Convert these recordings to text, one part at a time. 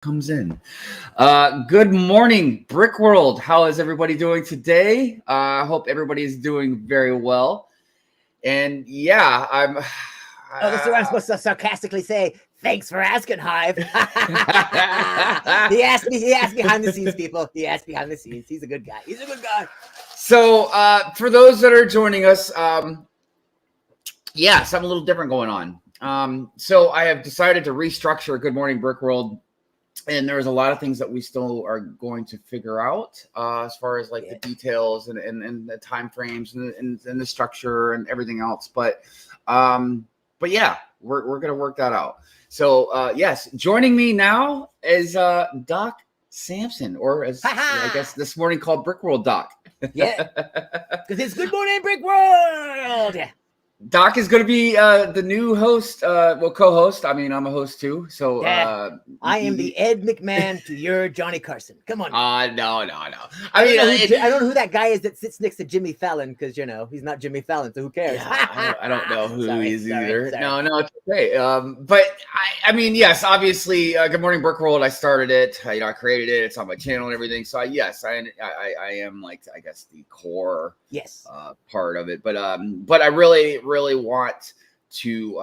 Comes in. Good morning, Brick World. How is everybody doing today? I hope everybody is doing very well. And yeah, I'm. Oh, this is what I'm supposed to sarcastically say. Thanks for asking, Hive. He asked behind the scenes, people. He asked behind the scenes. He's a good guy. He's a good guy. So, for those that are joining us, yeah, something a little different going on. So I have decided to restructure Good Morning Brick World. And there's a lot of things that we still are going to figure out as far as like the details and the time frames and the structure and everything else. But yeah, we're gonna work that out. So yes, joining me now is Dok Sampson, or as I guess this morning called Brick World Doc. Yeah, because it's Good Morning Brick World. Yeah. Doc is going to be the new host, co-host. I mean, I'm a host too. So I am the Ed McMahon to your Johnny Carson. Come on. No. I don't know who that guy is that sits next to Jimmy Fallon, because he's not Jimmy Fallon, so who cares? Yeah, I don't know who he is either. Sorry. No, it's okay. But I mean, yes, obviously, Good Morning Brick World. I started it. I created it. It's on my channel and everything. So yes, I am like, I guess, the core part of it. But I really want to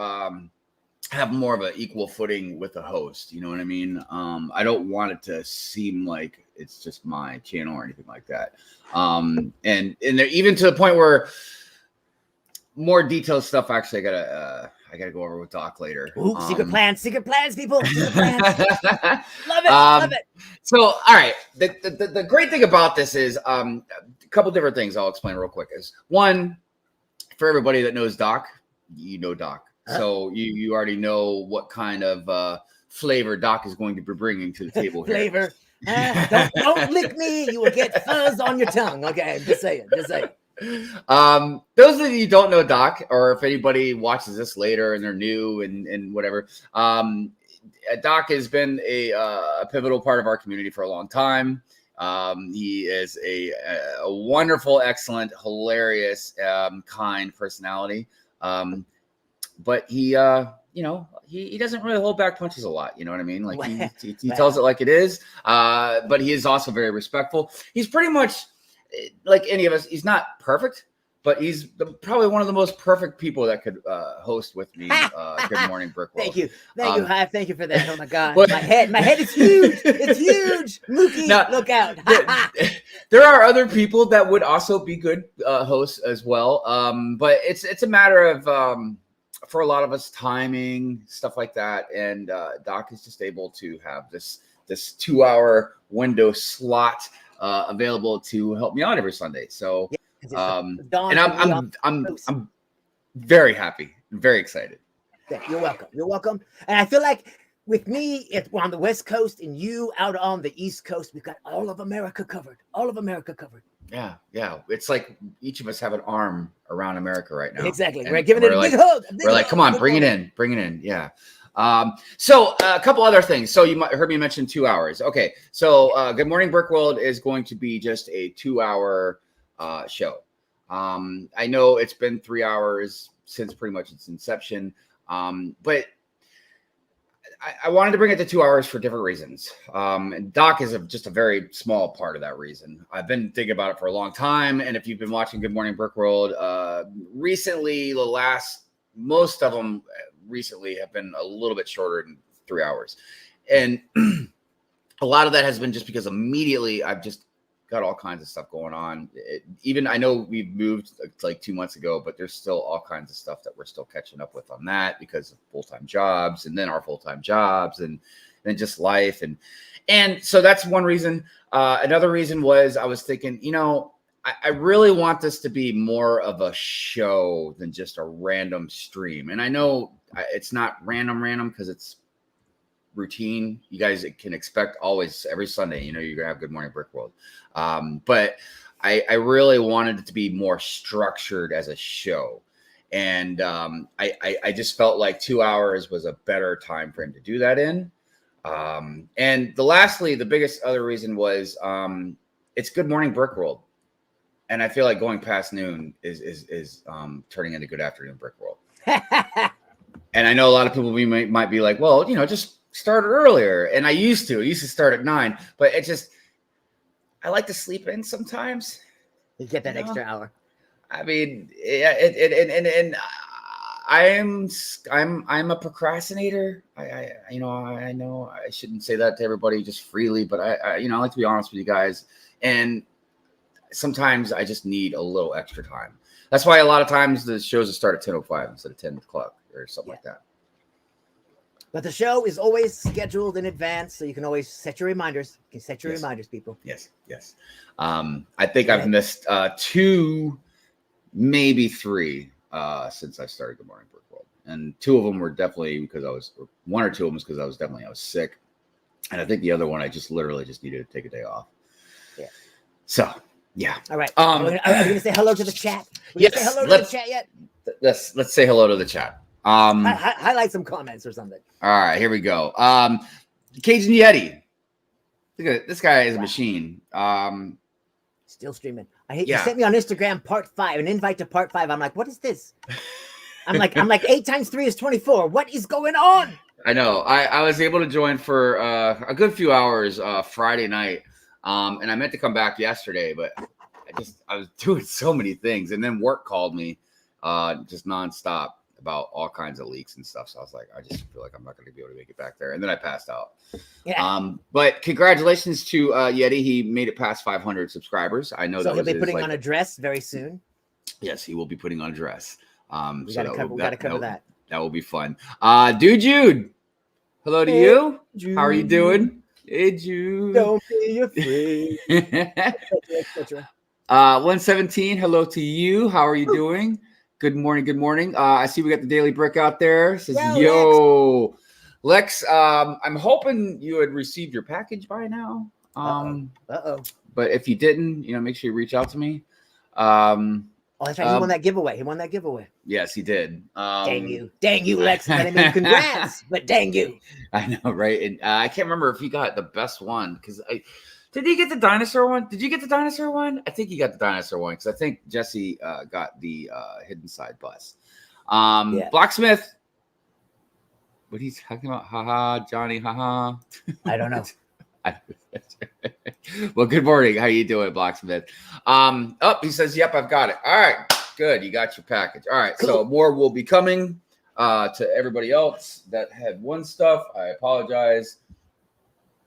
have more of an equal footing with the host. You know what I mean? I don't want it to seem like it's just my channel or anything like that. And even to the point where more detailed stuff, actually, I gotta go over with Doc later. Ooh, secret plans, people. Secret plans. Love it. So, all right. The great thing about this is a couple different things I'll explain real quick. Is one, for everybody that knows Doc, you know Doc. So you already know what kind of flavor Doc is going to be bringing to the table here. Flavor. Don't lick me. You will get fuzz on your tongue. Okay, just saying. Those of you who don't know Doc, or if anybody watches this later and they're new and whatever, Doc has been a pivotal part of our community for a long time. He is a wonderful, excellent, hilarious, kind personality. But he doesn't really hold back punches a lot. You know what I mean? Like he tells it like it is. But he is also very respectful. He's pretty much like any of us. He's not perfect, but he's probably one of the most perfect people that could host with me. Good Morning Brick World. Thank you, Hive. Thank you for that. Oh my God, my head is huge. It's huge. Mookie, now, look out. There are other people that would also be good hosts as well. But it's a matter of for a lot of us, timing, stuff like that. And Doc is just able to have this 2-hour window slot available to help me out every Sunday. So. And I'm very happy, very excited. You're welcome. And I feel like with me, we're on the West Coast and you out on the East Coast. We've got all of America covered. Yeah. It's like each of us have an arm around America right now. Exactly. We're giving it a big hug. We're like, come on, bring it in. Yeah. So a couple other things. So you might heard me mention 2 hours. Okay. So Good Morning Brick World is going to be just a 2-hour show. I know it's been 3 hours since pretty much its inception. But I wanted to bring it to 2 hours for different reasons. And Doc is just a very small part of that reason. I've been thinking about it for a long time. And if you've been watching Good Morning Brick World, recently, most of them recently have been a little bit shorter than 3 hours. And a lot of that has been just because immediately I've just got all kinds of stuff going on. Even I know we've moved like 2 months ago, but there's still all kinds of stuff that we're still catching up with on that because of full-time jobs and then our full-time jobs and then just life. And so that's one reason. Another reason was I was thinking, I really want this to be more of a show than just a random stream. And I know it's not random because it's routine. You guys can expect always every Sunday, you're gonna have Good Morning Brick World. But I really wanted it to be more structured as a show. And I just felt like 2 hours was a better time frame to do that in. And lastly, the biggest other reason was it's Good Morning Brick World. And I feel like going past noon is turning into Good Afternoon Brick World. And I know a lot of people might be like, well, just started earlier, and I used to start at 9, but I like to sleep in sometimes. You get that extra hour. I mean, yeah, and I'm a procrastinator. I know I shouldn't say that to everybody just freely, but I like to be honest with you guys, and sometimes I just need a little extra time. That's why a lot of times the shows will start at 10:05 instead of 10 o'clock or something like that. But the show is always scheduled in advance, so you can always set your reminders. You can set your reminders, people. Yes. I think I've missed 2, maybe 3 since I started Good Morning Brick World, and 2 of them were definitely because one or 2 of them was because I was sick, and I think the other one I just literally needed to take a day off. Yeah. So yeah. All right. Are we gonna say hello to the chat? Yes. Say hello to the chat yet? Let's say hello to the chat. Highlight some comments or something. All right, here we go. Cajun Yeti. Look at this guy is a machine. Still streaming. You sent me on Instagram part 5, an invite to part 5. I'm like, what is this? I'm like 8 times 3 is 24. What is going on? I know. I was able to join for a good few hours Friday night. And I meant to come back yesterday, but I was doing so many things, and then work called me just nonstop about all kinds of leaks and stuff. So I was like, I just feel like I'm not going to be able to make it back there. And then I passed out. Yeah. But congratulations to Yeti. He made it past 500 subscribers. I know that he'll be putting on a dress very soon. Yes, he will be putting on a dress. We got to cover that. That will be fun. Dude, Jude. Hello to you. Jude. How are you doing? Hey, Jude. Don't be afraid. 117. Hello to you. How are you doing? Good morning. I see we got the Daily Brick out there. It says, yo, Lex. I'm hoping you had received your package by now. But if you didn't, make sure you reach out to me. That's right. He won that giveaway. Yes, he did. Dang you, Lex. But I mean, congrats. But dang you. I know, right? And I can't remember if he got the best one because did he get the dinosaur one? Did you get the dinosaur one? I think he got the dinosaur one because I think Jesse got the hidden side bus. Blacksmith. What he's talking about? Haha, Johnny, haha. I don't know. Well, good morning. How you doing, Blacksmith? He says, yep, I've got it. All right, good. You got your package. All right, cool. So more will be coming to everybody else that had won stuff. I apologize,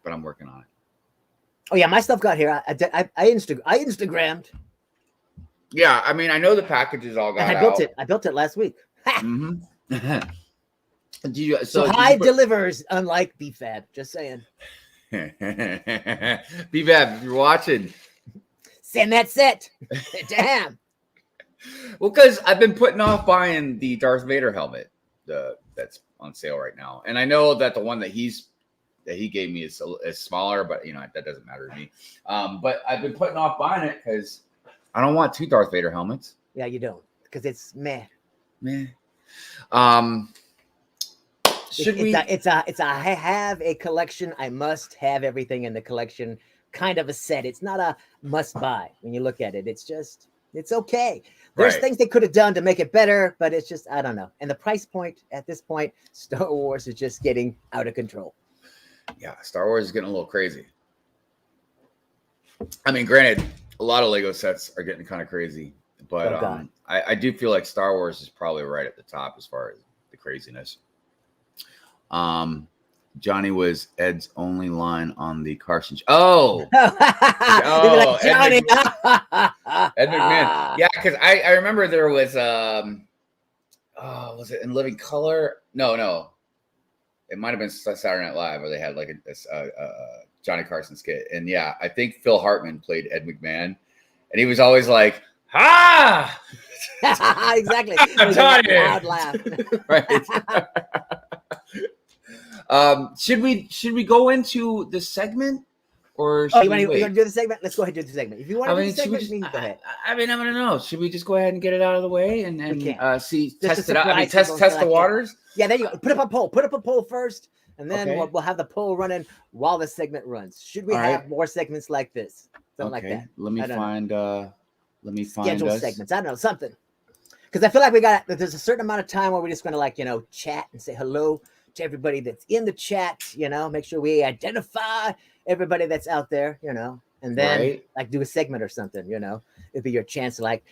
but I'm working on it. Oh yeah, my stuff got here. I Instagrammed. Yeah, I mean, I know the packages all got out. I built it last week. Mm-hmm. So Hive delivers, unlike BFAB. Just saying. BFAB, if you're watching, send that set. Damn. Well, because I've been putting off buying the Darth Vader helmet that's on sale right now, and I know that the one that he gave me is smaller, but that doesn't matter to me. But I've been putting off buying it because I don't want 2 Darth Vader helmets. Yeah, you don't, because it's meh. It's I have a collection. I must have everything in the collection. Kind of a set. It's not a must buy when you look at it. It's okay. There's things they could have done to make it better, but it's just, I don't know. And the price point at this point, Star Wars is just getting out of control. Yeah, Star Wars is getting a little crazy. I mean, granted, a lot of Lego sets are getting kind of crazy, but I do feel like Star Wars is probably right at the top as far as the craziness. Johnny was Ed's only line on the Carson. Oh, like, Johnny. Ed McMahon. Yeah, because I remember there was was it in Living Color? No, it might have been Saturday Night Live where they had like a Johnny Carson skit, and yeah, I think Phil Hartman played Ed McMahon, and he was always like, "Ha!" Exactly. I'm telling you. Loud laugh. Right. Should we go into the segment, or should you want to do the segment? Let's go ahead and do the segment. If you want to do the segment, go ahead. I mean, I don't know. Should we just go ahead and get it out of the way and see, just test it out? I mean, test the waters. Yeah, there you go. Put up a poll first, and then we'll have the poll running while the segment runs. Should we have more segments like this? Something like that. Let me find schedule segments. I don't know, something. Because I feel like there's a certain amount of time where we're just going to chat and say hello to everybody that's in the chat, make sure we identify everybody that's out there, and then like do a segment or something, it'd be your chance to like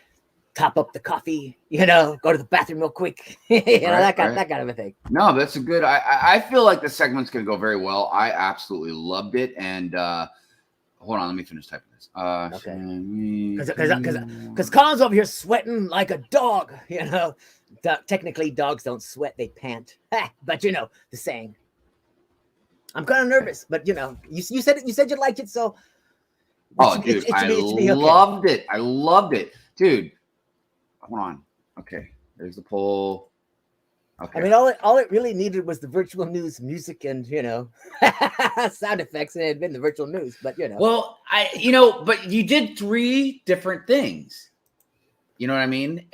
top up the coffee, go to the bathroom real quick, that kind of a thing. No, that's a good, I feel like the segment's going to go very well. I absolutely loved it. And hold on, let me finish typing this. Okay. Because Colin's over here sweating like a dog, Technically, dogs don't sweat, they pant. But the saying. I'm kind of nervous, but you said it. You said you liked it, so. Dude, I loved it. I loved it, dude. Hold on. Okay, there's the poll. Okay. I mean, all it really needed was the virtual news music and sound effects, and it had been the virtual news. But well, but you did 3 different things. You know what I mean?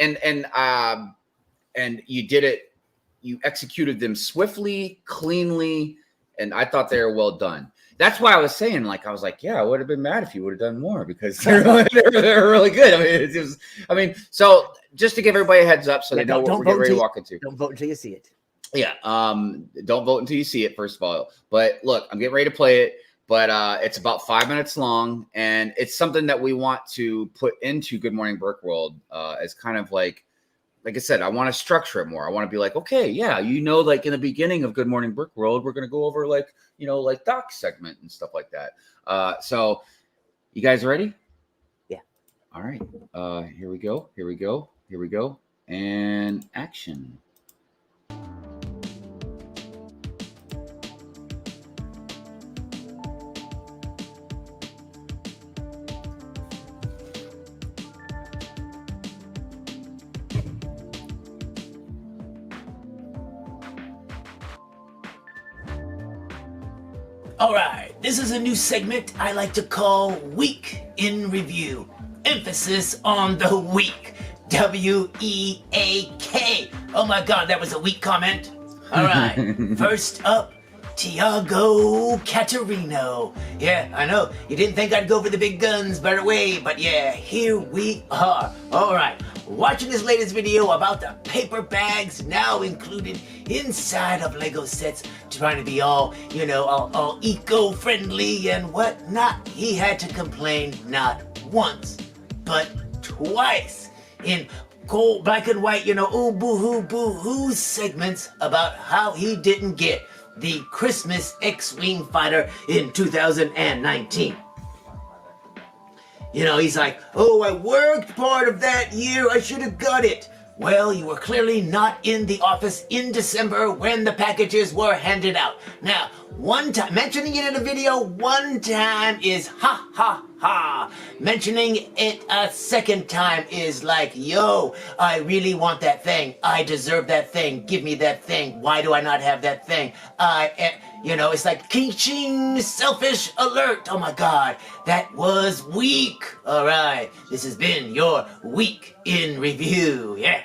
And you did it. You executed them swiftly, cleanly, and I thought they were well done. That's why I was saying, I was like, yeah, I would have been mad if you would have done more because they're really good. I mean, so just to give everybody a heads up so they know what we're getting ready to walk into. Don't vote until you see it. Yeah. Don't vote until you see it, first of all. But look, I'm getting ready to play it, but it's about 5 minutes long, and it's something that we want to put into Good Morning Brick World as kind of like I said, I want to structure it more. I want to be like, okay, yeah, like in the beginning of Good Morning Brick World, we're going to go over like Doc segment and stuff like that. So you guys ready? Yeah. All right. Here we go. And action. All right, this is a new segment I like to call Week in Review. Emphasis on the week. W-E-A-K. Oh my God, that was a weak comment. All right, first up, Tiago Caterino. Yeah, I know, you didn't think I'd go for the big guns right away, but yeah, here we are. All right, watching this latest video about the paper bags now included inside of Lego sets, trying to be all eco-friendly and whatnot. He had to complain not once, but twice in cold black and white, ooh, boo-hoo, boo-hoo segments about how he didn't get the Christmas X-Wing fighter in 2019. He's like, oh, I worked part of that year, I should have got it. Well, you were clearly not in the office in December when the packages were handed out. Now, one time, mentioning it in a video one time is ha ha ha. Mentioning it a second time is like, yo, I really want that thing. I deserve that thing. Give me that thing. Why do I not have that thing? It's like ching, selfish alert. Oh my God, that was weak. All right, this has been your week in review. Yeah.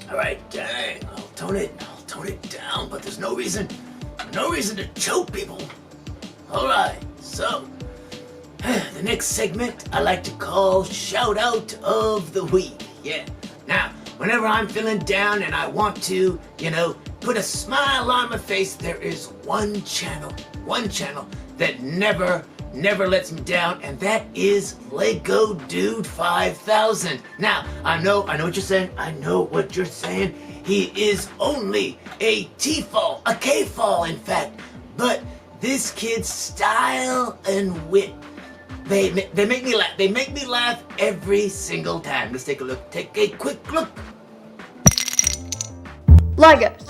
All right, dang, I'll tone it down, but there's no reason to choke people. All right, so the next segment I like to call Shout Out of the Week. Yeah. Now, whenever I'm feeling down and I want to, put a smile on my face, there is one channel that never lets me down, and that is Lego Dude 5000. Now, I know what you're saying. He is only a T-fall, a K-fall, in fact. But this kid's style and wit, they make me laugh. They make me laugh every single time. Let's take a look. Take a quick look. Legos.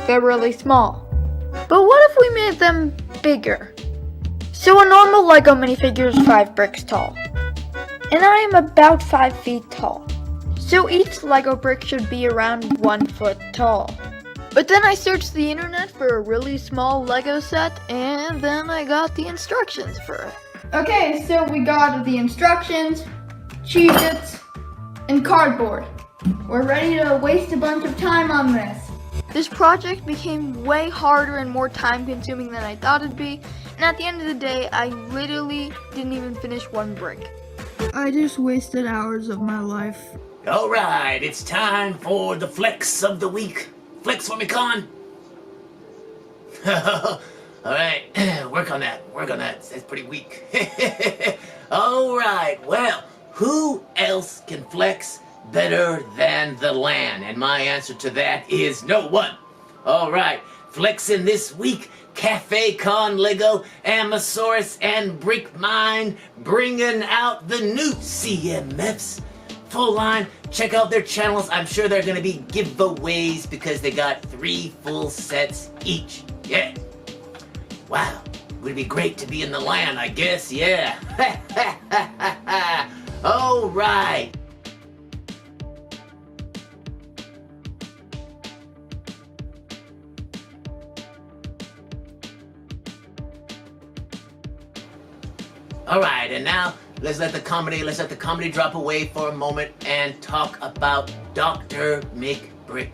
They're really small. But what if we made them bigger? So a normal Lego minifigure is 5 bricks tall. And I am about 5 feet tall. So each Lego brick should be around 1 foot tall. But then I searched the internet for a really small Lego set, and then I got the instructions for it. Okay, so we got the instructions, Cheez-Its, and cardboard. We're ready to waste a bunch of time on this. This project became way harder and more time consuming than I thought it'd be, and at the end of the day, I literally didn't even finish 1 brick. I just wasted hours of my life. All right, it's time for the flex of the week. Flex for me, Con. All right, work on that. That's pretty weak. All right, well, who else can flex better than the land? And my answer to that is no one. All right, flexing this week, Cafe Con Lego, Amasaurus, and Brick Mine, bringing out the new CMFs. Full line, check out their channels. I'm sure they're gonna be giveaways because they got 3 full sets each. Yeah. Wow. Would be great to be in the land, I guess. Yeah. All right. All right, and now let's let the comedy drop away for a moment and talk about Dr. McBrick.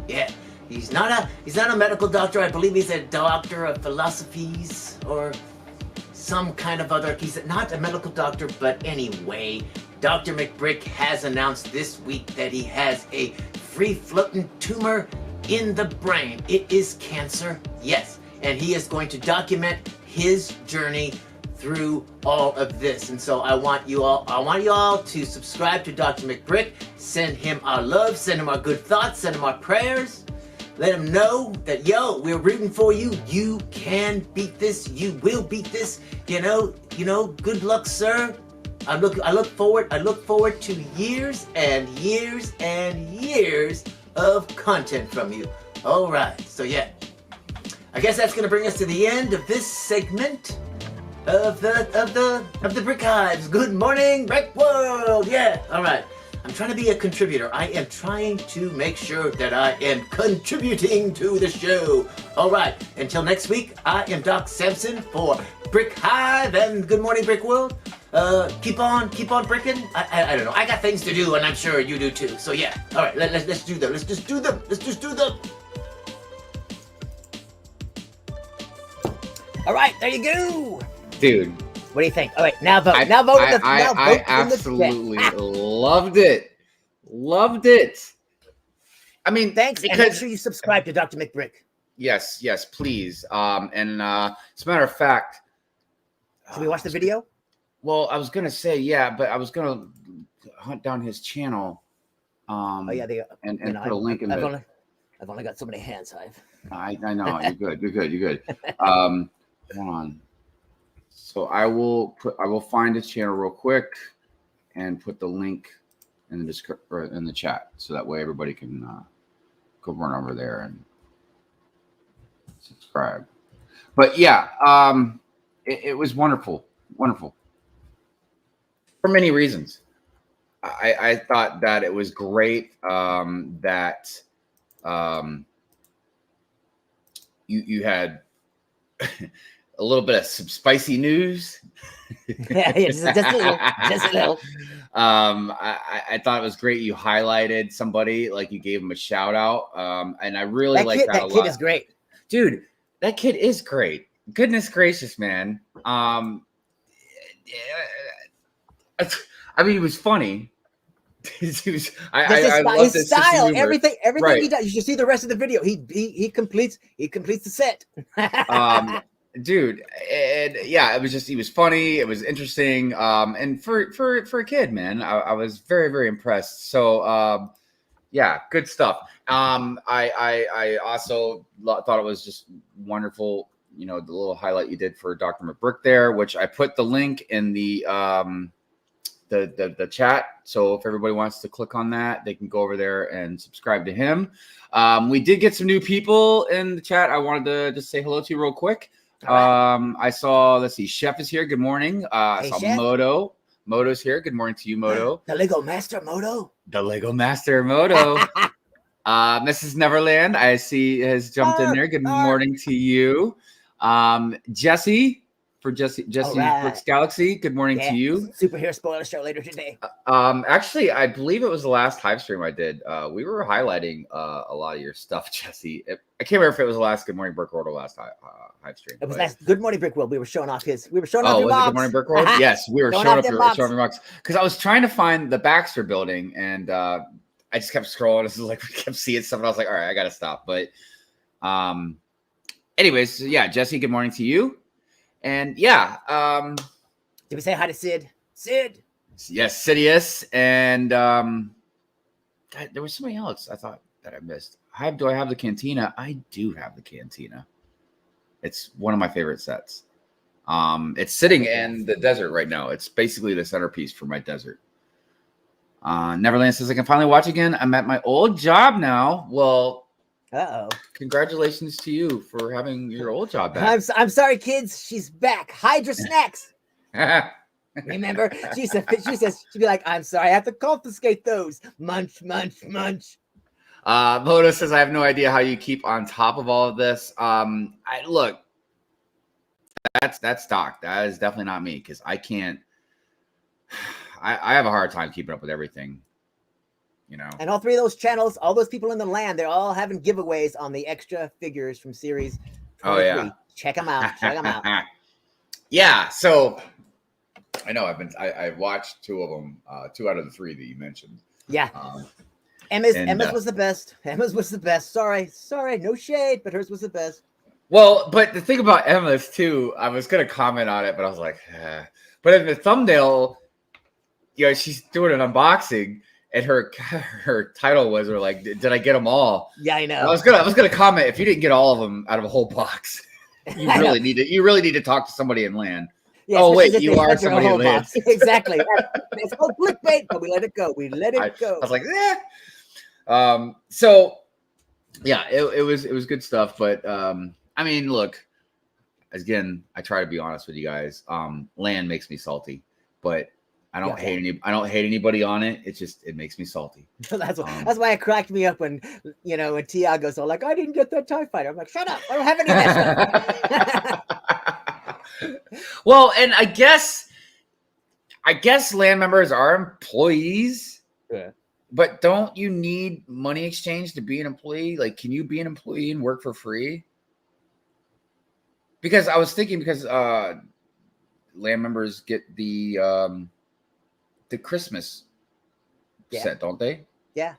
Yeah, he's not a medical doctor. I believe he's a doctor of philosophies or some kind of other. He's not a medical doctor, but anyway, Dr. McBrick has announced this week that he has a free-floating tumor in the brain. It is cancer, yes, and he is going to document his journey through all of this. And so I want you all to subscribe to Dr. McBrick, send him our love, send him our good thoughts, send him our prayers. Let him know that, yo, we're rooting for you. You can beat this. You will beat this. You know, good luck, sir. I look forward to years and years and years of content from you. All right. So yeah, I guess that's gonna bring us to the end of this segment of the Brick Hives. Good morning, Brick World. Yeah. All right. I'm trying to be a contributor. I am trying to make sure that I am contributing to the show. All right. Until next week, I am Dok Sampson for Brick Hive and Good Morning Brick World. Keep on bricking. I don't know. I got things to do, and I'm sure you do too. So yeah. All right. Let's do them. Let's just do them. All right, there you go. Dude, What do you think? All right, now vote. I absolutely loved it. I mean, Thanks, and make sure you subscribe to Dr. McBrick. Yes, please. And as a matter of fact, should we watch the video? Well, I was gonna say yeah, but I was gonna hunt down his channel. Oh yeah, and put a link in there. I've only got so many hands, I know you're good. Hold on. So I will find his channel real quick and put the link in the chat, so that way everybody can go run over there and subscribe. But yeah, it was wonderful for many reasons. I thought that it was great that you had a little bit of some spicy news. Yeah, just a little. I thought it was great. You highlighted somebody, like you gave him a shout out. And I really like that a lot. That kid is great. Dude, that kid is great. Goodness gracious, man. I mean, he was funny. I love his style, everything right. He does. You should see the rest of the video. He completes the set. Dude, and yeah, he was funny. It was interesting. And for a kid, man, I was very, very impressed. So, yeah, good stuff. I also thought it was just wonderful. You know, the little highlight you did for Dr. McBrick there, which I put the link in the chat. So if everybody wants to click on that, they can go over there and subscribe to him. We did get some new people in the chat. I wanted to just say hello to you real quick. Right. I saw, let's see, Chef is here. Good morning. I saw Chef. Moto's here. Good morning to you, Moto. The Lego Master Moto. Mrs. Neverland, I see, has jumped in there. Good morning to you. Jesse, for Jesse right. Brooks Galaxy. Good morning to you. Superhero spoiler show later today. Actually, I believe it was the last live stream I did. We were highlighting a lot of your stuff, Jesse. I can't remember if it was the last Good Morning Brick World or last live stream. It was last Good Morning Brick World. We were showing off his. We were showing Oh, off your was it box. Good Morning Brick World? Yes, we were showing up your box because I was trying to find the Baxter building, and I just kept scrolling. This is like we kept seeing stuff, and I was like, all right, I gotta stop. But anyways, yeah, Jesse, good morning to you. And yeah, did we say hi to Sid? Sid. Yes, Sidious, and there was somebody else I thought that I missed. Do I have the Cantina? I do have the Cantina. It's one of my favorite sets. It's sitting in the desert right now. It's basically the centerpiece for my desert. Neverland says I can finally watch again. I'm at my old job now. Well, congratulations to you for having your old job back. I'm sorry, kids. She's back. Hydra Snacks. Remember? She says she'd be like, I'm sorry, I have to confiscate those. Munch, munch, munch. Moto says I have no idea how you keep on top of all of this. Look, that's Doc. That is definitely not me because I can't. I have a hard time keeping up with everything. You know, and all three of those channels, all those people in the land, they're all having giveaways on the extra figures from series 23. Oh yeah, check them out. Check them out. Yeah, so I know I've watched two of them, 2 out of the 3 that you mentioned. Yeah, Emma's was the best. Emma's was the best. Sorry, no shade, but hers was the best. Well, but the thing about Emma's too, I was gonna comment on it, but I was like, but in the thumbnail, you know, she's doing an unboxing. And her title was, or like, did I get them all? Yeah, I know. I was gonna comment if you didn't get all of them out of a whole box. You really need to talk to somebody in land. Yeah, oh wait, you are somebody in land. Exactly. It's called clickbait, but we let it go. I was like, so yeah, it was good stuff. But I mean, look, again, I try to be honest with you guys. Land makes me salty, but I don't hate anybody on it. It makes me salty. That's why it cracked me up when when Tiago's all like, I didn't get that TIE fighter. I'm like, shut up, I don't have any extra. Well, and I guess land members are employees. Yeah. But don't you need money exchange to be an employee? Like, can you be an employee and work for free? Because I was thinking land members get the Christmas set, don't they? Yeah,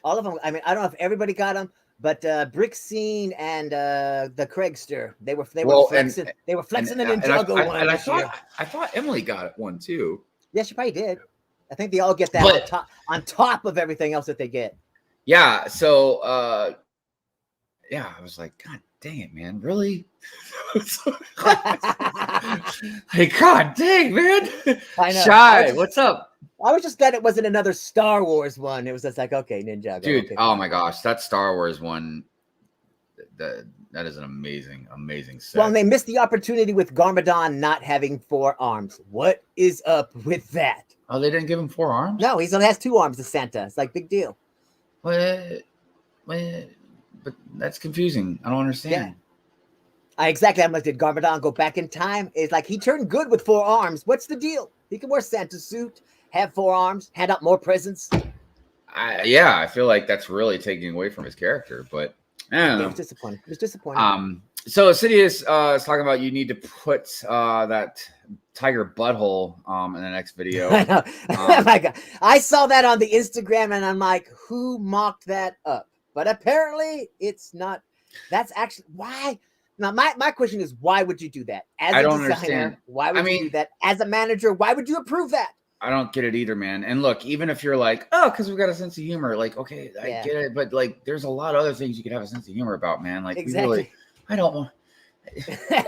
all of them. I mean, I don't know if everybody got them, but Brick Scene and the Craigster, they were flexing. They were flexing the Ninjago one. I thought Emily got one too. Yeah, she probably did. I think they all get that on top of everything else that they get. Yeah. So I was like, God dang it, man! Really? Hey, God dang, man! I know. Shy, what's up? I was just glad it wasn't another Star Wars one. It was just like, okay, Ninjago. Dude, okay, oh my gosh, that Star Wars one, that is an amazing set. Well, and they missed the opportunity with Garmadon not having 4 arms. What is up with that? Oh, they didn't give him 4 arms? No, he only has 2 arms as Santa. It's like, big deal. But that's confusing. I don't understand. Yeah. Exactly. I'm like, did Garmadon go back in time? It's like he turned good with 4 arms. What's the deal? He can wear Santa's suit, have 4 arms, hand out more presents. I feel like that's really taking away from his character, but I don't know. It was disappointing. So Sidious is talking about you need to put that tiger butthole in the next video. I know. Oh my God. I saw that on the Instagram and I'm like, who mocked that up? But apparently it's not. That's actually why. Now, my question is, why would you do that? As a designer, understand. Why would you do that? As a manager, why would you approve that? I don't get it either, man. And look, even if you're like, oh, because we've got a sense of humor, like, okay, I get it. But like, there's a lot of other things you could have a sense of humor about, man. Like, exactly. I don't want.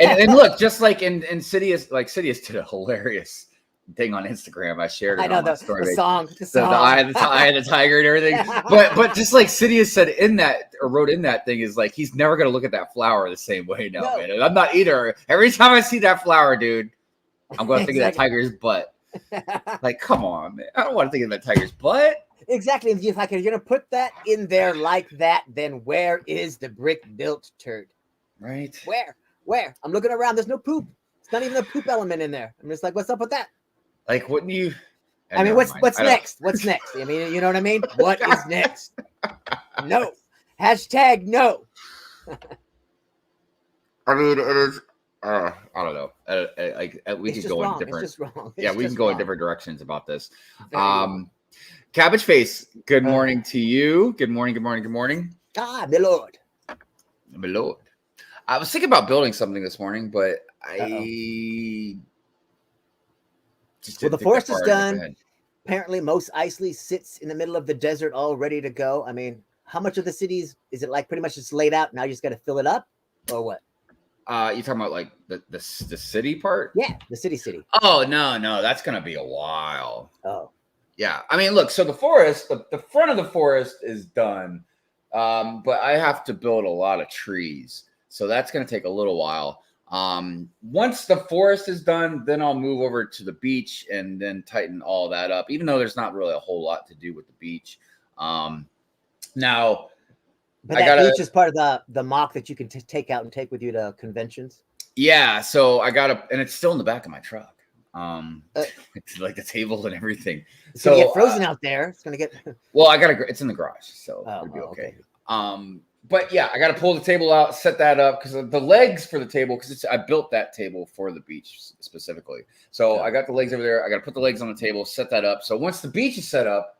and look, just like in Sidious, like Sidious did a hilarious thing on Instagram. I shared it. I know on my story. The song. The eye of the tiger and everything. But just like Sidious said in that, or wrote in that thing, is like, he's never gonna look at that flower the same way now, man. And I'm not either. Every time I see that flower, dude, I'm gonna think of that tiger's butt. Like, come on, man. I don't want to think of that tiger's butt. Exactly. If you're gonna put that in there like that, then where is the brick built turd? Right. Where? I'm looking around. There's no poop. It's not even a poop element in there. I'm just like, what's up with that? Like, wouldn't you? I mean, what's next? What's next? I mean, you know what I mean? What is next? No. Hashtag no. I mean, it is. I don't know. We It's could just go in wrong. different. It's just wrong. Yeah, It's we can just go in wrong. different directions about this. Very wrong. Cabbage Face. Good morning to you. Good morning. Good morning. Good morning. Ah, my lord. My lord. I was thinking about building something this morning, but I just Well, didn't the think forest that is far done. ahead. Apparently, Mos Eisley sits in the middle of the desert, all ready to go. I mean, how much of the cities is it like? Pretty much just laid out. Now you just got to fill it up, or what? You talking about like the city part? Yeah, the city. Oh no, that's gonna be a while. Oh, Yeah, I mean, look. So the forest, the front of the forest is done, but I have to build a lot of trees, so that's gonna take a little while. Once the forest is done, then I'll move over to the beach and then tighten all that up. Even though there's not really a whole lot to do with the beach. Now. but that beach is part of the mock that you can take out and take with you to conventions. Yeah, so I got and it's still in the back of my truck. It's like the table and everything. It's so gonna get frozen out there. It's gonna get. Well, it's in the garage, so it'll be okay. But yeah, I got to pull the table out, set that up because the legs for the table, because I built that table for the beach specifically. So I got the legs over there. I got to put the legs on the table, set that up. So once the beach is set up,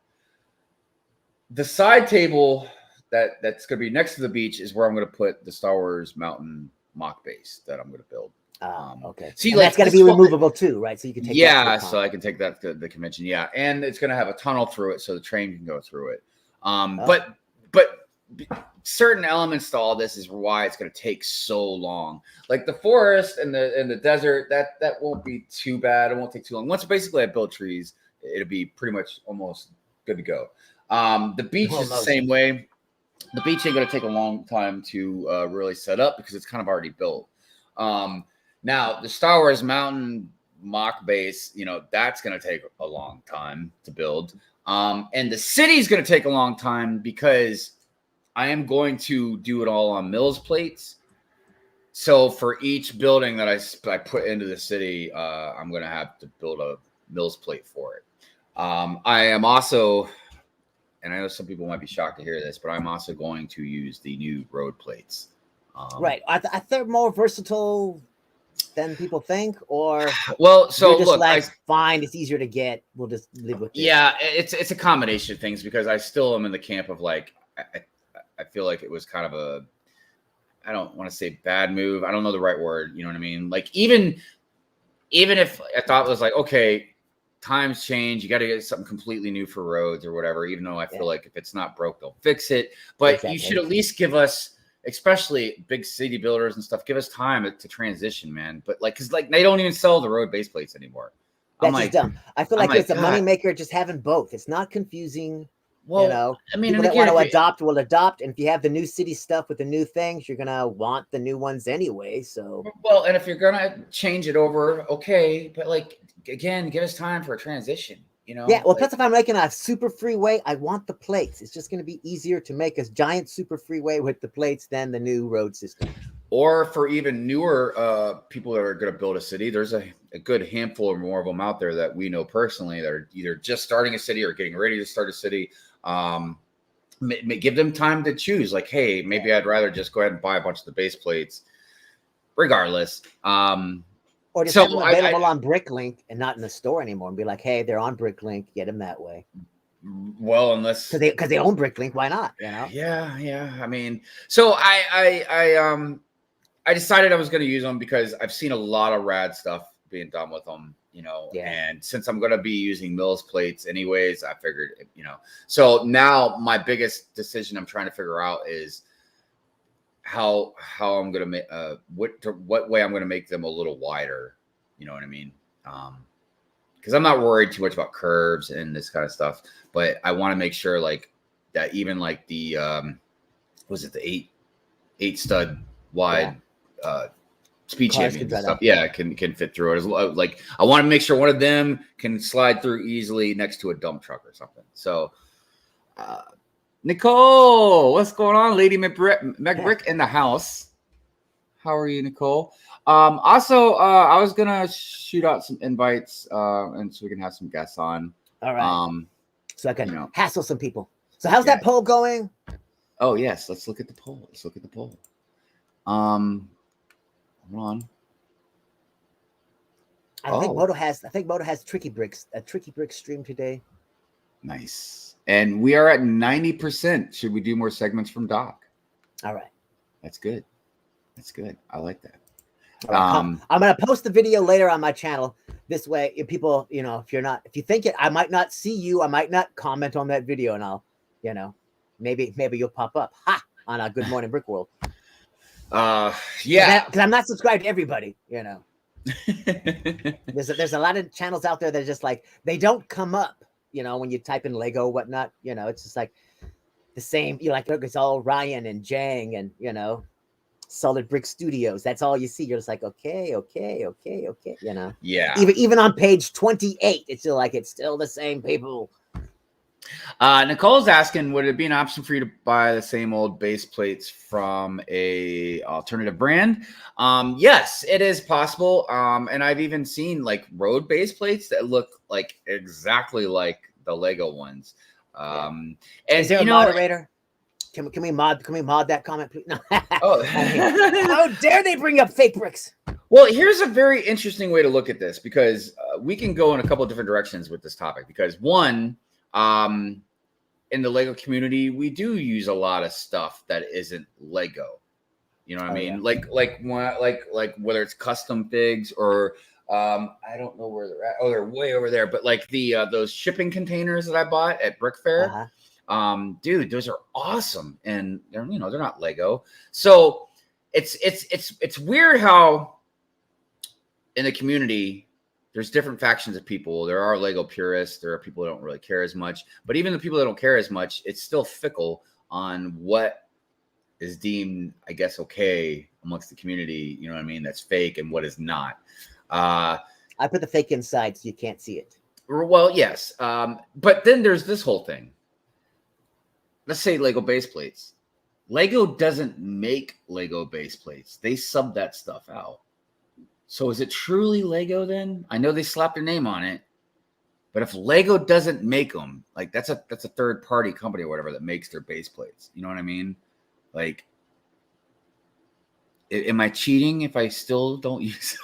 the side table that's going to be next to the beach is where I'm going to put the Star Wars Mountain mock base that I'm going to build. Okay. See, and that's got to be removable too, right? So you can take. Yeah, so I can take that to the convention. Yeah, and it's going to have a tunnel through it, so the train can go through it. But certain elements to all this is why it's going to take so long. Like the forest and the desert, that won't be too bad. It won't take too long. Once basically I build trees, it'll be pretty much almost good to go. The beach is the same way. The beach ain't going to take a long time to really set up because it's kind of already built. Now the Star Wars Mountain mock base, that's going to take a long time to build. And the city's going to take a long time because I am going to do it all on Mills plates. So for each building that I put into the city, I'm going to have to build a Mills plate for it. I am also, and I know some people might be shocked to hear this, but I'm also going to use the new road plates. Right. Are they more versatile than people think, or well, so just look, fine, it's easier to get. We'll just live with it. Yeah, it's a combination of things because I still am in the camp of like I feel like it was kind of I don't want to say bad move. I don't know the right word. You know what I mean? Like even if I thought it was like, okay, times change, you got to get something completely new for roads or whatever, even though I feel like if it's not broke, they'll fix it. But you should at least give us, especially big city builders and stuff, give us time to transition, man. But because they don't even sell the road base plates anymore. That's just dumb. I feel like it's a moneymaker just having both. It's not confusing. Well, I mean, people that want to adopt will adopt, and if you have the new city stuff with the new things, you're gonna want the new ones anyway. So and if you're gonna change it over, okay, but again, give us time for a transition. Yeah, well, plus if I'm making a super freeway, I want the plates. It's just gonna be easier to make a giant super freeway with the plates than the new road system. Or for even newer people that are going to build a city, there's a good handful or more of them out there that we know personally that are either just starting a city or getting ready to start a city. Give them time to choose. Like, hey, maybe I'd rather just go ahead and buy a bunch of the base plates, regardless. Or just have them available on BrickLink and not in the store anymore, and be like, hey, they're on BrickLink, get them that way. Well, unless because they own BrickLink, why not? Yeah. I mean, so I decided I was going to use them because I've seen a lot of rad stuff being done with them, and since I'm going to be using Mills plates anyways, I figured, so now my biggest decision I'm trying to figure out is how I'm going to make, what way I'm going to make them a little wider. You know what I mean? Because I'm not worried too much about curves and this kind of stuff, but I want to make sure that even the, was it the eight stud wide, speed champions and stuff, can fit through it. I want to make sure one of them can slide through easily next to a dump truck or something. So Nicole, what's going on? Lady McBrick in the house. How are you, Nicole? Also, I was gonna shoot out some invites, and so we can have some guests on. All right. So I can hassle some people. So how's that poll going? Oh yes, let's look at the poll. Hold on. I think Moto has Tricky Bricks, a Tricky Bricks stream today. Nice. And we are at 90%. Should we do more segments from Doc? All right. That's good. I like that. Right. I'm going to post the video later on my channel. This way, if people, if you think it, I might not see you, I might not comment on that video, and I'll, maybe you'll pop up on a Good Morning Brick World. Yeah. Because I'm not subscribed to everybody, There's a lot of channels out there that are just like, they don't come up, when you type in Lego, whatnot, it's just like the same, it's all Ryan and Jang and, Solid Brick Studios. That's all you see. You're just like, okay. Yeah. Even on page 28, it's still the same people. Nicole's asking, would it be an option for you to buy the same old base plates from a alternative brand? Yes, it is possible. And I've even seen like road base plates that look like exactly like the Lego ones. And is there a moderator? Can we mod that comment, please? No. How dare they bring up fake bricks? Well, here's a very interesting way to look at this, because we can go in a couple of different directions with this topic. Because one, in the Lego community, we do use a lot of stuff that isn't Lego. You know what I mean? Yeah. Like whether it's custom figs or I don't know where they're at. Oh, they're way over there. But like the those shipping containers that I bought at Brick Fair. Dude, those are awesome, and they're they're not Lego. So it's weird how in the community there's different factions of people. There are Lego purists, there are people that don't really care as much, but even the people that don't care as much, it's still fickle on what is deemed, I guess, okay amongst the community, you know what I mean, that's fake, and what is not. I put the fake inside so you can't see it. Well, yes, but then there's this whole thing. Let's say Lego base plates. Lego doesn't make Lego base plates. They sub that stuff out. So is it truly Lego then? I know they slapped their name on it, but if Lego doesn't make them, like that's a third party company or whatever that makes their base plates. You know what I mean? Like, am I cheating if I still don't use it?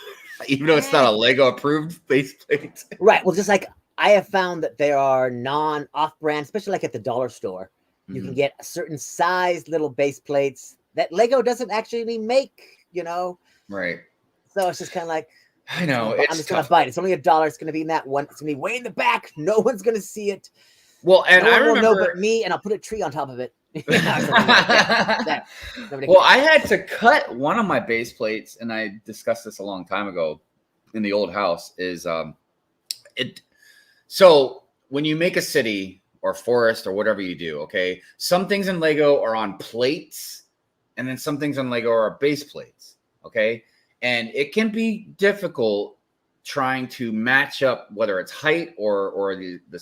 Even though it's not a Lego approved base plate? Right. Well, just like I have found that there are off-brand, especially like at the dollar store. You can get a certain size little base plates that Lego doesn't actually make, Right. So it's just kind of like, I know. I'm just going to buy it. It's only $1. It's going to be in that one. It's going to be way in the back. No one's going to see it. Well, and no I one remember will know but me, and I'll put a tree on top of it. Well, I had to cut one of my base plates, and I discussed this a long time ago in the old house, so when you make a city or forest or whatever you do, okay, some things in Lego are on plates, and then some things in Lego are base plates, okay? And it can be difficult trying to match up whether it's height or the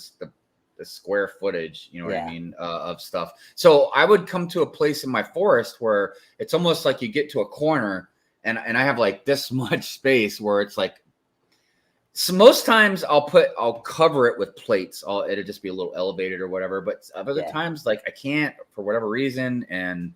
square footage, you know what I mean, of stuff. So I would come to a place in my forest where it's almost like you get to a corner, and I have like this much space where it's like, so most times I'll cover it with plates. It'll just be a little elevated or whatever. But other times, like I can't for whatever reason, and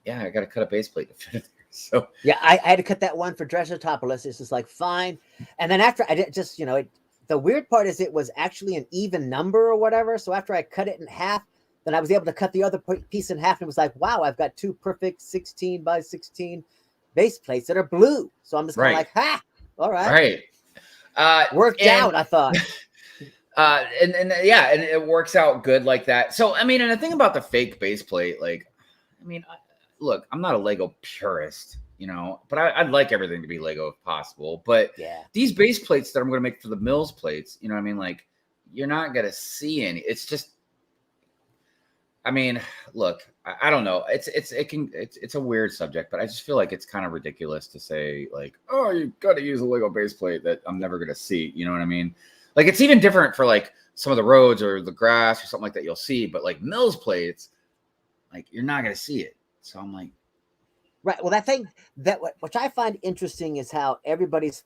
I got to cut a base plate to fit it there. So I had to cut that one for Dresotopoulos. It's just like fine. And then after I did just the weird part is it was actually an even number or whatever. So after I cut it in half, then I was able to cut the other piece in half, and it was like, wow, I've got two perfect 16 by 16 base plates that are blue. So I'm just kind of like, all right. Right. Worked out, I thought. And it works out good like that. So I mean, and the thing about the fake base plate, like, I mean, look, I'm not a Lego purist, but I'd like everything to be Lego if possible. But these base plates that I'm going to make for the Mills plates, you know what I mean? Like, you're not going to see any. It's just, I mean, look, I don't know. It's a weird subject, but I just feel like it's kind of ridiculous to say like, oh, you got to use a Lego base plate that I'm never going to see. You know what I mean? Like, it's even different for like some of the roads or the grass or something like that you'll see, but like Mills plates, like you're not going to see it. So I'm like, Right. Well, that thing which I find interesting is how everybody's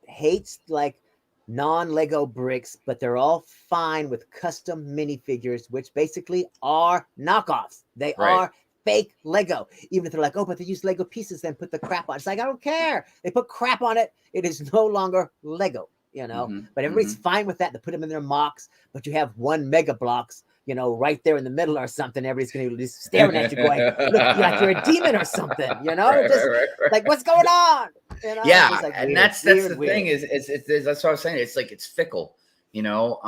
hates like non-Lego bricks, but they're all fine with custom minifigures, which basically are knockoffs. They Right. are fake Lego. Even if they're like, oh, but they use Lego pieces, then put the crap on. It's like, I don't care. They put crap on it. It is no longer Lego, you know. Mhm, But everybody's fine with that. They put them in their mocks, but you have one Mega Blocks, you know, right there in the middle or something. Everybody's gonna be just staring at you, going, "Look, like you're a demon or something," you know. Right, Just right. like, what's going on? You know? Yeah, It's like and weird, that's weird, the weird. thing is that's what I was saying. It's like it's fickle, you know,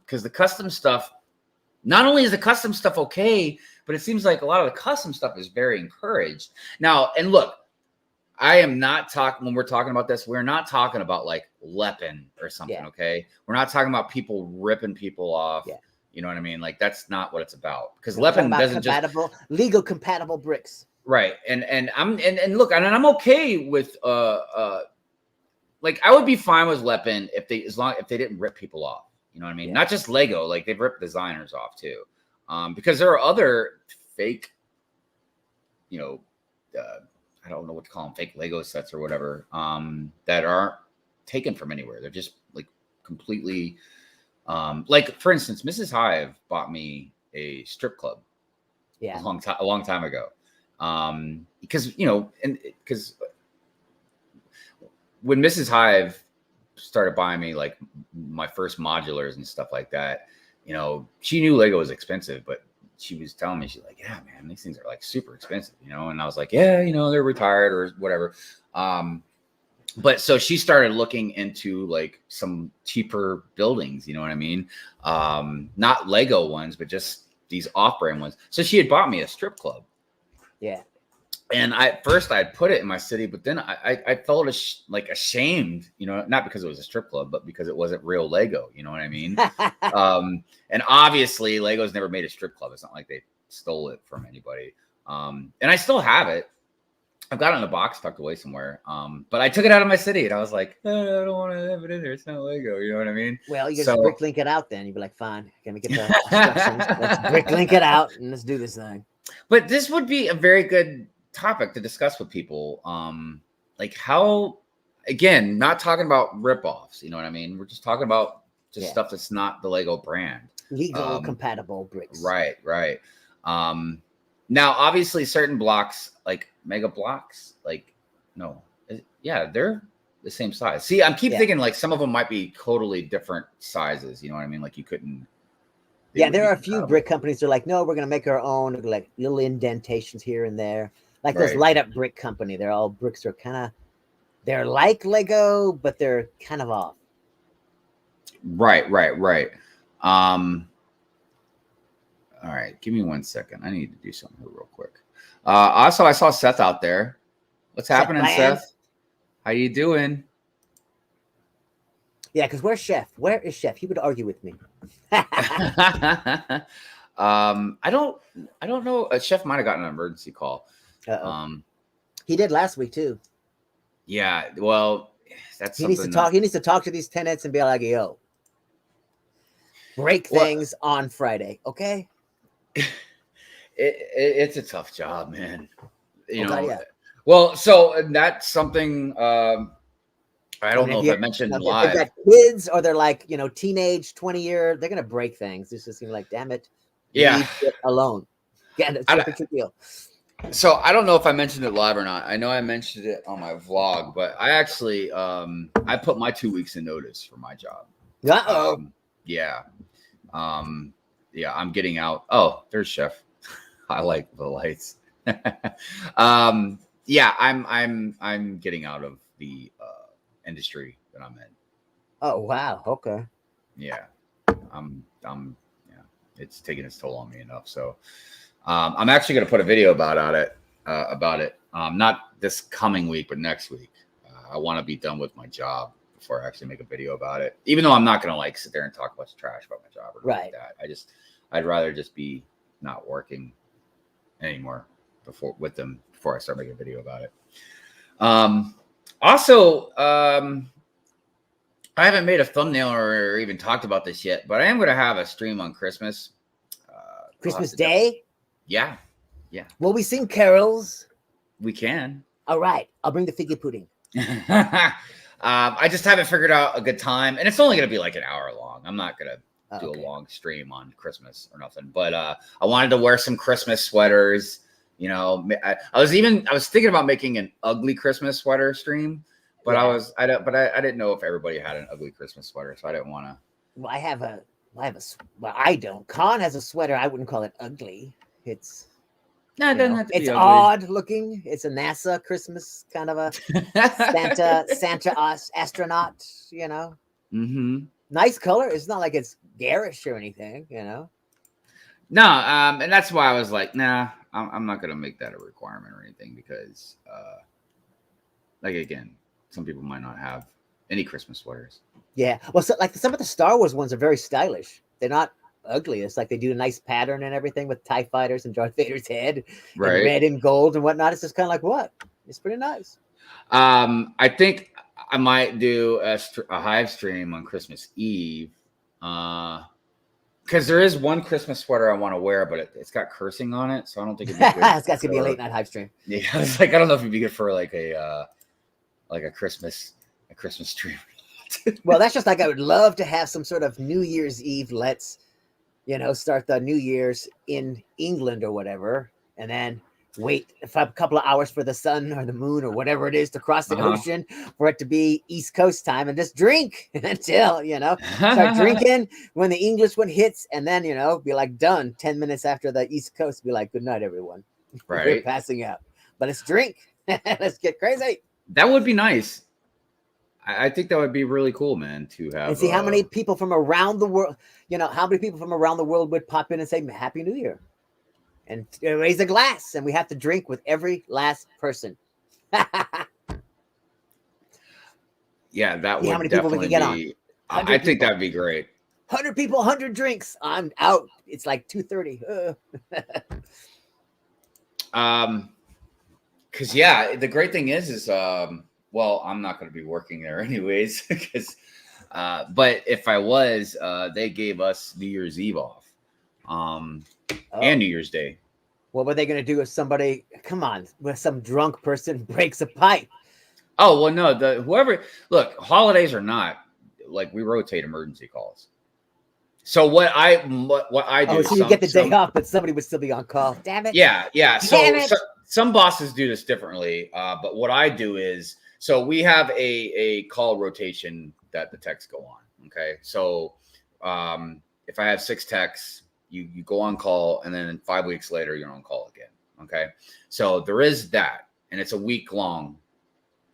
because the custom stuff. Not only is the custom stuff okay, but it seems like a lot of the custom stuff is very encouraged now. And look, I am not talking when we're talking about this. We're not talking about like Leppin or something. Yeah. Okay, we're not talking about people ripping people off. Yeah. You know what I mean? Like that's not what it's about. Because We're talking Leppin about doesn't just compatible, legal compatible bricks. right. And I'm and look, and I'm okay with like I would be fine with Leppin if they didn't rip people off. You know what I mean? Yeah. Not just Lego, like they've ripped designers off too. Because there are other fake, you know, I don't know what to call them, fake Lego sets or whatever, that aren't taken from anywhere. They're just like completely, like for instance, Mrs. Hive bought me a strip club Yeah. a long time ago, because you know, and because when Mrs. Hive started buying me like my first modulars and stuff like that, you know, she knew Lego was expensive, but she was telling me, she's like, yeah, man, these things are like super expensive, you know? And I was like, yeah, you know, they're retired or whatever. But so she started looking into like some cheaper buildings, you know what I mean? Not Lego ones, but just these off-brand ones. So she had bought me a strip club. Yeah. And at first I'd put it in my city, but then I felt like ashamed, you know, not because it was a strip club, but because it wasn't real Lego. You know what I mean? And obviously Lego's never made a strip club. It's not like they stole it from anybody. And I still have it. I've got it in a box tucked away somewhere. But I took it out of my city and I was like, I don't want to have it in there. It's not Lego. You know what I mean? Well, you just brick link it out then. You'd be like, fine, can we get the instructions? Let's brick link it out and let's do this thing. But this would be a very good topic to discuss with people. Like how, again, not talking about rip-offs, you know what I mean? We're just talking about just stuff that's not the Lego brand. Legal compatible bricks. Right. Now, obviously, certain blocks, like Mega Blocks, like, no. Yeah, they're the same size. See, I'm thinking like some of them might be totally different sizes. You know what I mean? Like you couldn't. Yeah, there are a few brick companies that are like, no, we're going to make our own, like little indentations here and there. Like this light up brick company. They're all bricks are kind of, they're like Lego, but they're kind of off. Right. All right, give me 1 second. I need to do something here real quick. Also, I saw Seth out there. What's happening, Seth? How you doing? Yeah, because where's Chef? Where is Chef? He would argue with me. I don't know. Chef might have gotten an emergency call. He did last week too. Yeah, well, that's he needs to talk. He needs to talk to these tenants and be like, "Yo, break things on Friday, okay?" It's a tough job, man. You know. Yeah. Well, so that's something. I don't know if I mentioned live. If they've got kids or they're like, you know, teenage, 20-year, they're gonna break things. It's just like, damn it. Yeah. Alone. Yeah, that's a big deal. So I don't know if I mentioned it live or not. I know I mentioned it on my vlog, but I actually I put my 2 weeks in notice for my job. Yeah. Yeah, I'm getting out. Oh, there's Chef. I like the lights. Yeah, I'm getting out of the industry that I'm in. Oh wow, okay. Yeah. Yeah, it's taking its toll on me enough. So I'm actually gonna put a video about it. Not this coming week, but next week. I want to be done with my job before I actually make a video about it. Even though I'm not gonna like sit there and talk about trash about my job or like that. I'd rather just be not working anymore with them before I start making a video about it. Also, I haven't made a thumbnail or even talked about this yet, but I am going to have a stream on Christmas. Christmas Day? Yeah. Will we sing carols? We can. All right, I'll bring the figgy pudding. I just haven't figured out a good time, and it's only going to be like an hour long. I'm not going to do a long stream on Christmas or nothing, but I wanted to wear some Christmas sweaters. You know, I was thinking about making an ugly Christmas sweater stream, but I didn't know if everybody had an ugly Christmas sweater, so I didn't want to. Well, I don't. Con has a sweater. I wouldn't call it ugly. It's No, it doesn't have to be it's ugly. odd looking. It's a NASA Christmas kind of a Santa astronaut. You know, nice color. It's not like it's garish or anything. You know. No, and that's why I was like, nah, I'm not gonna make that a requirement or anything because, like again, some people might not have any Christmas sweaters. Yeah, well, so, like some of the Star Wars ones are very stylish. They're not ugly. It's like they do a nice pattern and everything with TIE fighters and Darth Vader's head, right? And red and gold and whatnot. It's just kind of like what? It's pretty nice. I think I might do a Hive stream on Christmas Eve, because there is one Christmas sweater I want to wear, but it's got cursing on it, so I don't think it'd be good. It's got to be a late night Hive stream. Yeah, it's like I don't know if it'd be good for like a Christmas stream. Well, that's just like I would love to have some sort of New Year's Eve. Let's, start the New Year's in England or whatever, and then wait a couple of hours for the sun or the moon or whatever it is to cross the ocean for it to be East Coast time, and just drink until start drinking when the English one hits, and then be like done 10 minutes after the East Coast. Be like, good night, everyone. Right, we're passing out, but it's drink. Let's get crazy. That would be nice. I think that would be really cool, man, to have. And see how many people from around the world, how many people from around the world would pop in and say Happy New Year and raise a glass, and we have to drink with every last person. Yeah, that would how many people we can get on. I think that'd be great. 100 people, 100 drinks. I'm out. It's like 2:30. Because the great thing is well, I'm not going to be working there anyways, because but if I was, they gave us New Year's Eve off, and New Year's Day. What were they going to do if somebody, with some drunk person breaks a pipe? Oh, well, no, look, holidays or not, like we rotate emergency calls. So what I do. So you get the day off, but somebody would still be on call. Damn it. Yeah. So some bosses do this differently. But what I do is, so we have a call rotation that the techs go on. Okay. So if I have 6 techs, you go on call, and then 5 weeks later, you're on call again. Okay. So there is that, and it's a week-long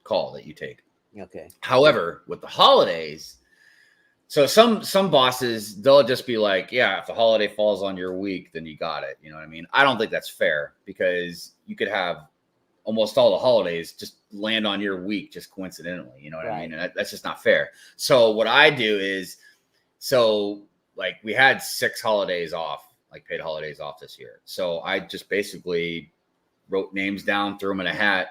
call that you take. Okay. However, with the holidays, so some bosses, they'll just be like, yeah, if the holiday falls on your week, then you got it. You know what I mean? I don't think that's fair, because you could have almost all the holidays just land on your week just coincidentally. You know what I mean? And that's just not fair. So what I do is, like we had 6 holidays off, like paid holidays off this year. So I just basically wrote names down, threw them in a hat,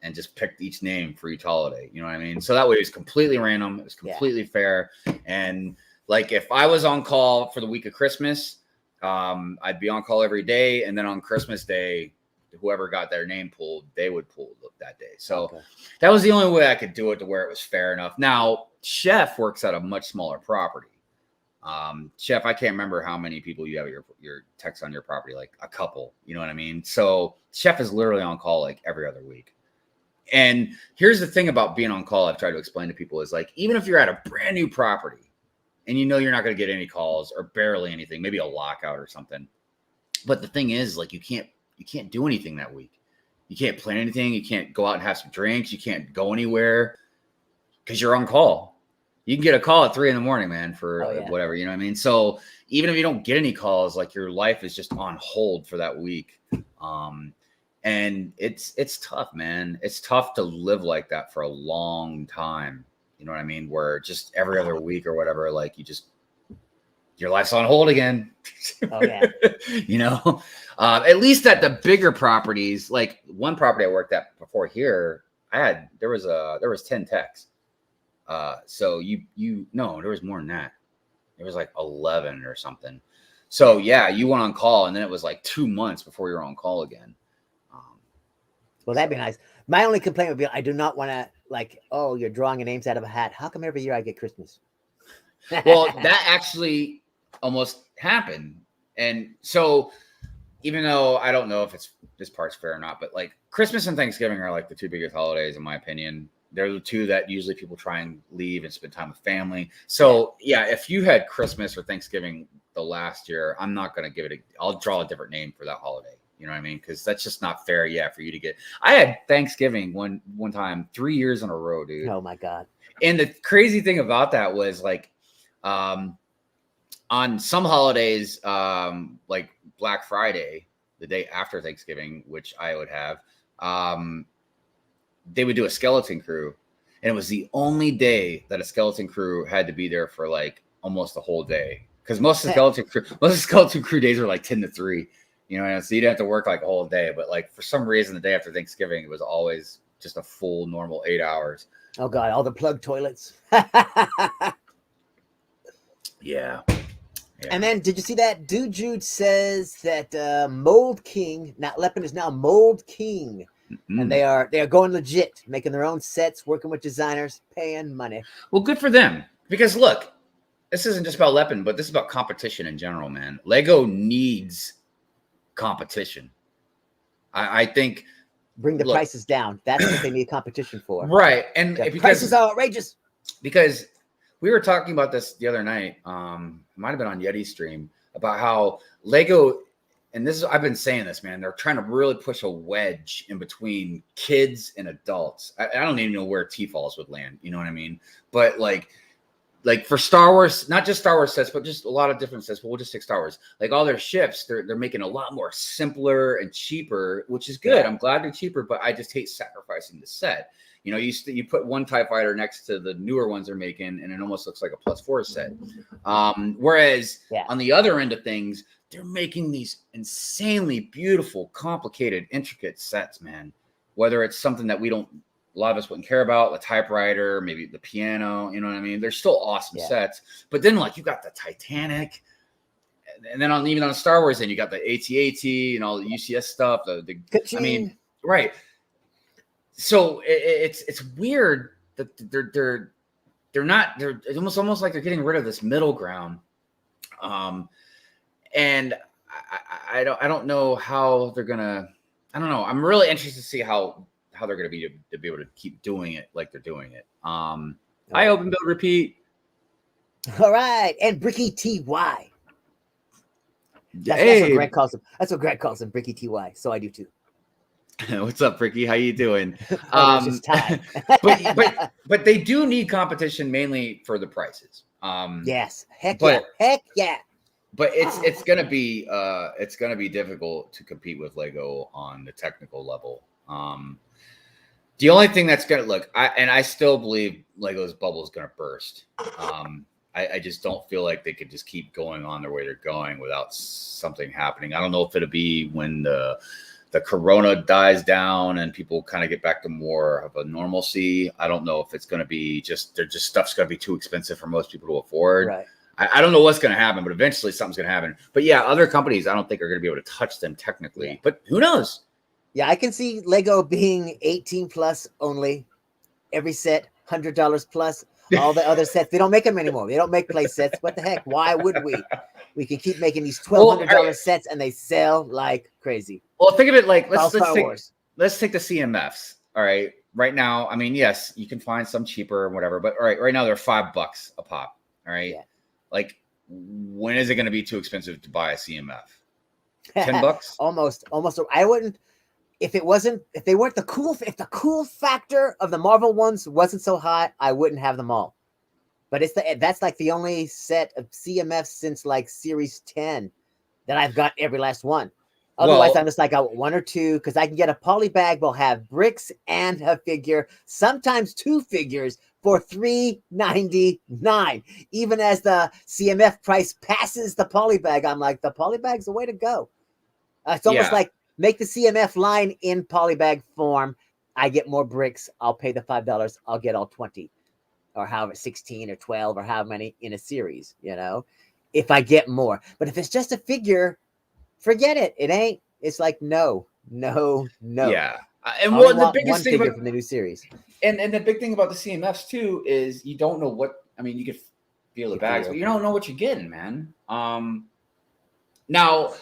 and just picked each name for each holiday. You know what I mean? So that way it was completely random. It was completely fair. And like, if I was on call for the week of Christmas, I'd be on call every day. And then on Christmas Day, whoever got their name pulled, they would pull that day. So that was the only way I could do it to where it was fair enough. Now, Chef works at a much smaller property. Chef, I can't remember how many people you have your techs on your property, like a couple, you know what I mean? So Chef is literally on call like every other week. And here's the thing about being on call, I've tried to explain to people, is like, even if you're at a brand new property and you're not going to get any calls or barely anything, maybe a lockout or something. But the thing is, like, you can't do anything that week. You can't plan anything. You can't go out and have some drinks. You can't go anywhere because you're on call. You can get a call at 3 a.m, man, for whatever, you know what I mean? So even if you don't get any calls, like, your life is just on hold for that week. And it's tough, man. It's tough to live like that for a long time. You know what I mean? Where just every other week or whatever, like, your life's on hold again. Oh yeah. At least at the bigger properties, like one property I worked at before here, there was 10 techs. So there was more than that. It was like 11 or something. So yeah, you went on call, and then it was like 2 months before you were on call again. Well, that'd be nice. My only complaint would be I do not want to like, oh, you're drawing names out of a hat. How come every year I get Christmas? Well, that actually almost happened. And so even though I don't know if this part's fair or not, but like Christmas and Thanksgiving are like the two biggest holidays, in my opinion. They're the two that usually people try and leave and spend time with family. So yeah, if you had Christmas or Thanksgiving the last year, I'm not going to give it I'll draw a different name for that holiday. You know what I mean? Because that's just not fair. Yeah, for you to get. I had Thanksgiving one time 3 years in a row, dude. Oh my God. And the crazy thing about that was like, on some holidays, like Black Friday, the day after Thanksgiving, which I would have, they would do a skeleton crew, and it was the only day that a skeleton crew had to be there for like almost the whole day. Because most of the skeleton crew days are like 10 to 3, you know, and so you didn't have to work like a whole day. But like for some reason, the day after Thanksgiving, it was always just a full normal 8 hours. Oh God, all the plug toilets. Yeah. And then, did you see that? Dude Jude says that Mold King, now Leppin is now Mold King, and they are going legit, making their own sets, working with designers, paying money. Well, good for them, because look, this isn't just about Leppin, but this is about competition in general, man. Lego needs competition. I think bring the prices down. That's what they need competition for, right? And because prices are outrageous. Because we were talking about this the other night. It might have been on Yeti's stream about how Lego, and this is, I've been saying this, man, they're trying to really push a wedge in between kids and adults. I don't even know where T-Falls would land. You know what I mean? But like for Star Wars, not just Star Wars sets, but just a lot of different sets. But we'll just take Star Wars. Like all their ships, they're making a lot more simpler and cheaper, which is good. I'm glad they're cheaper, but I just hate sacrificing the set. You know, you put one TIE fighter next to the newer ones they're making, and it almost looks like a +4 set. Whereas on the other end of things, they're making these insanely beautiful, complicated, intricate sets, man. Whether it's something that a lot of us wouldn't care about, the typewriter, maybe the piano, you know what I mean? They're still awesome sets. But then, like, you got the Titanic, and then even on Star Wars, then you got the AT-AT and all the UCS stuff. I mean, right. So it's weird that they're almost like they're getting rid of this middle ground, and I don't know how they're gonna. I don't know. I'm really interested to see how they're gonna be to be able to keep doing it like they're doing it. I open, build, repeat. All right, and Bricky TY. That's what Greg calls him. That's what Greg calls him, Bricky TY. So I do too. What's up, Ricky? How you doing? But they do need competition mainly for the prices. Yes, heck yeah. But it's gonna be difficult to compete with Lego on the technical level. The only thing that's gonna I still believe Lego's bubble is gonna burst. I just don't feel like they could just keep going on the way they're going without something happening. I don't know if it'll be when the corona dies down and people kind of get back to more of a normalcy. I don't know if it's going to be stuff's going to be too expensive for most people to afford. Right. I don't know what's going to happen, but eventually something's going to happen. But yeah, other companies, I don't think are going to be able to touch them technically, but who knows? Yeah, I can see Lego being 18 plus only, every set $100 plus. All the other sets, they don't make them anymore. They don't make play sets. What the heck? Why would we? We can keep making these $1,200 sets, and they sell like crazy. Well, think of it like let's take the CMFs. All right, right now, I mean, yes, you can find some cheaper and whatever, but all right now they're $5 a pop. All right, like when is it going to be too expensive to buy a CMF? $10? Almost. I wouldn't. If they weren't if the cool factor of the Marvel ones wasn't so high, I wouldn't have them all. But that's like the only set of CMFs since like Series 10 that I've got every last one. Otherwise, I'm just like I one or two because I can get a poly bag. Will have bricks and a figure, sometimes 2 figures for $3.99. Even as the CMF price passes the poly bag, I'm like the poly bag's the way to go. It's almost like. Make the CMF line in polybag form. I get more bricks. I'll pay the $5. I'll get all 20 or however 16 or 12 or how many in a series, you know, if I get more. But if it's just a figure, forget it. It ain't. It's like, no. Yeah. And I only the want biggest one thing figure about, from the new series. and the big thing about the CMFs too is you don't know what. I mean, you could feel the You bags, feel. but you don't know what you're getting, man. Now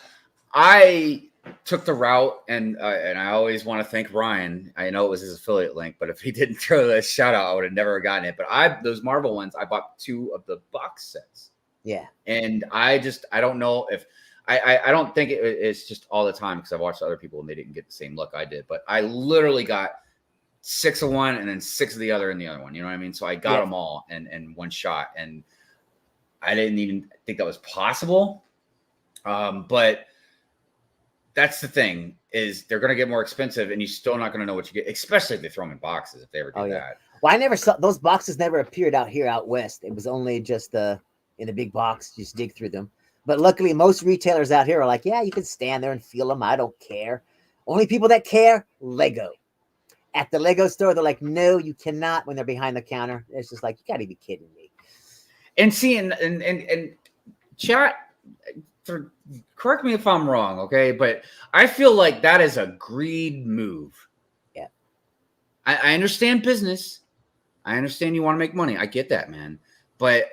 I took the route, and I always want to thank Ryan. I know it was his affiliate link, but if he didn't throw the shout out, I would have never gotten it. But those Marvel ones, I bought 2 of the box sets. Yeah. And I don't know if I don't think it's just all the time, because I've watched other people and they didn't get the same look I did. But I literally got 6 of one and then 6 of the other in the other one. You know what I mean? So I got them all in one shot, and I didn't even think that was possible. But that's the thing, is they're going to get more expensive, and you're still not going to know what you get, especially if they throw them in boxes, if they ever do that. Well, I never saw those boxes. Never appeared out west. It was only just in the big box. Just dig through them. But luckily, most retailers out here are like, yeah, you can stand there and feel them. I don't care. Only people that care, Lego. At the Lego store, they're like, no, you cannot. When they're behind the counter, it's just like, you got to be kidding me. And see, and chat, correct me if I'm wrong, okay? But I feel like that is a greed move. Yeah. I understand business. I understand you want to make money. I get that, man. But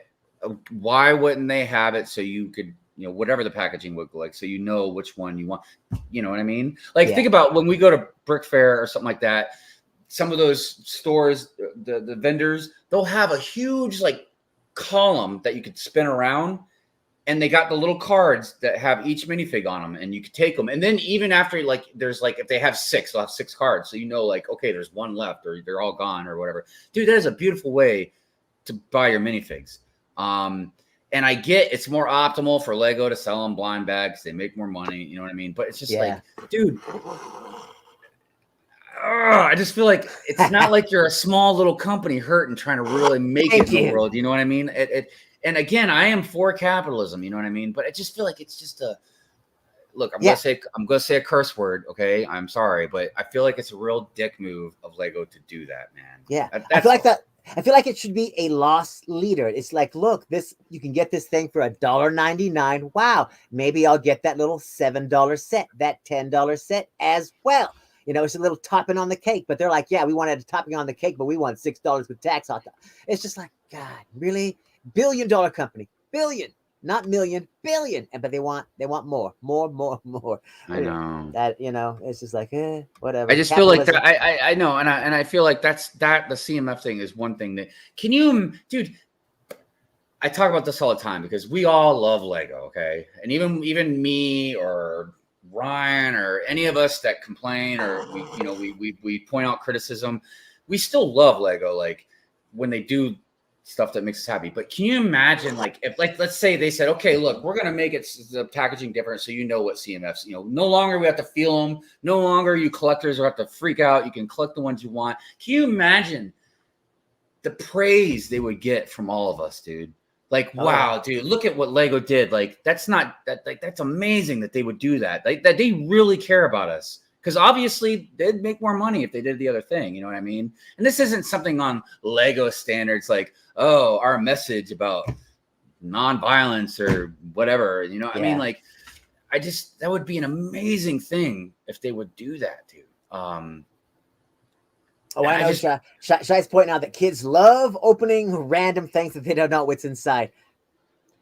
why wouldn't they have it so you could, whatever the packaging would look like, so you know which one you want? You know what I mean? Like, think about when we go to Brick Fair or something like that. Some of those stores, the vendors, they'll have a huge column that you could spin around, and they got the little cards that have each minifig on them, and you could take them. And then even after, there's if they have 6, they'll have 6 cards, so okay, there's 1 left, or they're all gone, or whatever. Dude, that is a beautiful way to buy your minifigs. And I get it's more optimal for Lego to sell them blind bags. They make more money. You know what I mean? But it's just dude, I just feel like it's not like you're a small little company hurting, trying to really make it in the world. You know what I mean? And again, I am for capitalism. You know what I mean? But I just feel like it's just look. I'm gonna say a curse word. Okay, I'm sorry, but I feel like it's a real dick move of Lego to do that, man. Yeah, I feel like that. I feel like it should be a loss leader. It's like, look, you can get this thing for $1.99. Wow, maybe I'll get that little $7 set, that $10 set as well. It's a little topping on the cake. But they're like, yeah, we wanted a topping on the cake, but we want $6 with tax on top. It's just like, God, really? $1 billion company, billion, not million, billion. But they want more. I know that. It's just like, whatever. I just feel like that. I know, and I feel like that's the CMF thing is one thing that dude. I talk about this all the time because we all love Lego, okay, and even me or Ryan or any of us that complain or we point out criticism, we still love Lego. Like when they do stuff that makes us happy. But can you imagine, if let's say they said, okay, look, we're gonna make the packaging different, so what CMFs, no longer we have to feel them, no longer you collectors have to freak out, you can collect the ones you want. Can you imagine the praise they would get from all of us, dude? Wow, dude, look at what Lego did. That's amazing that they would do that. That they really care about us. Because obviously they'd make more money if they did the other thing. You know what I mean? And this isn't something on Lego standards our message about nonviolence or whatever. I mean, that would be an amazing thing if they would do that, dude. I know. Shai's pointing out that kids love opening random things that they don't know what's inside.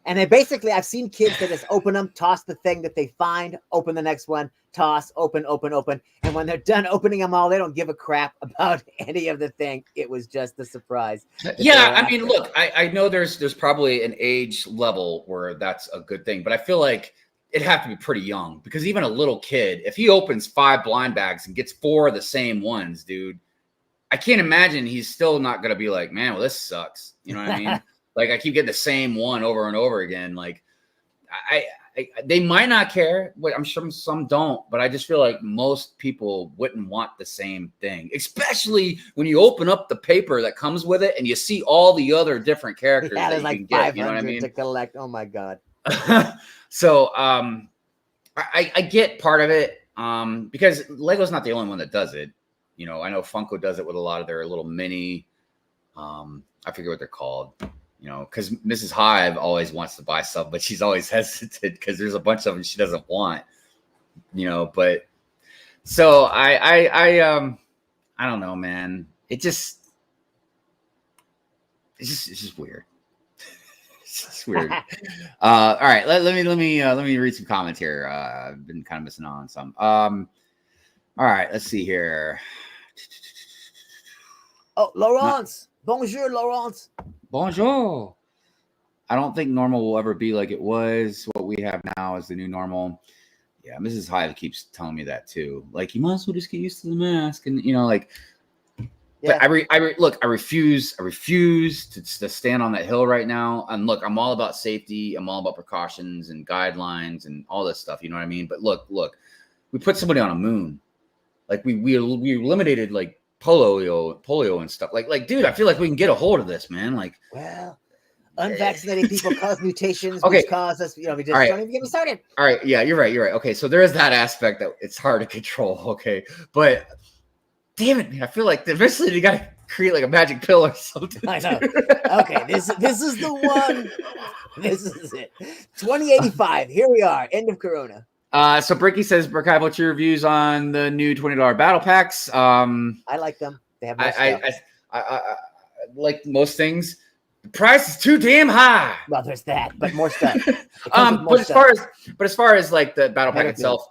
And I've seen kids that just open them, toss the thing that they find, open the next one, toss, open. And when they're done opening them all, they don't give a crap about any of the thing. It was just a surprise. Yeah, I mean, look, I know there's probably an age level where that's a good thing, but I feel like it'd have to be pretty young, because even a little kid, if he opens 5 blind bags and gets 4 of the same ones, dude, I can't imagine he's still not going to be like, man, well, this sucks. You know what I mean? I keep getting the same one over and over again. They might not care, but I'm sure some don't. But I just feel like most people wouldn't want the same thing, especially when you open up the paper that comes with it and you see all the other different characters that you can get. You know what I mean? To collect. Oh my God. So I get part of it because Lego's not the only one that does it. I know Funko does it with a lot of their little mini. I forget what they're called. Because Mrs. Hive always wants to buy stuff, but she's always hesitant because there's a bunch of them she doesn't want, but so I I don't know, man. It's just weird. It's just weird. All right, let me read some comments here. I've been kind of missing on some. All right, let's see here. Oh, Laurence. Bonjour, Laurence. Bonjour. I don't think normal will ever be like it was. What we have now is the new normal. Yeah, Mrs. Hive keeps telling me that too. Like, you might as well just get used to the mask, and like. Yeah. But I refuse to stand on that hill right now. And look, I'm all about safety. I'm all about precautions and guidelines and all this stuff. You know what I mean? But look, we put somebody on a moon. Like we eliminated like polio and stuff. Like, dude, I feel like we can get a hold of this, man. Like, well, unvaccinated people cause mutations, okay. which cause us, we just all right. don't even get me started. All right. Yeah, you're right. Okay. So there is that aspect that it's hard to control. Okay. But damn it, man. I feel like eventually you got to create like a magic pill or something. I know. Okay. This is the one. This is it. 2085. Here we are. End of Corona. So Bricky says, Brickhive, what's your reviews on the new $20 battle packs? I like them. They have more stuff. I like most things. The price is too damn high. Well, there's that, but more stuff. But as far as like the battle pack Better itself,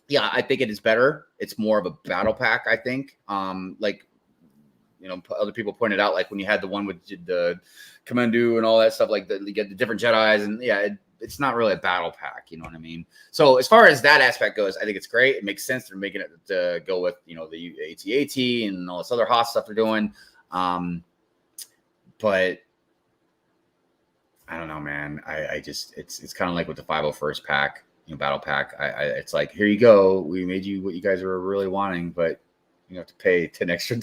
yeah, I think it is better. It's more of a battle pack, I think. Like, other people pointed out, like when you had the one with the Commandu and all that stuff, like you get the different Jedis, and yeah, it's not really a battle pack. You know what I mean? So as far as that aspect goes, I think it's great. It makes sense. They're making it to go with, the AT-AT and all this other hot stuff they're doing. But I don't know, man. I just, it's kind of like with the 501st pack, battle pack. It's like, here you go. We made you what you guys were really wanting, but you have to pay $10 extra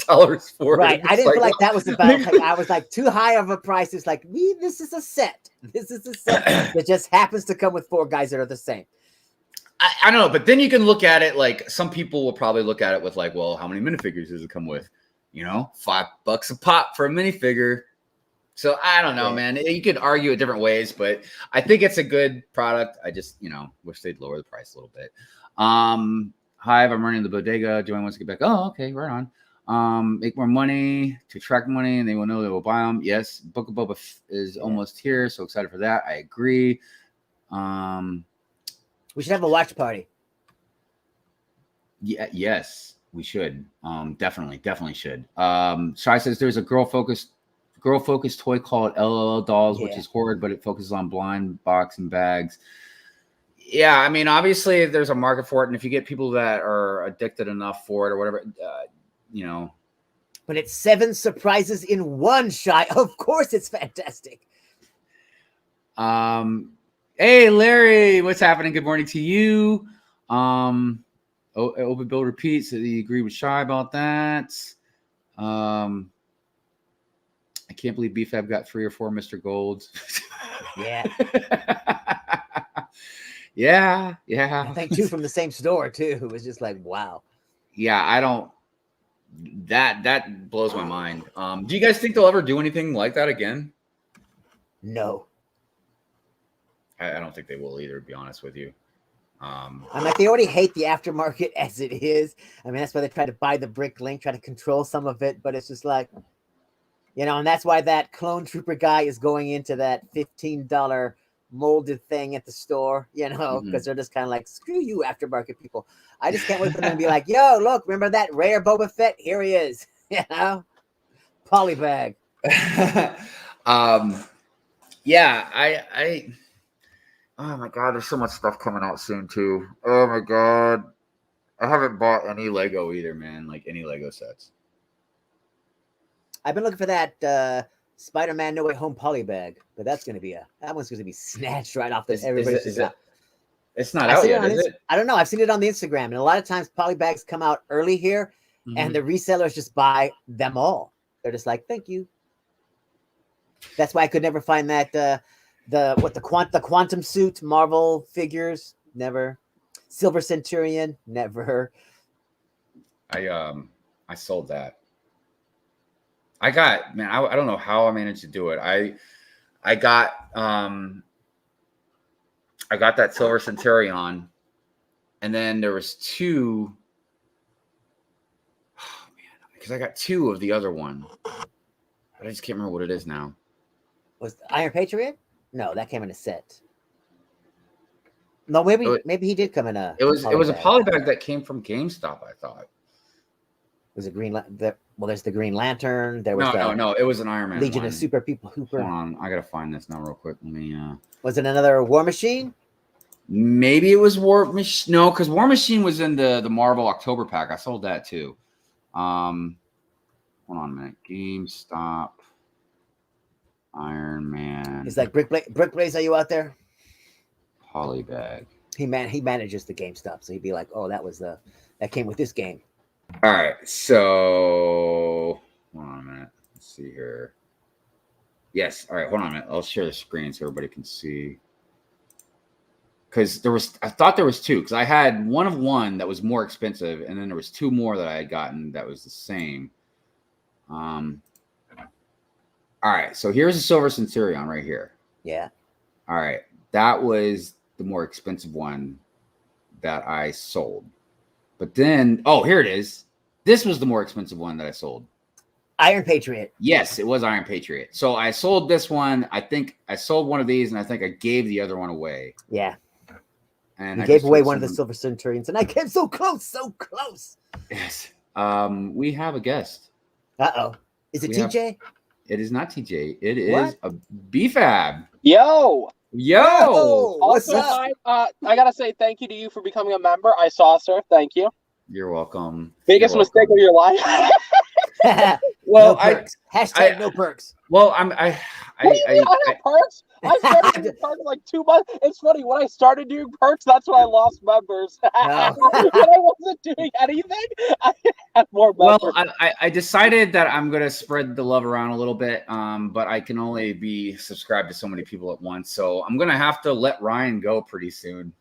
for it. Right. I didn't feel like that was the battle pack. I was like, too high of a price. It's like, this is a set. This is a set that just happens to come with 4 guys that are the same. I don't know, but then you can look at it like some people will probably look at it with like, well, how many minifigures does it come with? $5 a pop for a minifigure. So I don't know, man. You could argue it different ways, but I think it's a good product. I just, wish they'd lower the price a little bit. Hive, I'm running the bodega. Do I want to get back? Oh, okay, right on. Make more money to attract money, and they will know they will buy them. Yes, Book of Boba is almost here, so excited for that. I agree. We should have a watch party. Yeah, yes, we should. Definitely should. Shai says there's a girl-focused toy called LLL Dolls, which is horrid, but it focuses on blind box and bags. Yeah, I mean, obviously there's a market for it, and if you get people that are addicted enough for it or whatever, But it's 7 surprises in one shot. Of course, it's fantastic. Hey, Larry, what's happening? Good morning to you. Open Bill repeats that he agreed with Shy about that. I can't believe BFAB got 3 or 4 Mr. Golds. Yeah. Yeah. I think 2 from the same store too. It was just like, wow. Yeah, that blows my mind. Do you guys think they'll ever do anything like that again? No. I don't think they will either, to be honest with you. I'm like, they already hate the aftermarket as it is. I mean, that's why they try to buy the brick link, try to control some of it, but it's just like, and that's why that clone trooper guy is going into that $15 molded thing at the store, because they're just kind of like, screw you, aftermarket people. I just can't wait for them to be like, yo, look, remember that rare Boba Fett? Here he is. Polybag. Yeah, I oh my god, there's so much stuff coming out soon too. Oh my god. I haven't bought any Lego either, man, like any Lego sets. I've been looking for that Spider-Man No Way Home polybag, but that one's going to be snatched right off this. It's not out yet, is it? I don't know. I've seen it on the Instagram, and a lot of times polybags come out early here, and the resellers just buy them all. They're just like, thank you. That's why I could never find that the quantum suit Marvel figures. Never. Silver Centurion. Never. I sold that. I got, man, I don't know how I managed to do it. I got that Silver Centurion, and then there was 2. Oh man, because I got 2 of the other one, but I just can't remember what it is now. Was Iron Patriot? No, that came in a set. No, maybe he did come in a. It was a bag. polybag that came from GameStop, I thought. Was it Green? Well, there's the Green Lantern. There was no. It was an Iron Man. Legion one. of Super People Hooper. Hold on, I gotta find this now real quick. Let me. Was it another War Machine? Maybe it was War Machine. No, because War Machine was in the Marvel October pack. I sold that too. Hold on a minute. GameStop. Iron Man. Is that Brick Blaze? Are you out there? Polybag. He manages the GameStop, so he'd be like, "Oh, that came with this game." All right, so hold on a minute. Let's see here. Yes, all right. Hold on a minute. I'll share the screen so everybody can see. Because I thought there was 2. Because I had one of one that was more expensive, and then there was 2 more that I had gotten that was the same. All right, so here's a Silver Centurion right here. Yeah. All right, that was the more expensive one that I sold. But then, here it is. This was the more expensive one that I sold. Iron Patriot. Yes, it was Iron Patriot. So I sold this one. I think I sold one of these, and I think I gave the other one away. Yeah. And I I gave away one of the Silver Centurions, and I came so close. Yes. We have a guest. Uh-oh. Is it TJ? It is not TJ. It is a BFAB. Yo. What's Also, up? I gotta say thank you to you for becoming a member. I saw, sir. Thank you. You're welcome. Biggest mistake of your life. Well, no perks. Hashtag no perks. Well, I have perks. I started doing perks like 2 months. It's funny, when I started doing perks, that's when I lost members. When I wasn't doing anything, I had more members. Well, I decided that I'm going to spread the love around a little bit, but I can only be subscribed to so many people at once. So I'm going to have to let Ryan go pretty soon.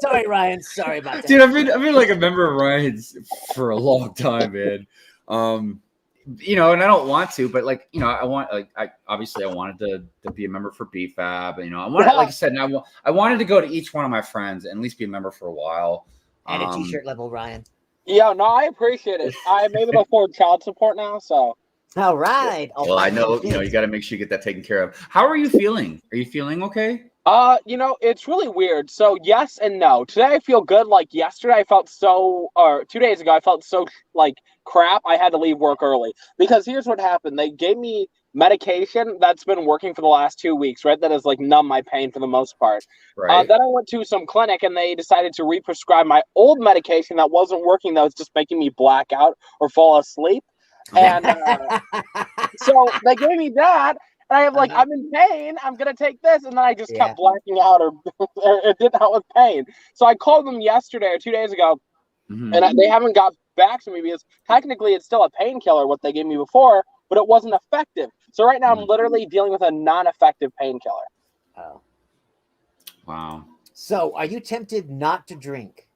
Sorry, Ryan. Sorry about that. Dude, I've been like a member of Ryan's for a long time, man. And I don't want to, but I wanted to be a member for BFAB. I wanted, like I said, and I wanted to go to each one of my friends and at least be a member for a while. And a t-shirt level, Ryan. Yeah, no, I appreciate it. I'm able to afford child support now, so. All right. Well, I know, you got to make sure you get that taken care of. How are you feeling? Are you feeling okay? It's really weird. So yes and no. Today I feel good. Like yesterday I felt or 2 days ago I felt so like crap. I had to leave work early because here's what happened. They gave me medication that's been working for the last 2 weeks, right? That has like numb my pain for the most part. Right. Then I went to some clinic and they decided to re-prescribe my old medication that wasn't working. That was just making me black out or fall asleep. And so they gave me that. And I have I'm in pain. I'm going to take this. And then I just kept blacking out or it did not with pain. So I called them yesterday or 2 days ago. Mm-hmm. And they haven't got back to me because technically it's still a painkiller, what they gave me before, but it wasn't effective. So right now I'm literally dealing with a non-effective painkiller. Oh. Wow. So are you tempted not to drink?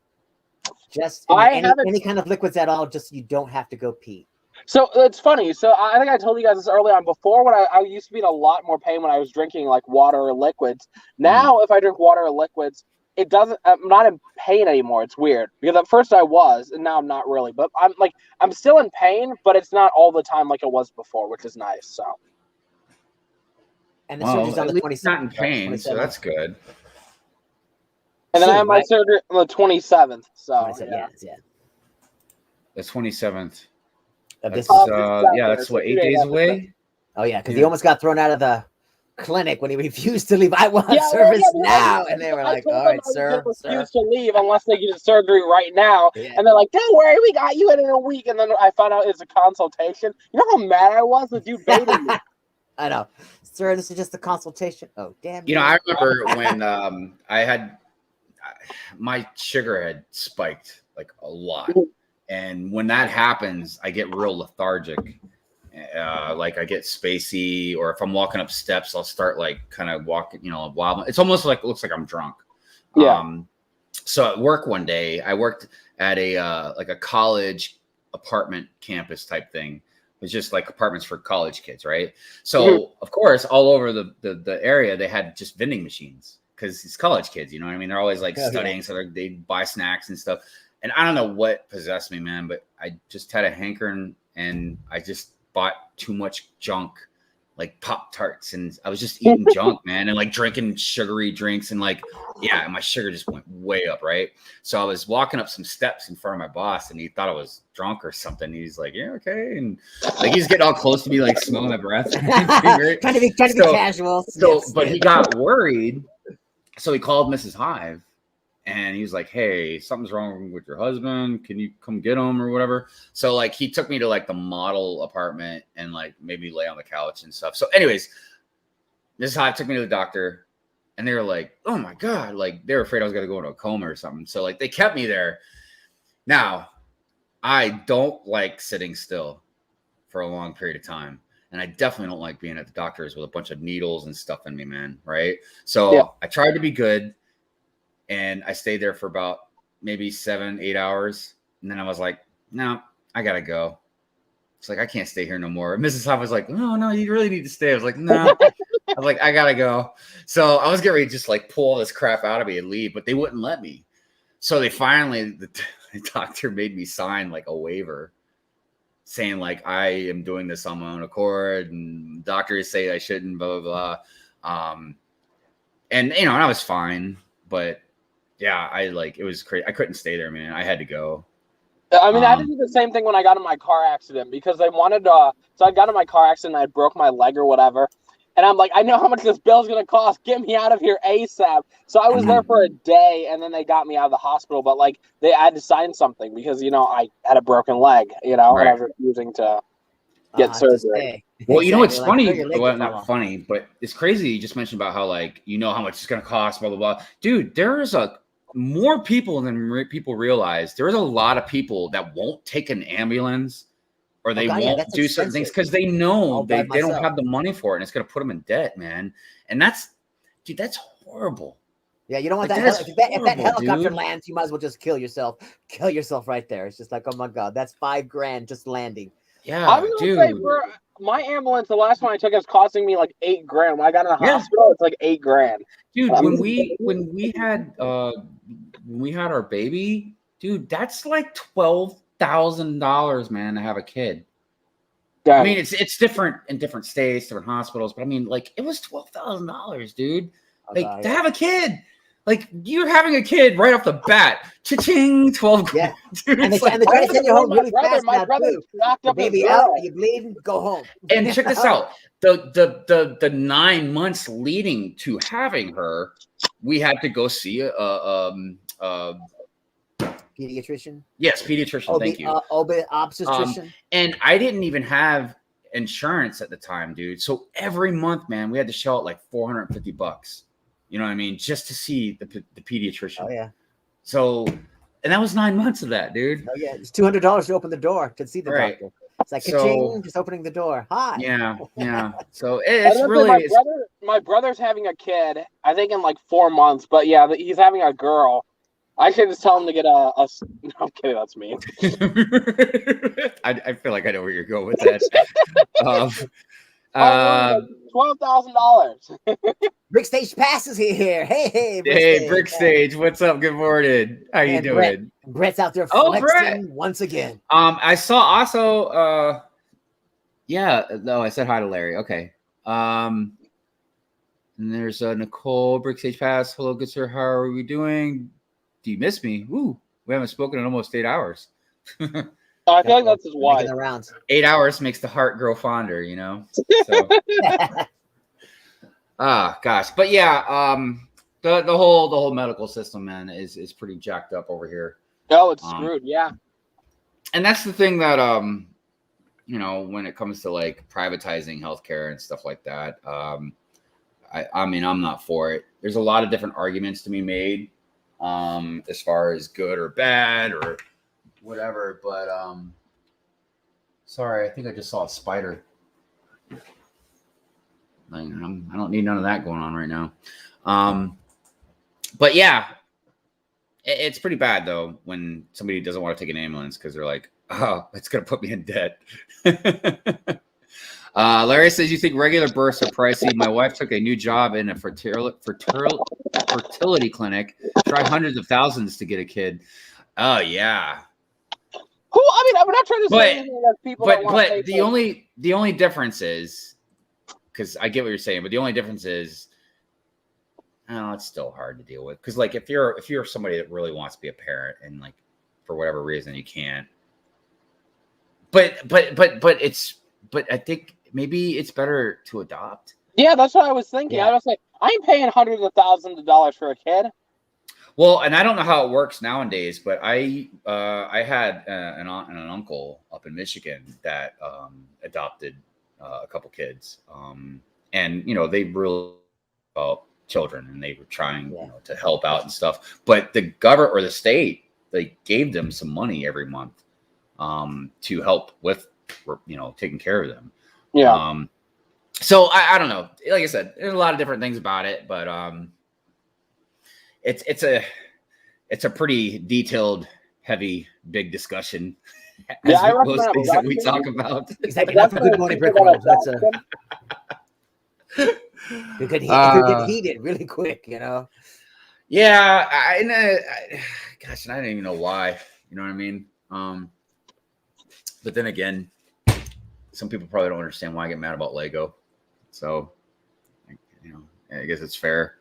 Just any kind of liquids at all, just you don't have to go pee. So it's funny. So I think I told you guys this early on before when I used to be in a lot more pain when I was drinking like water or liquids. Now, if I drink water or liquids, I'm not in pain anymore. It's weird because at first I was, and now I'm not really, but I'm still in pain, but it's not all the time like it was before, which is nice. So. And the surgery's on the 27th. Not in pain, so that's good. And then I have my surgery on the 27th. So yeah. The 27th. That's that's what, 8 days away? Oh, yeah, because he almost got thrown out of the clinic when he refused to leave. I want service now. And they were like, all right, sir. I refused to leave unless they get surgery right now. Yeah. And they're like, don't worry, we got you in a week. And then I found out it's a consultation. You know how mad I was? The dude baited me. I know. Sir, this is just a consultation. Oh, damn. I remember when my sugar had spiked like a lot. And when that happens, I get real lethargic. Like I get spacey, or if I'm walking up steps, I'll start like kind of walking, while it's almost like it looks like I'm drunk. Yeah. So at work one day, I worked at a college apartment campus type thing. It's just like apartments for college kids, right? So of course, all over the area, they had just vending machines because it's college kids. You know what I mean? They're always like studying, so they buy snacks and stuff. And I don't know what possessed me, man, but I just had a hankering and I just bought too much junk, like Pop-Tarts, and I was just eating junk, man, and like drinking sugary drinks, and like, yeah, my sugar just went way up, right? So I was walking up some steps in front of my boss, and he thought I was drunk or something. He's like, "Yeah, okay," and like he's getting all close to me, like smelling my breath, right? trying to be casual. So, but he got worried, so he called Mrs. Hive. And he was like, "Hey, something's wrong with your husband. Can you come get him or whatever?" So like he took me to like the model apartment and like made me lay on the couch and stuff. So anyways, this is how I took me to the doctor, and they were like, "Oh my God," like they were afraid I was gonna go into a coma or something. So like they kept me there. Now, I don't like sitting still for a long period of time. And I definitely don't like being at the doctor's with a bunch of needles and stuff in me, man. Right. So I tried to be good. And I stayed there for about maybe 7-8 hours. And then I was like, no, I got to go. It's like, I can't stay here no more. Mrs. Hoff was like, no, you really need to stay. I was like, no. I was like, I got to go. So I was getting ready to just like pull all this crap out of me and leave, but they wouldn't let me. So they finally, the doctor made me sign like a waiver saying like, I am doing this on my own accord. And doctors say I shouldn't, blah, blah, blah. And, you know, and I was fine. But yeah, it was crazy. I couldn't stay there, man. I had to go. I mean, I had to do the same thing when I got in my car accident because they wanted so I got in my car accident and I broke my leg or whatever. And I'm like, I know how much this bill's going to cost. Get me out of here ASAP. So I was there for a day and then they got me out of the hospital. But like I had to sign something because, you know, I had a broken leg, you know, and I was refusing to get surgery. Well, you know, it's funny. Well, not funny, but it's crazy. You just mentioned about how like, you know, how much it's going to cost, blah, blah, blah. Dude, there's more people than people realize. There's a lot of people that won't take an ambulance or they won't do certain things because they know they don't have the money for it and it's going to put them in debt, man. And that's horrible. Yeah, you don't want that. If that helicopter lands, you might as well just kill yourself. Kill yourself right there. It's just like, oh my God, that's $5,000 just landing. Yeah, I was gonna say, for my ambulance, the last one I took is costing me like $8,000. When I got in the hospital, it's like $8,000. Dude, when we had our baby, dude, that's like $12,000, man, to have a kid. Yeah. I mean, it's different in different states, different hospitals, but I mean, like it was $12,000, dude. Like to have a kid. Like you're having a kid right off the bat. Cha-ching, 12 grand. Yeah. And they try to send you home really fast. My brother knocked up baby out. Are you bleeding? Go home. And check this out. The 9 months leading to having her, we had to go see a pediatrician. Yes, pediatrician. Thank you. Obstetrician. And I didn't even have insurance at the time, dude. So every month, man, we had to shell out like $450. You know what I mean? Just to see the pediatrician. Oh, yeah. So, and that was 9 months of that, dude. Oh, yeah. It's $200 to open the door to see the doctor. It's like, just opening the door. Hi. Yeah. So it's really... My brother's having a kid, I think in like 4 months. But yeah, he's having a girl. I should just tell him to get a no, I'm kidding. That's mean. I feel like I know where you're going with that. $12,000. Brick Stage passes here. Hey, Brick Stage. What's up? Good morning. How you doing? Brett's out there flexing once again. I saw also. I said hi to Larry. Okay. And there's Nicole. Brick Stage pass. Hello, good sir. How are we doing? Do you miss me? Woo. We haven't spoken in almost 8 hours. I feel like that's his wife. 8 hours makes the heart grow fonder, you know. So. Gosh, but yeah, the whole medical system, man, is pretty jacked up over here. Oh, it's screwed, yeah. And that's the thing that you know, when it comes to like privatizing healthcare and stuff like that, I mean, I'm not for it. There's a lot of different arguments to be made, as far as good or bad or whatever, but sorry, I think I just saw a spider. Like, I don't need none of that going on right now. But yeah, it's pretty bad though when somebody doesn't want to take an ambulance because they're like, oh, it's gonna put me in debt. Larry says, you think regular births are pricey? My wife took a new job in a fertility clinic, tried hundreds of thousands to get a kid. Oh yeah. Who? I mean, I'm not trying to say anything that people don't want to pay But the only difference is, because I get what you're saying, but the only difference is, oh, it's still hard to deal with. Because like if you're somebody that really wants to be a parent and like for whatever reason you can't, but I think maybe it's better to adopt. Yeah, that's what I was thinking. Yeah. I was like, I'm paying hundreds of thousands of dollars for a kid. Well, and I don't know how it works nowadays, but I had an aunt and an uncle up in Michigan that adopted a couple kids, and you know they really about children, and they were trying to help out and stuff. But the government or the state, they gave them some money every month to help with taking care of them. Yeah. So I don't know. Like I said, there's a lot of different things about it, but it's a pretty detailed, heavy, big discussion. Yeah, I most recommend things that we talk about. Exactly. Enough for Good Morning Brickworld. That's it could get heated really quick, you know. Yeah, gosh, I don't even know why. You know what I mean? But then again, some people probably don't understand why I get mad about Lego. So, I guess it's fair.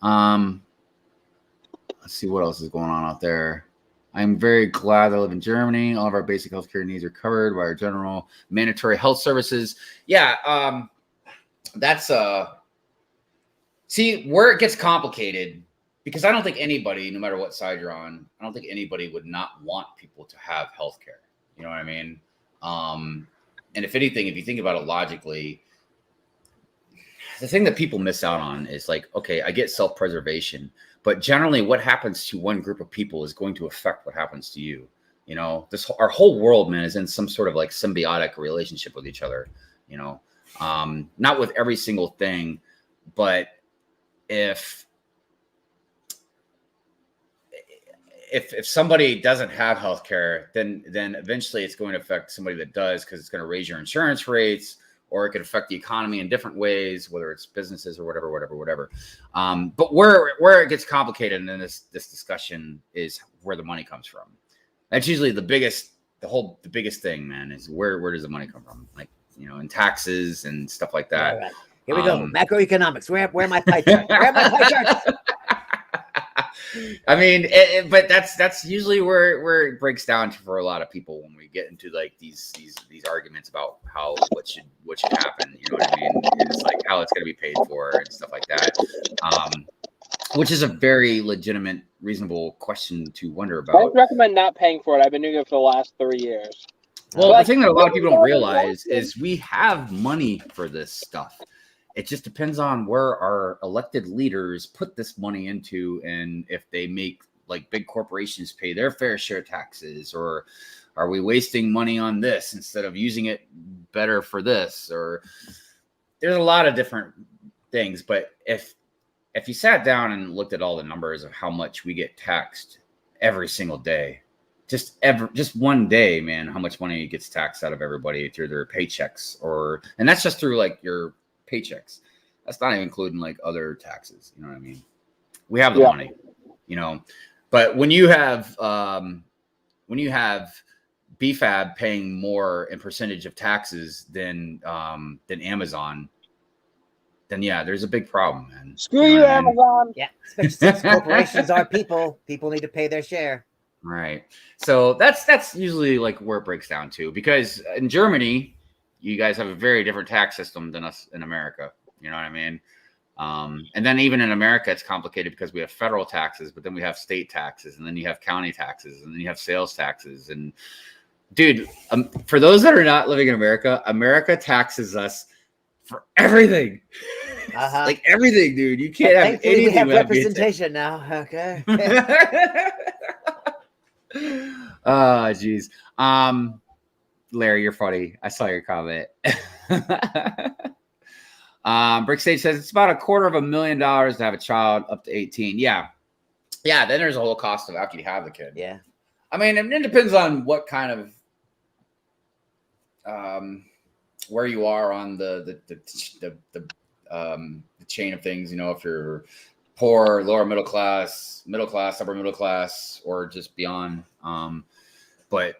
Let's see what else is going on out there. I'm very glad I live in Germany. All of our basic healthcare needs are covered by our general mandatory health services. Yeah, that's see where it gets complicated, because I don't think anybody, no matter what side you're on, I don't think anybody would not want people to have healthcare. You know what I mean? And if anything, if you think about it logically, the thing that people miss out on is like, okay, I get self-preservation, but generally what happens to one group of people is going to affect what happens to you. You know, our whole world, man, is in some sort of like symbiotic relationship with each other, not with every single thing, but if somebody doesn't have healthcare, then eventually it's going to affect somebody that does, because it's going to raise your insurance rates, or it could affect the economy in different ways, whether it's businesses or whatever. But where it gets complicated in this discussion is where the money comes from. That's usually the biggest thing, man, is where does the money come from? Like, in taxes and stuff like that. All right. Here we go. Macroeconomics. Where are my pie charts? Where are my pie charts? I mean, but that's usually where it breaks down to for a lot of people when we get into like these arguments about what should happen. You know what I mean? And it's like how it's going to be paid for and stuff like that, which is a very legitimate, reasonable question to wonder about. I would recommend not paying for it. I've been doing it for the last 3 years. Well, the thing that a lot of people don't realize is we have money for this stuff. It just depends on where our elected leaders put this money into, and if they make like big corporations pay their fair share taxes, or are we wasting money on this instead of using it better for this? Or there's a lot of different things. But if you sat down and looked at all the numbers of how much we get taxed every single day, just one day, man, how much money gets taxed out of everybody through their paychecks, and that's just through like your paychecks. That's not even including like other taxes. You know what I mean? We have the money, but when you have BFAB paying more in percentage of taxes than Amazon, then yeah, there's a big problem, man. Screw you, Amazon. Yeah, especially since corporations are people. People need to pay their share. Right. So that's usually like where it breaks down to, because in Germany, you guys have a very different tax system than us in America. You know what I mean? And then even in America, it's complicated because we have federal taxes, but then we have state taxes, and then you have county taxes, and then you have sales taxes. And dude, for those that are not living in America, America taxes us for everything. Like everything, dude. You can't have anything. We have representation now. Okay. Oh, geez. Larry, you're funny. I saw your comment. Brickstage says it's about $250,000 to have a child up to 18. Yeah. Then there's a whole cost of after you have the kid. Yeah. I mean, it depends on what kind of where you are on the chain of things. If you're poor, lower middle class, upper middle class, or just beyond. But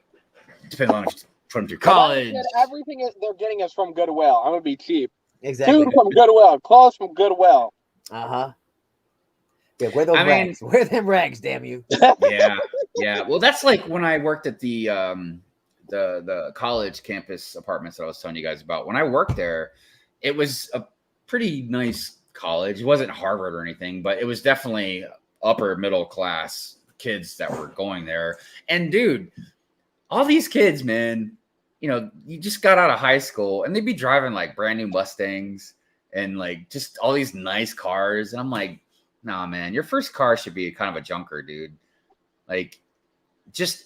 depending on if you put them through college. Everything they're getting is from Goodwill. I'm gonna be cheap. Exactly. Food from Goodwill, clothes from Goodwill. Yeah, wear those rags. Wear them rags, damn you. Yeah. Well, that's like when I worked at the college campus apartments that I was telling you guys about. When I worked there, it was a pretty nice college. It wasn't Harvard or anything, but it was definitely upper middle class kids that were going there. And dude, all these kids, man, you know, you just got out of high school and they'd be driving like brand new Mustangs and like just all these nice cars. And I'm like, nah, man, your first car should be kind of a junker, dude. Like, just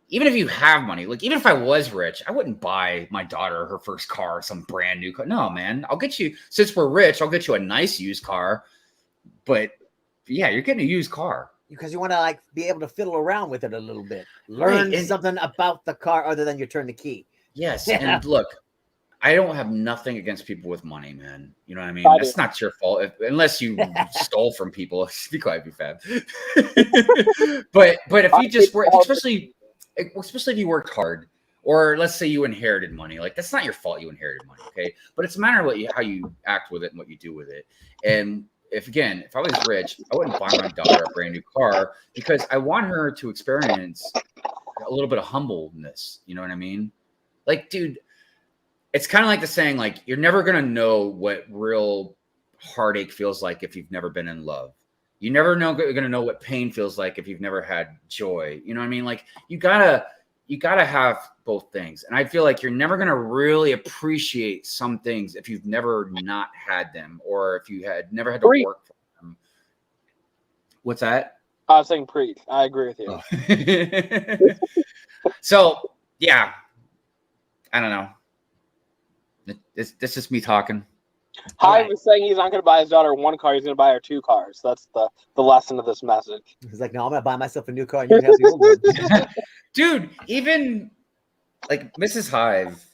even if you have money, like even if I was rich, I wouldn't buy my daughter her first car, some brand new car. No, man, I'll get you, since we're rich, I'll get you a nice used car. But yeah, you're getting a used car. Because you want to like be able to fiddle around with it a little bit. Learn something about the car other than you turn the key. Yes. And look, I don't have nothing against people with money, man. You know what I mean? That's not your fault. Unless you stole from people. Be quiet, be fab. But if you just work, especially if you worked hard, or let's say you inherited money, like that's not your fault you inherited money, okay? But it's a matter of how you act with it and what you do with it. And if I was rich, I wouldn't buy my daughter a brand new car because I want her to experience a little bit of humbleness. You know what I mean? Like, dude, it's kind of like the saying, like, you're never going to know what real heartache feels like if you've never been in love. You're going to know what pain feels like if you've never had joy. You know what I mean? Like, you gotta have both things. And I feel like you're never going to really appreciate some things if you've never not had them, or if you had never had to work for them. What's that? I was saying preach. I agree with you. Oh. So, yeah. I don't know. It's just me talking. Hyde was saying he's not going to buy his daughter one car. He's going to buy her 2 cars. That's the lesson of this message. He's like, no, I'm going to buy myself a new car and you can have the old one. Dude, even like Mrs. Hive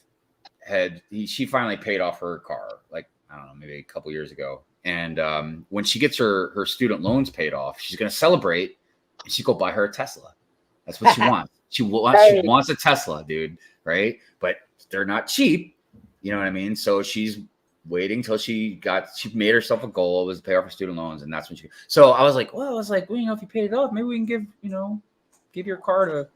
she finally paid off her car, like, I don't know, maybe a couple years ago. And when she gets her student loans paid off, she's going to celebrate and she'll go buy her a Tesla. That's what she wants. She wants a Tesla, dude. Right. But they're not cheap. You know what I mean? So she's waiting till she made herself a goal, was to pay off her student loans. And that's when so I was like, well, you know, if you paid it off, maybe we can give your car to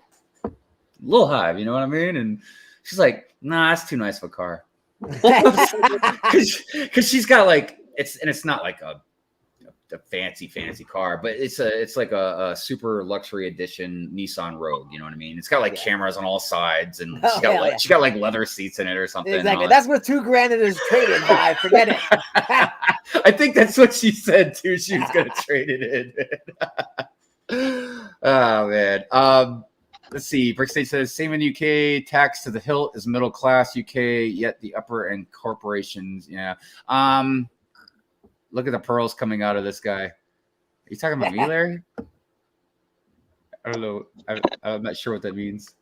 Lil Hive, you know what I mean? And she's like, nah, that's too nice of a car. Because she's got like, it's not like a fancy car, but it's like a super luxury edition Nissan Rogue, you know what I mean? It's got like cameras on all sides, and she got like leather seats in it or something. Exactly. That's worth $2,000 in his trade-in. Forget it. I think that's what she said too. She was gonna trade it in. Oh man. Let's see. Brickstate says same in UK. Tax to the hilt is middle class UK, yet the upper end corporations. Yeah. Look at the pearls coming out of this guy. Are you talking about me, Larry? I don't know. I'm not sure what that means.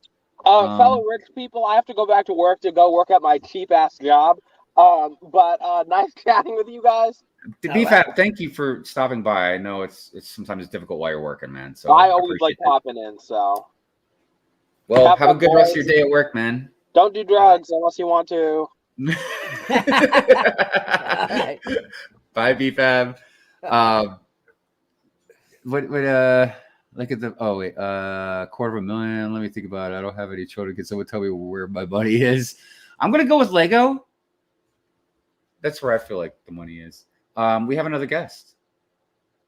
Fellow rich people, I have to go back to work at my cheap ass job. But nice chatting with you guys. BFAT, thank you for stopping by. I know it's sometimes difficult while you're working, man. So I always like popping in. So, well, have a good rest of your day at work, man. Don't do drugs unless you want to. Bye, BFAB. Look at the $250,000. Let me think about it. I don't have any children. Can someone tell me where my money is? I'm gonna go with Lego. That's where I feel like the money is. We have another guest.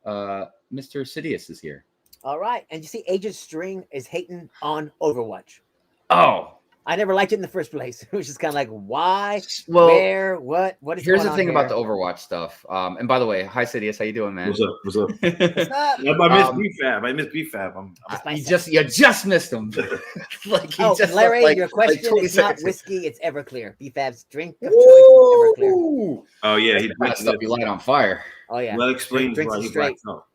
Mr. Sidious is here. All right. And you see, Agent String is hating on Overwatch. Oh. I never liked it in the first place. It was just kind of like, why, where, what is here's the thing about the Overwatch stuff. And by the way, hi Sidious, how you doing, man? What's up? What's up? I miss BFAB. You just missed him. Like Larry, your question is not whiskey, it's Everclear. BFAB's drink of choice is Everclear. Oh yeah, he that stuff you light on fire. Oh yeah. Well, explains why he blacked out.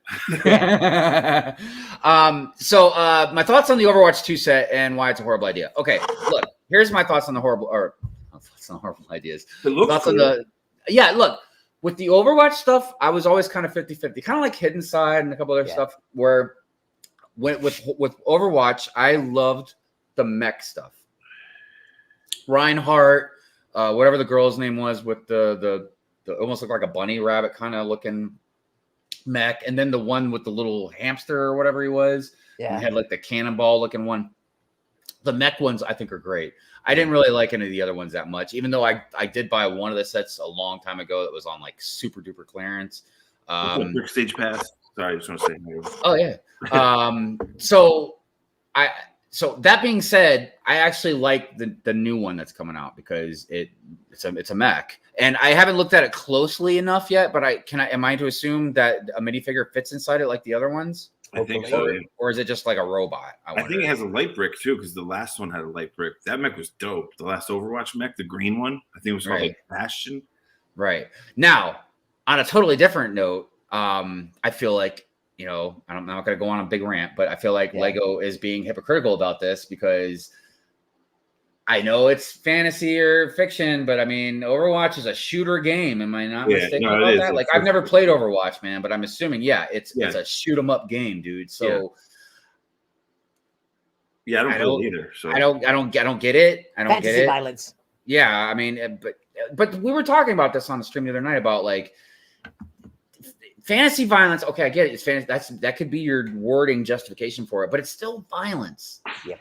So my thoughts on the Overwatch 2 set and why it's a horrible idea. Okay, look, here's my thoughts on the horrible ideas. It looks cool. look, with the Overwatch stuff, I was always kind of 50-50, kind of like Hidden Side and a couple other stuff where with Overwatch, I loved the mech stuff. Reinhardt, whatever the girl's name was with the almost looked like a bunny rabbit kind of looking mech, and then the one with the little hamster or whatever he was. Yeah. And had like the cannonball looking one. The mech ones I think are great. I didn't really like any of the other ones that much, even though I did buy one of the sets a long time ago that was on like super duper clearance. Stage pass. Sorry, I just want to say. Oh yeah. So that being said, I actually like the new one that's coming out because it's a mech, and I haven't looked at it closely enough yet. But am I to assume that a minifigure fits inside it like the other ones? I think so. Or is it just like a robot? I think it has a light brick too, because the last one had a light brick. That mech was dope. The last Overwatch mech, the green one, I think it was called like Bastion. Right. Now, on a totally different note, I feel like, I'm not going to go on a big rant, but I feel like Lego is being hypocritical about this because I know it's fantasy or fiction, but I mean, Overwatch is a shooter game. Am I not mistaken about that? Like, I've never played Overwatch, man, but I'm assuming, it's a shoot 'em up game, dude. So, I don't play it either. So I don't get it. I don't fantasy get it. Violence. Yeah, I mean, but we were talking about this on the stream the other night about like fantasy violence. Okay, I get it. It's fantasy. That could be your wording justification for it, but it's still violence. Yeah.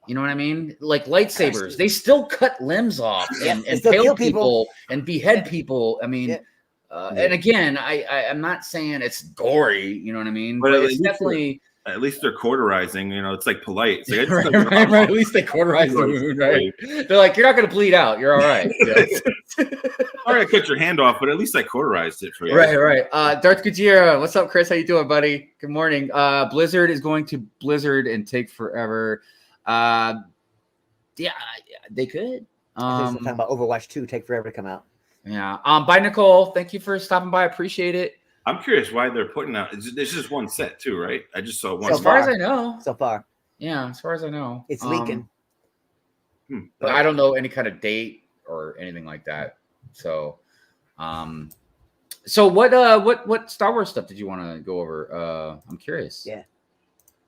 You know what I mean? Like lightsabers, they still cut limbs off and kill people and behead people. I mean, and again, I'm not saying it's gory. You know what I mean? But it's definitely. At least they're cauterizing. It's like polite. It's like, right. At least they cauterize the wound, right? They're like, you're not going to bleed out. You're all right. All right, cut your hand off, but at least I cauterized it for you. Right. Darth Gutierrez, what's up, Chris? How you doing, buddy? Good morning. Blizzard is going to blizzard and take forever. Yeah, they could. Talking about Overwatch 2 take forever to come out. Yeah. Bye, Nicole. Thank you for stopping by. I appreciate it. I'm curious why they're putting out. It's just one set too, right? I just saw one. As far as I know. So far. Yeah, as far as I know. It's leaking. But I don't know any kind of date or anything like that. So, what Star Wars stuff did you want to go over? I'm curious. Yeah.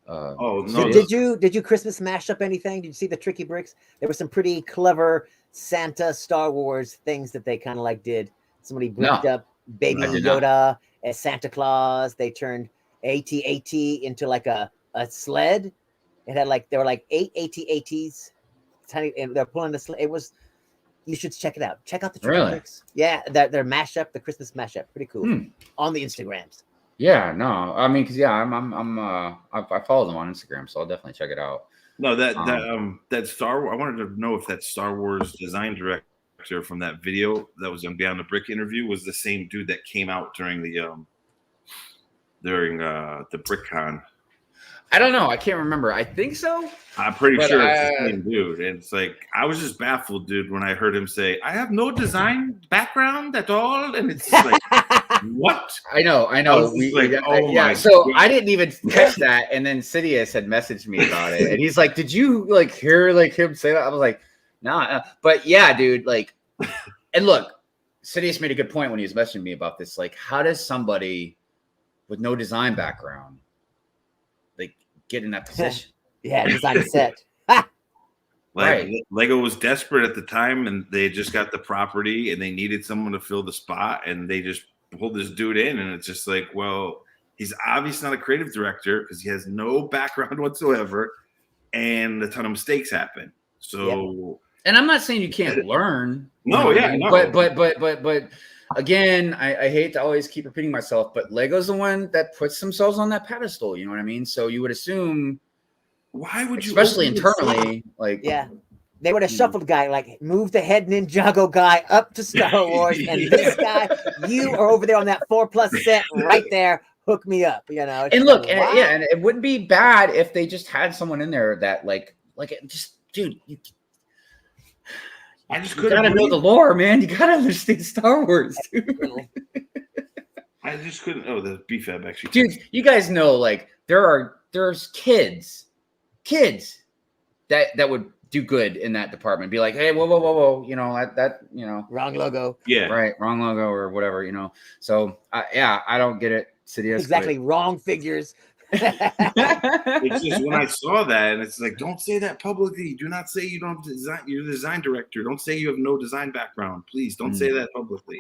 No. Did you Christmas mash up anything? Did you see the tricky bricks? There were some pretty clever Santa Star Wars things that they kind of like did. Somebody bricked up Baby Yoda as Santa Claus. They turned AT-AT into like a sled. It had there were like 8 AT-ATs. Tiny, and they're pulling the sled. It was. You should check it out. Check out the tricky bricks. Yeah, their mashup, the Christmas mashup, pretty cool on the Instagrams. Yeah, no, I mean, because I follow them on Instagram, so I'll definitely check it out. No, that Star Wars. I wanted to know if that Star Wars design director from that video that was on Beyond the Brick interview was the same dude that came out during the BrickCon. I don't know. I can't remember. I think so. I'm pretty sure it's the same dude. And it's like, I was just baffled, dude, when I heard him say, I have no design background at all. And it's like, what? I know. So I didn't even catch that. And then Sidious had messaged me about it. And he's like, did you hear him say that? I was like, nah. But yeah, dude, and look, Sidious made a good point when he was messaging me about this. Like, how does somebody with no design background get in that position? Design a set. Lego was desperate at the time, and they just got the property, and they needed someone to fill the spot, and they just pulled this dude in, and it's just like, well, he's obviously not a creative director because he has no background whatsoever, and a ton of mistakes happen. So, and I'm not saying you can't learn. No, but again, I hate to always keep repeating myself, but Lego's the one that puts themselves on that pedestal. You know what I mean? So you would assume, why would you, especially internally, they would have shuffled the guy, move the head Ninjago guy up to Star Wars, and this guy, you are over there on that 4+ set right there. Hook me up, And look, and it wouldn't be bad if they just had someone in there that dude. I just couldn't know the lore, man. You gotta understand Star Wars, dude. I just couldn't. Oh, the BFAB actually. Dude, you guys know, there's kids that would do good in that department. Be like, hey, whoa, you know, that you know, Wrong logo. Yeah. right, wrong logo or whatever, you know. So yeah, I don't get it. City Exactly, wrong figures. It's just when I saw that, and it's like, don't say that publicly. Do not say you don't design. You're the design director. Don't say you have no design background. Please don't say that publicly,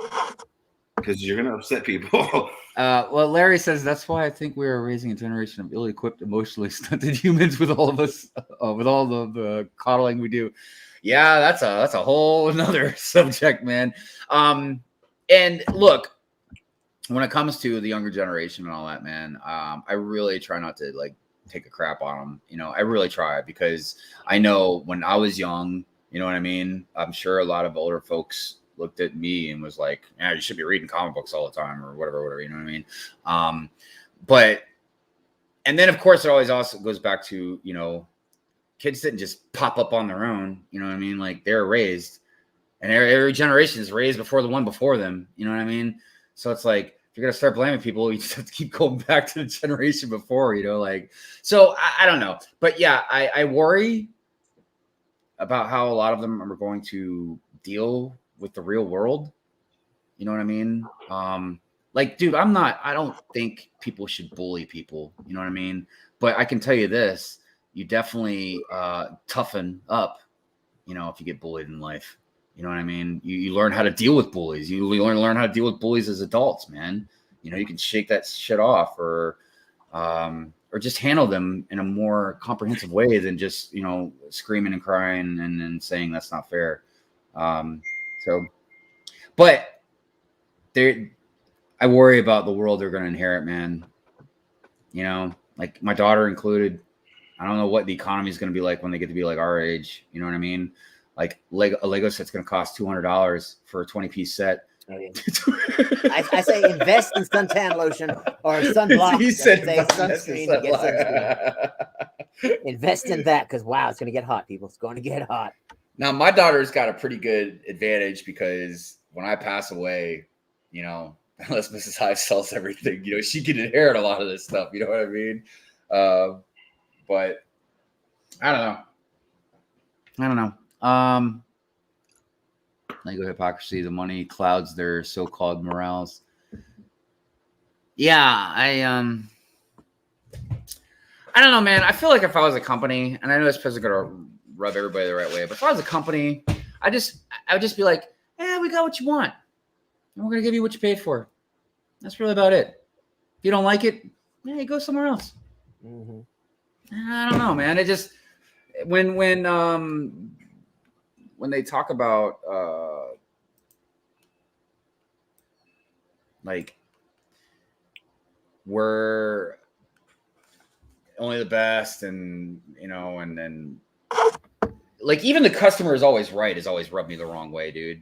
because you're gonna upset people. Well, Larry says that's why I think we are raising a generation of ill-equipped, emotionally stunted humans. With all of us, with all the coddling we do. Yeah, that's a whole another subject, man. And look, when it comes to the younger generation and all that, man, I really try not to like take a crap on them. You know, I really try, because I know when I was young, you know what I mean? I'm sure a lot of older folks looked at me and was like, yeah, you should be reading comic books all the time or whatever, you know what I mean? But, and then of course it always also goes back to, you know, kids didn't just pop up on their own, you know what I mean? Like they were raised, and every generation is raised before the one before them, you know what I mean? So it's like, if you're going to start blaming people, you just have to keep going back to the generation before, you know, like, so I don't know. But yeah, I worry about how a lot of them are going to deal with the real world. You know what I mean? Like, dude, I don't think people should bully people. You know what I mean? But I can tell you this, you definitely toughen up, you know, if you get bullied in life. You know what I mean? You learn how to deal with bullies. You learn how to deal with bullies as adults, man. You know, you can shake that shit off, or just handle them in a more comprehensive way than just, you know, screaming and crying and saying that's not fair. But I worry about the world they're going to inherit, man. You know, like my daughter included. I don't know what the economy is going to be like when they get to be like our age. You know what I mean? Like a Lego set's going to cost $200 for a 20-piece set. Oh, yeah. I say invest in suntan lotion or sunblock. He said sunscreen to get sunscreen. Invest in that, because wow, it's going to get hot, people. It's going to get hot. Now, my daughter's got a pretty good advantage, because when I pass away, you know, unless Mrs. Hive sells everything, you know, she can inherit a lot of this stuff. You know what I mean? But I don't know. Lego hypocrisy, the money clouds their so-called morals. Yeah, I don't know, man. I feel like if I was a company, and I know this isn't gonna rub everybody the right way, but if I was a company, I would just be like, "Yeah, we got what you want, and we're gonna give you what you paid for." That's really about it. If you don't like it, yeah, you go somewhere else. Mm-hmm. I don't know, man. It just when they talk about like we're only the best, and you know, and then like even the customer is always right has always rubbed me the wrong way, dude.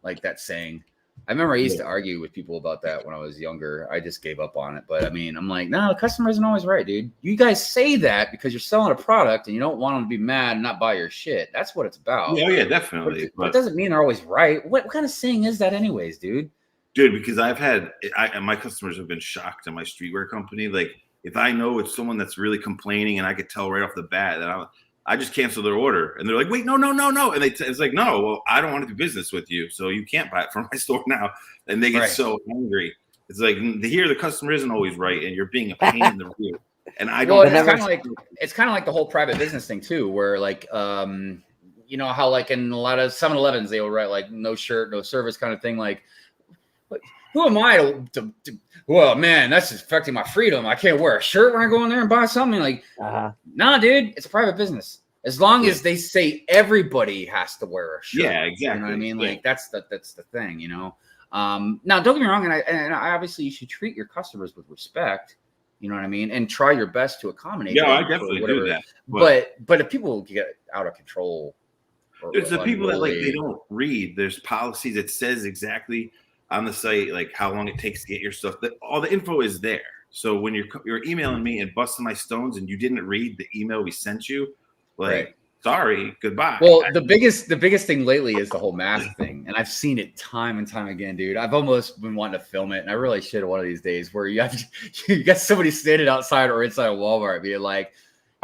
Like that saying. I remember I used to argue with people about that when I was younger. I just gave up on it. But I mean, I'm like, no, the customer isn't always right, dude. You guys say that because you're selling a product and you don't want them to be mad and not buy your shit. That's what it's about. Yeah, yeah, definitely. But it doesn't mean they're always right. What kind of saying is that anyways, dude? Dude, because my customers have been shocked at my streetwear company. Like, if I know it's someone that's really complaining and I could tell right off the bat that I just cancel their order, and they're like, "Wait, no," and it's like, "No, well, I don't want to do business with you, so you can't buy it from my store now." And they get so angry. It's like the customer isn't always right, and you're being a pain in the rear. And I don't. Well, it's kind of like the whole private business thing too, where like you know how like in a lot of 7-Elevens they will write like no shirt, no service kind of thing. Like, who am I to well, man, that's affecting my freedom. I can't wear a shirt when I go in there and buy something. Like, nah, dude, it's a private business. As long as they say everybody has to wear a shirt. Yeah, exactly. You know what I mean? Like that's the thing, you know. Now don't get me wrong, and I obviously you should treat your customers with respect. You know what I mean? And try your best to accommodate. Yeah, I definitely do that. But if people get out of control, it's the people that like they don't read. There's policies that says exactly on the site like how long it takes to get your stuff. All the info is there. So when you're emailing me and busting my stones and you didn't read the email we sent you, like sorry, goodbye. Well, the biggest thing lately is the whole mask thing, and I've seen it time and time again, dude. I've almost been wanting to film it, and I really should one of these days. Where you got somebody standing outside or inside a Walmart being like,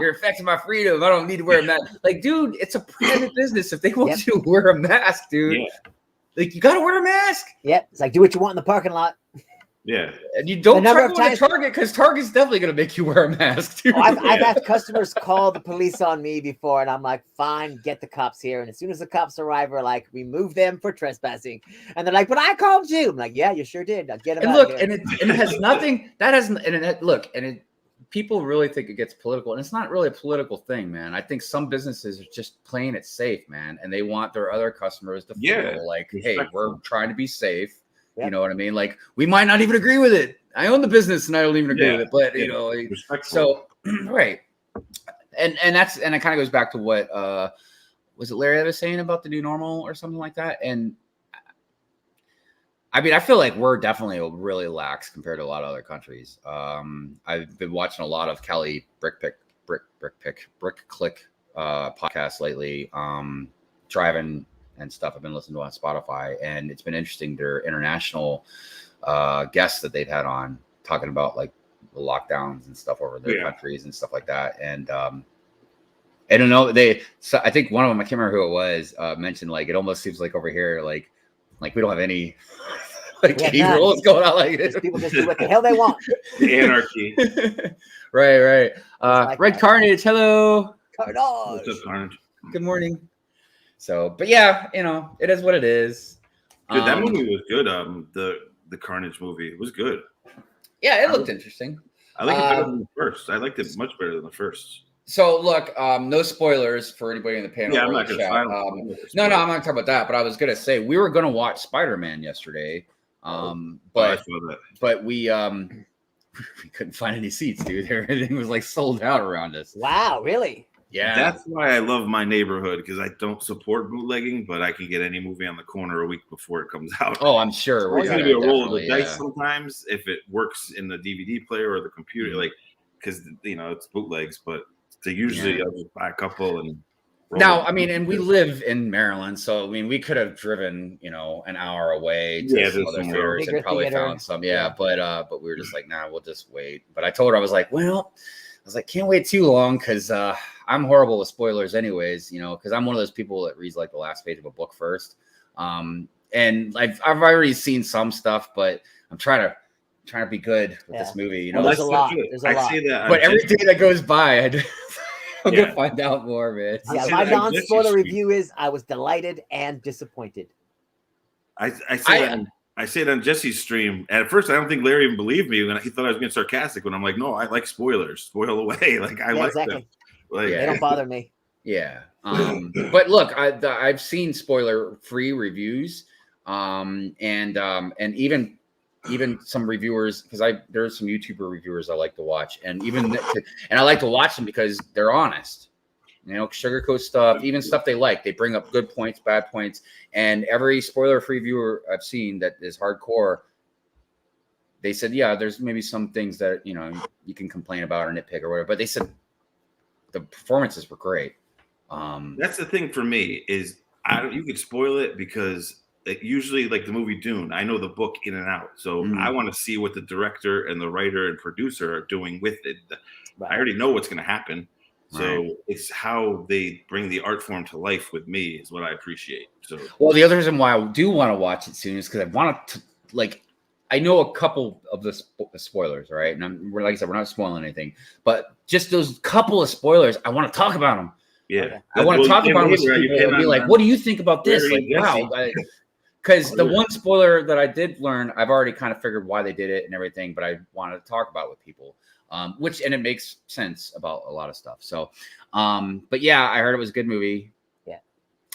You're affecting my freedom. I don't need to wear a mask. Like, dude, it's a private business. If they want you to wear a mask, dude, like you gotta wear a mask. Yep. It's like do what you want in the parking lot. Yeah. And you don't try to go to Target because Target's definitely gonna make you wear a mask, dude. I've had customers call the police on me before, and I'm like, fine, get the cops here. And as soon as the cops arrive, we're like, remove them for trespassing. And they're like, but I called you. I'm like, yeah, you sure did. Now get them out of here. And it has nothing. That has people really think it gets political, and it's not really a political thing, man. I think some businesses are just playing it safe, man, and they want their other customers to feel like, hey, we're trying to be safe. Yep. You know what I mean? Like, we might not even agree with it. I own the business and I don't even agree with it, but you know, so right. And it kind of goes back to what was it Larry that was saying about the new normal or something like that? And I mean, I feel like we're definitely really lax compared to a lot of other countries. I've been watching a lot of Kelly Brick Click podcasts lately, driving and stuff. I've been listening to on Spotify, and it's been interesting. Their international guests that they've had on talking about like the lockdowns and stuff over their countries and stuff like that. And I don't know. I think one of them, I can't remember who it was, mentioned like it almost seems like over here, like we don't have any any rules going on like this. People just do what the hell they want. The anarchy. Right. Red Carnage, hello. Carnage. What's up, Carnage? Good morning. So, but yeah, you know, it is what it is. Dude, that movie was good. The Carnage movie, it was good. Yeah, it looked interesting. I like it better than the first. I liked it much better than the first. So look, no spoilers for anybody in the panel. Yeah, I'm not gonna no, I'm not talking about that. But I was gonna say we were gonna watch Spider-Man yesterday, but we couldn't find any seats, dude. Everything was like sold out around us. Wow, really? Yeah, that's why I love my neighborhood, because I don't support bootlegging, but I can get any movie on the corner a week before it comes out. Oh, I'm sure. It's gonna be a roll of the dice sometimes if it works in the DVD player or the computer, like because you know it's bootlegs, but they usually I'll just buy a couple and. Now, I mean, and we live in Maryland, so I mean, we could have driven, you know, an hour away to some other fairs and probably found some, but we were just like, nah, we'll just wait. But I told her, I was like, can't wait too long because I'm horrible with spoilers, anyways, you know, because I'm one of those people that reads like the last page of a book first. And I've already seen some stuff, but I'm trying to be good with this movie, you know. There's a lot. Say that, but every day that goes by, I'm gonna find out more, man. Yeah, my non-spoiler review is I was delighted and disappointed. I say it on Jesse's stream. At first, I don't think Larry even believed me when he thought I was being sarcastic. When I'm like, no, I like spoilers. Spoil away. Like I like them. Like, they don't bother me. Yeah. But look, I've seen spoiler-free reviews, and even some reviewers, because there's some YouTuber reviewers I like to watch, and I like to watch them because they're honest. You know, sugarcoat stuff, even stuff they like. They bring up good points, bad points, and every spoiler-free viewer I've seen that is hardcore, they said, yeah, there's maybe some things that you know you can complain about or nitpick or whatever, but they said the performances were great. That's the thing for me is you could spoil it because. Usually like the movie Dune, I know the book in and out, so I want to see what the director and the writer and producer are doing with it. I already know what's going to happen, so it's how they bring the art form to life with me is what I appreciate. So well, the other reason why I do want to watch it soon is because I want to I know a couple of the spoilers, right? And like I said, we're not spoiling anything, but just those couple of spoilers, I want to talk about them. Yeah, I want to talk about them with people and be like, what do you think about this? Like, wow. Because the one spoiler that I did learn, I've already kind of figured why they did it and everything, but I wanted to talk about it with people, and it makes sense about a lot of stuff. So, but yeah, I heard it was a good movie. Yeah.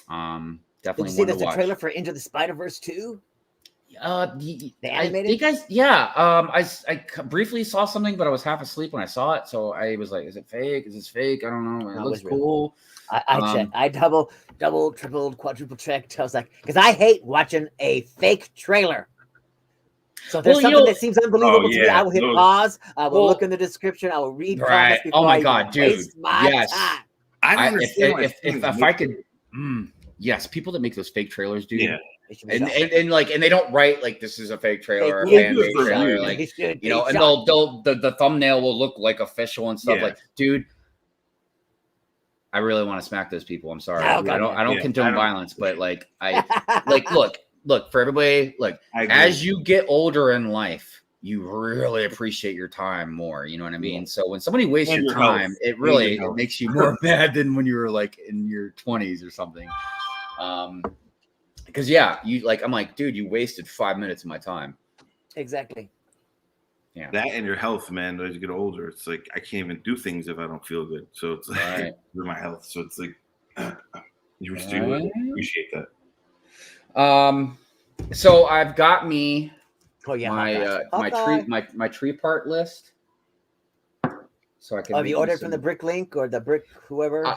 Definitely. Did you see there's a trailer for Into the Spider-Verse 2? The animated? You guys, yeah. I briefly saw something, but I was half asleep when I saw it, so I was like, "Is it fake? Is this fake? I don't know. It looks cool." I checked. I double, tripled, quadruple checked. I was like, because I hate watching a fake trailer. So if there's something that seems unbelievable to me, I will hit pause. I will look in the description. I will read. Right. Oh my God, dude. Yes. Time. I understand if I could. Yes, people that make those fake trailers, dude. Yeah. And they don't write like this is a fake trailer or fan-made trailer, like you know, and they'll the thumbnail will look like official and stuff. Like, dude, I really want to smack those people. I'm sorry. Oh, God, I don't yeah. condone I don't- violence, but like look for everybody. Look, I agree. as you get older in life, you really appreciate your time more. You know what I mean? Yeah. So when somebody wastes And your your health. time, it And really your health. makes you more mad than when you were like in your 20s or something. Because I'm like, dude, you wasted 5 minutes of my time. Exactly. Yeah. That and your health, man. As you get older, it's like I can't even do things if I don't feel good. So it's like Right. for my health. So it's like you really appreciate that. So I've got me Oh yeah. my tree part list. So I can. Have you ordered from the Brick Link or the Brick whoever? I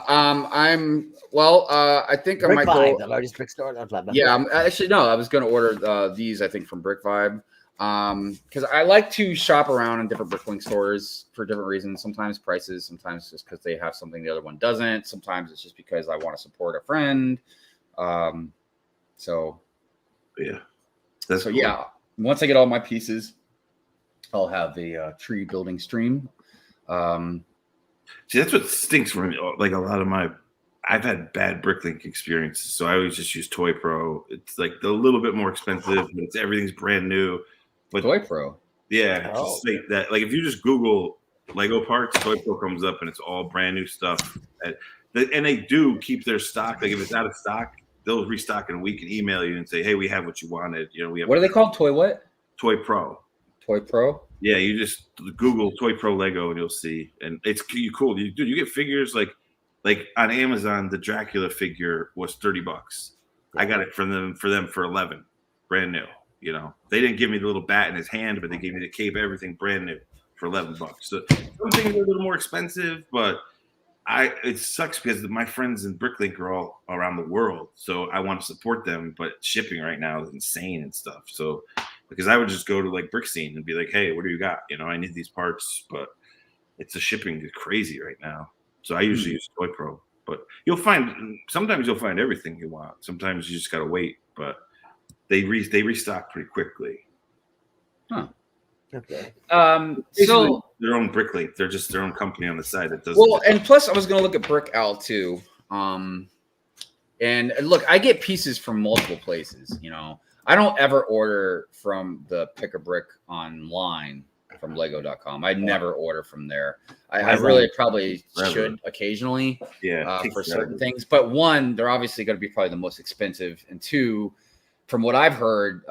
think Brick I might Vibe, go. the largest brick store. Blah, blah, blah. Yeah, I was going to order these. I think from Brick Vibe, because I like to shop around in different Bricklink stores for different reasons. Sometimes prices, sometimes just because they have something the other one doesn't. Sometimes it's just because I want to support a friend. So Yeah, that's cool. yeah. Once I get all my pieces, I'll have a tree building stream. See, that's what stinks for me. Like a lot of I've had bad Bricklink experiences, so I always just use Toy Pro. It's like a little bit more expensive, but everything's brand new. But Toy Pro, yeah, Oh. just like that. Like if you just Google Lego parts, Toy Pro comes up, and it's all brand new stuff. And they do keep their stock. Like if it's out of stock, they'll restock in a week and email you and say, "Hey, we have what you wanted." You know, we have. What are they called? Toy what? Toy Pro. Toy Pro. Yeah, you just Google Toy Pro Lego and you'll see, and it's cool. You get figures like on Amazon. The Dracula figure was $30. I got it from them for 11, brand new. You know, they didn't give me the little bat in his hand, but they gave me the cape, everything brand new for $11. So some things are a little more expensive, but it sucks because my friends in Bricklink are all around the world, so I want to support them, but shipping right now is insane and stuff. So because I would just go to like Brick Scene and be like, "Hey, what do you got? You know, I need these parts," but it's the shipping is crazy right now. So I usually use Toy Pro, but sometimes you'll find everything you want. Sometimes you just gotta wait, but they restock pretty quickly. Huh. Okay. So their own Bricklink, they're just their own company on the side that does. Well, and plus I was going to look at Brick Owl too. And look, I get pieces from multiple places. You know, I don't ever order from the Pick a Brick online from Lego.com. I never order from there. I really probably should occasionally, for certain things. But one, they're obviously going to be probably the most expensive, and two, from what I've heard,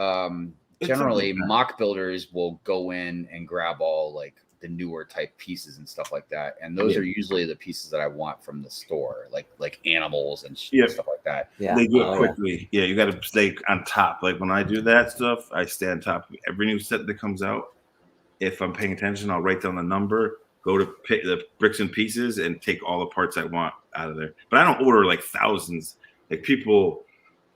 generally mock builders will go in and grab all like the newer type pieces and stuff like that, and those are usually the pieces that I want from the store, like animals and stuff like that. Yeah, they do it quickly. Yeah, you got to stay on top. Like when I do that stuff, I stay on top of every new set that comes out. If I'm paying attention, I'll write down the number, go to the bricks and pieces, and take all the parts I want out of there. But I don't order like thousands. Like people,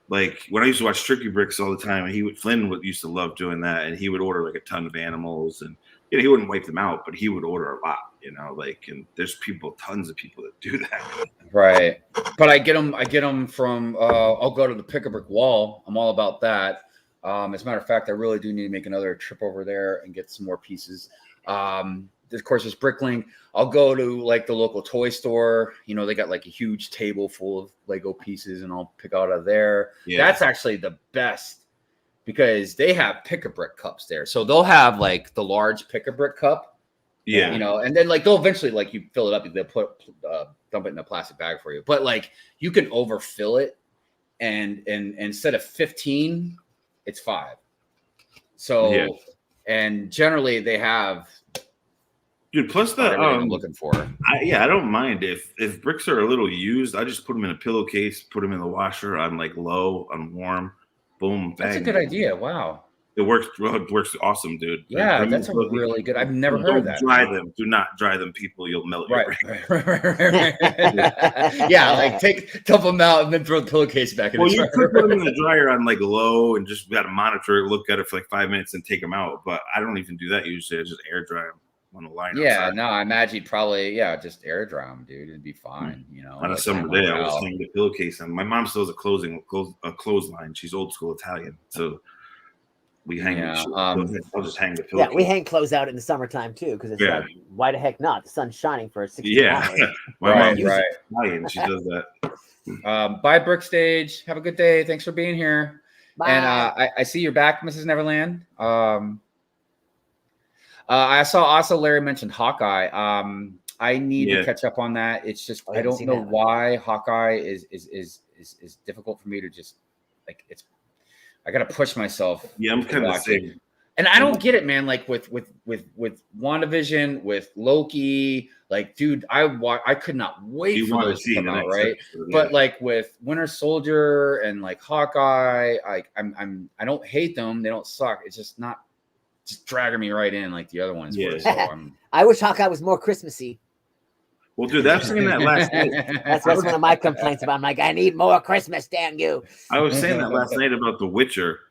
like when I used to watch Tricky Bricks all the time, Flynn used to love doing that, and he would order like a ton of animals, and he wouldn't wipe them out, but he would order a lot. And there's tons of people that do that. Right. But I get them from. I'll go to the Pick a Brick wall. I'm all about that. As a matter of fact, I really do need to make another trip over there and get some more pieces. Of course, there's Bricklink. I'll go to like the local toy store. You know, they got like a huge table full of Lego pieces, and I'll pick out of there. Yeah. That's actually the best because they have Pick a Brick cups there. So they'll have like the large Pick a Brick cup. Yeah. You know, and then like they'll eventually like you fill it up. They'll dump it in a plastic bag for you. But like you can overfill it, and instead of 15. It's 5. So, and generally they have. Dude, plus the I'm looking for. I don't mind if bricks are a little used. I just put them in a pillowcase, put them in the washer on like low, on warm, boom, bang. That's a good idea. Wow. It works. Well, it works awesome, dude. Yeah, that's a really good. I've never heard of that. Dry them. Do not dry them, people. You'll melt. Right. Yeah, like dump them out and then throw the pillowcase back in. Well, you could put them in the dryer on like low and just got to monitor it, look at it for like 5 minutes and take them out. But I don't even do that usually. I just air dry them on the line. Yeah, outside. no, I imagine you'd probably just air dry them, dude. It'd be fine. You know, on a summer day, I was hanging the pillowcase on. My mom still has a clothesline. She's old school Italian, so. We hang. Yeah, I'll just hang the pillow. Yeah, we hang clothes out in the summertime too, because it's like, why the heck not? The sun's shining for 16 hours. My Right, mom's right. Italian. She does that. Bye, Brick Stage. Have a good day. Thanks for being here. Bye. And I see you're back, Mrs. Neverland. I saw also Larry mentioned Hawkeye. I need to catch up on that. It's just I don't know why Hawkeye is difficult for me to just like. It's I gotta push myself. Yeah, I'm kind of the same. And I don't get it, man. Like with WandaVision, with Loki, like, dude, I could not wait for those to come out, right? But like with Winter Soldier and like Hawkeye, I don't hate them. They don't suck. It's just not dragging me right in like the other ones. Yeah. Were, so I wish Hawkeye was more Christmassy. Well, dude, that's saying that last night. That's one of my complaints about. I'm like, I need more Christmas, damn you. I was saying that last night about The Witcher.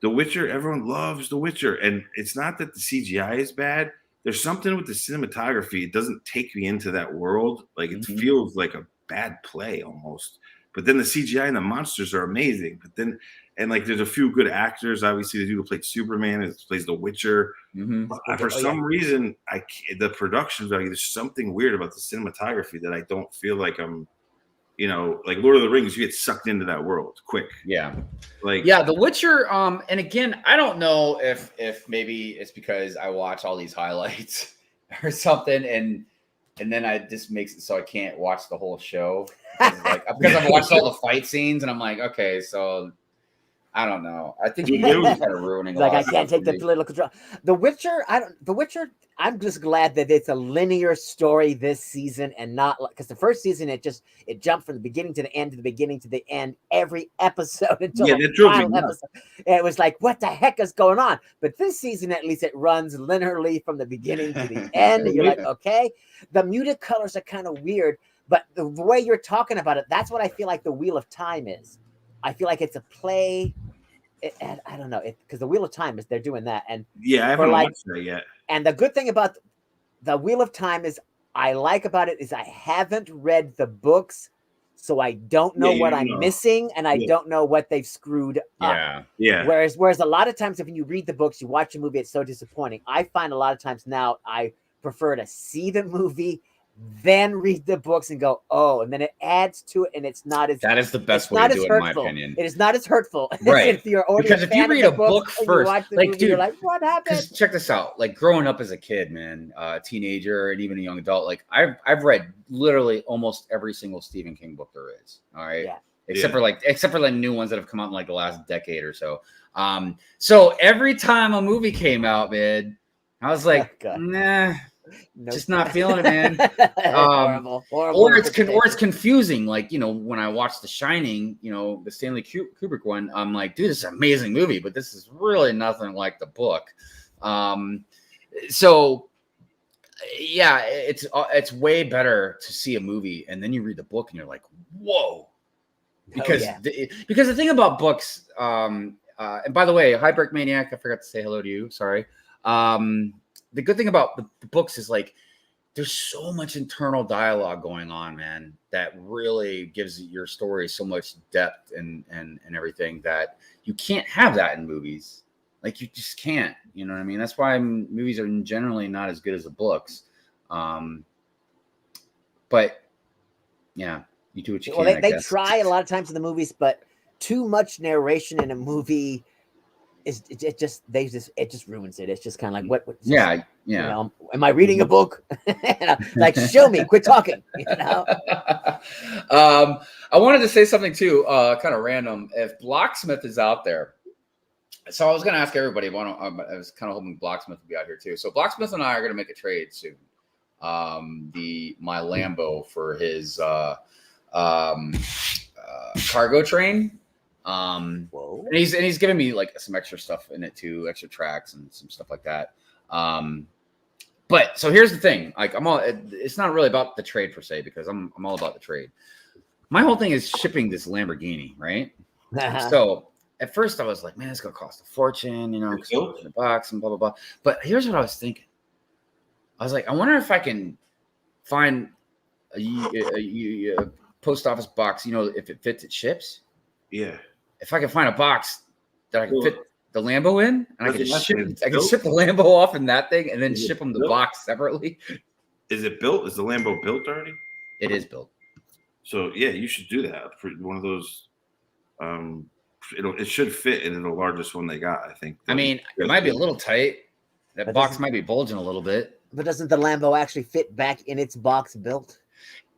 The Witcher, everyone loves The Witcher. And it's not that the CGI is bad. There's something with the cinematography. It doesn't take me into that world. Like, it feels like a bad play almost. But then the CGI and the monsters are amazing. But then, and like, there's a few good actors. Obviously, the dude who played Superman and plays The Witcher. For some reason, the production value, there's something weird about the cinematography that I don't feel like I'm, like Lord of the Rings, you get sucked into that world quick. Yeah. The Witcher. And again, I don't know if maybe it's because I watch all these highlights or something, and then I just makes it so I can't watch the whole show because I've watched all the fight scenes, and I'm like, okay, so I don't know. I think you're kind of ruining. Like, I can't take the political control. The Witcher. I'm just glad that it's a linear story this season and not because the first season it jumped from the beginning to the end to the beginning to the end every episode until the final episode. It was like, what the heck is going on? But this season, at least, it runs linearly from the beginning to the end. And you're like, okay. The muted colors are kind of weird, but the way you're talking about it, that's what I feel like the Wheel of Time is. I feel like it's a play. I don't know, because the Wheel of Time is they're doing that, and I haven't watched that yet. And the good thing about the Wheel of Time is I haven't read the books, so I don't know what I'm missing, and I don't know what they've screwed up. Yeah. Whereas a lot of times, if you read the books, you watch a movie, it's so disappointing. I find a lot of times now I prefer to see the movie, then read the books and go, oh, and then it adds to it, and it's not as that is the best way to do it, in my opinion. It is not as hurtful, right? If you're because if you read a book first, like, movie, dude, you're like, what happened? Check this out. Like growing up as a kid, man, teenager, and even a young adult, like I've read literally almost every single Stephen King book there is. All right, except for the new ones that have come out in like the last decade or so. So every time a movie came out, man, I was like, nah. Nope. Just not feeling it, man. Horrible. Or it's confusing. Like, when I watched The Shining, the Stanley Kubrick one, I'm like, dude, this is an amazing movie, but this is really nothing like the book. So yeah, it's way better to see a movie and then you read the book and you're like, whoa. Because because the thing about books, and by the way, hi Brick Maniac, I forgot to say hello to you. Sorry. The good thing about the books is like there's so much internal dialogue going on, man, that really gives your story so much depth and everything that you can't have that in movies. Like you just can't, you know what I mean? That's why movies are generally not as good as the books. But yeah, you do what you can. Well, they try a lot of times in the movies, but too much narration in a movie it just ruins it. It's just kind of like what yeah. Am I reading a book? Like, show me, quit talking. I wanted to say something too, kind of random. If Blocksmith is out there, so I was going to ask everybody. I was kind of hoping Blocksmith would be out here too. So Blocksmith and I are going to make a trade soon. My Lambo for his cargo train. And he's giving me like some extra stuff in it too, extra tracks and some stuff like that. But so here's the thing, like it's not really about the trade per se, because I'm all about the trade. My whole thing is shipping this Lamborghini, right? So at first I was like, man, it's going to cost a fortune, $100 and blah, blah, blah. But here's what I was thinking. I was like, I wonder if I can find a post office box, if it fits, it ships. Yeah. If I can find a box that I can fit the Lambo in, and I can ship the Lambo off in that thing, and then ship them the box separately. Is it built? Is the Lambo built already? It is built. So yeah, you should do that for one of those. It should fit in the largest one they got. I think. I mean, it might be a little tight. That box might be bulging a little bit. But doesn't the Lambo actually fit back in its box built?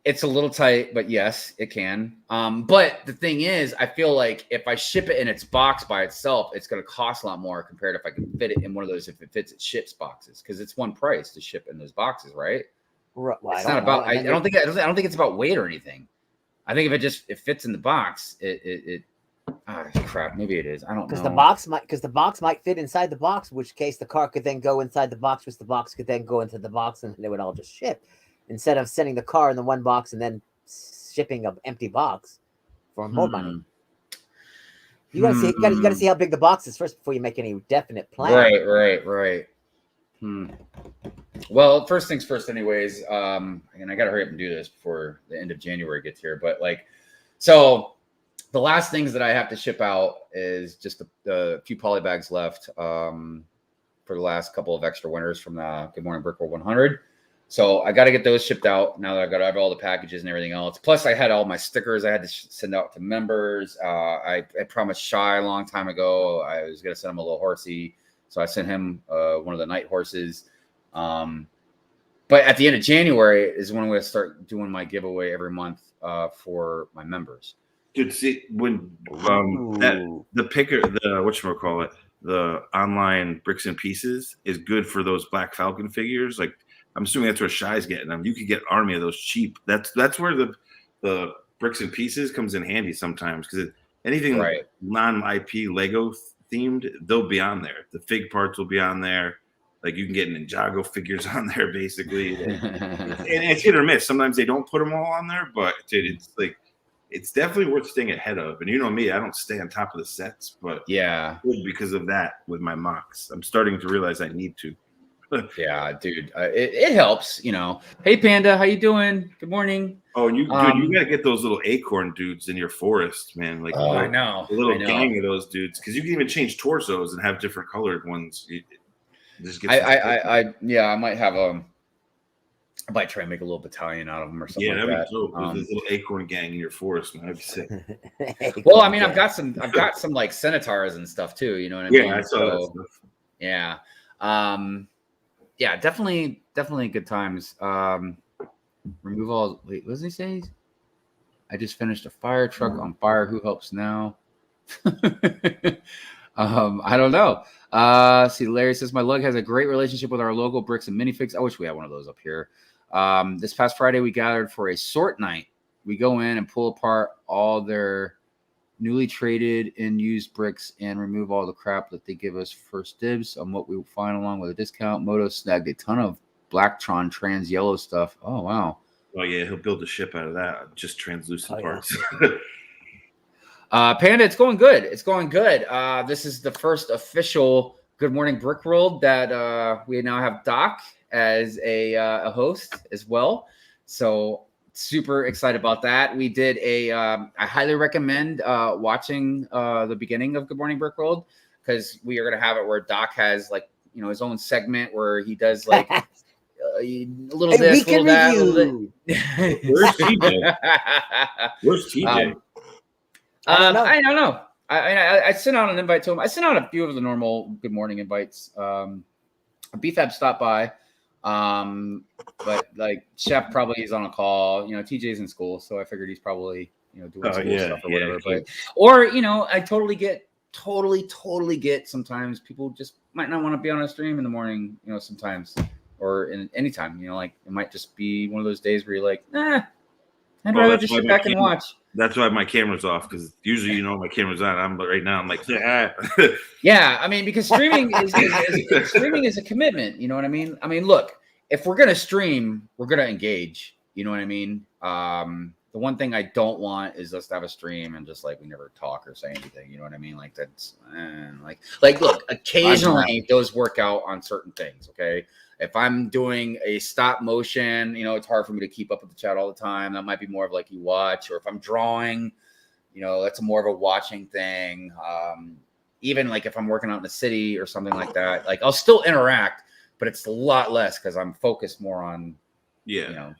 It's a little tight, but yes, it can. But the thing is, I feel like if I ship it in its box by itself, it's going to cost a lot more compared if I can fit it in one of those, if it fits its ships boxes, because it's one price to ship in those boxes, right? Well, it's not about. I don't think it's about weight or anything. I think if it fits in the box, crap. Maybe it is. I don't know. Because the box might fit inside the box, which case the car could then go inside the box, which the box could then go into the box, and they would all just ship. Instead of sending the car in the one box and then shipping an empty box for more money. You gotta see how big the box is first before you make any definite plan. Right. Well, first things first, anyways. And I gotta hurry up and do this before the end of January gets here. But so the last things that I have to ship out is just the few poly bags left for the last couple of extra winners from the Good Morning Brickworld 100. So I got to get those shipped out now that I've got to have all the packages and everything else. Plus, I had all my stickers I had to send out to members. I promised Shy a long time ago I was going to send him a little horsey. So I sent him one of the night horses. But at the end of January is when I'm going to start doing my giveaway every month for my members. Dude, see, when the picker, whatchamacallit, the online bricks and pieces is good for those Black Falcon figures. Like, I'm assuming that's where Shy's getting them. You could get army of those cheap. That's where the bricks and pieces comes in handy sometimes, because anything non-IP Lego themed, they'll be on there. The fig parts will be on there. Like, you can get Ninjago figures on there, basically. And it's hit or miss. Sometimes they don't put them all on there, but dude, it's definitely worth staying ahead of. And you know me, I don't stay on top of the sets, but because of that with my mocks, I'm starting to realize I need to. Yeah, dude, it helps, you know. Hey, Panda, how you doing? Good morning. Oh, you gotta get those little acorn dudes in your forest, man. Like, I know, a little gang of those dudes, because you can even change torsos and have different colored ones. I might have I might try and make a little battalion out of them or something. Yeah, like that'd that. be dope. There's a little acorn gang in your forest, man. That'd be sick. Well, I mean, I've got some like cenotaurs and stuff too. You know what I mean? Yeah, I saw that stuff. Yeah. Yeah, definitely good times. Remove all. Wait, what does he say? I just finished a fire truck on fire. Who helps now? I don't know. See, Larry says my lug has a great relationship with our local bricks and minifigs. I wish we had one of those up here. This past Friday, we gathered for a sort night. We go in and pull apart all their newly traded and used bricks and remove all the crap that they give us first dibs on what we will find along with a discount. Moto snagged a ton of Blacktron trans yellow stuff. Oh, wow. Oh, yeah. He'll build a ship out of that. Just translucent parts. Panda, it's going good. It's going good. This is the first official Good Morning Brickworld that we now have Doc as a host as well. So super excited about that. We did I highly recommend watching the beginning of Good Morning Brickworld, because we are going to have it where Doc has his own segment where he does like a little this, a little that. Where's TJ? Where's TJ? I don't know. I sent out an invite to him. I sent out a few of the normal good morning invites. BFAB stopped by. But like Chef probably is on a call. TJ's in school, so I figured he's probably doing school stuff or whatever. I totally get sometimes people just might not want to be on a stream in the morning. Sometimes or in any time. Like it might just be one of those days where you're like, I'd rather just sit back and watch. That's why my camera's off, because usually my camera's on. Right now I'm like, yeah. I mean, because streaming is a commitment. You know what I mean? I mean, look, if we're gonna stream, we're gonna engage. You know what I mean? The one thing I don't want is us to have a stream and just like we never talk or say anything. You know what I mean? Like that's like look, occasionally those work out on certain things. Okay. If I'm doing a stop motion, it's hard for me to keep up with the chat all the time. That might be more of like you watch, or if I'm drawing, that's more of a watching thing. even like if I'm working out in the city or something like that, like I'll still interact, but it's a lot less because I'm focused more on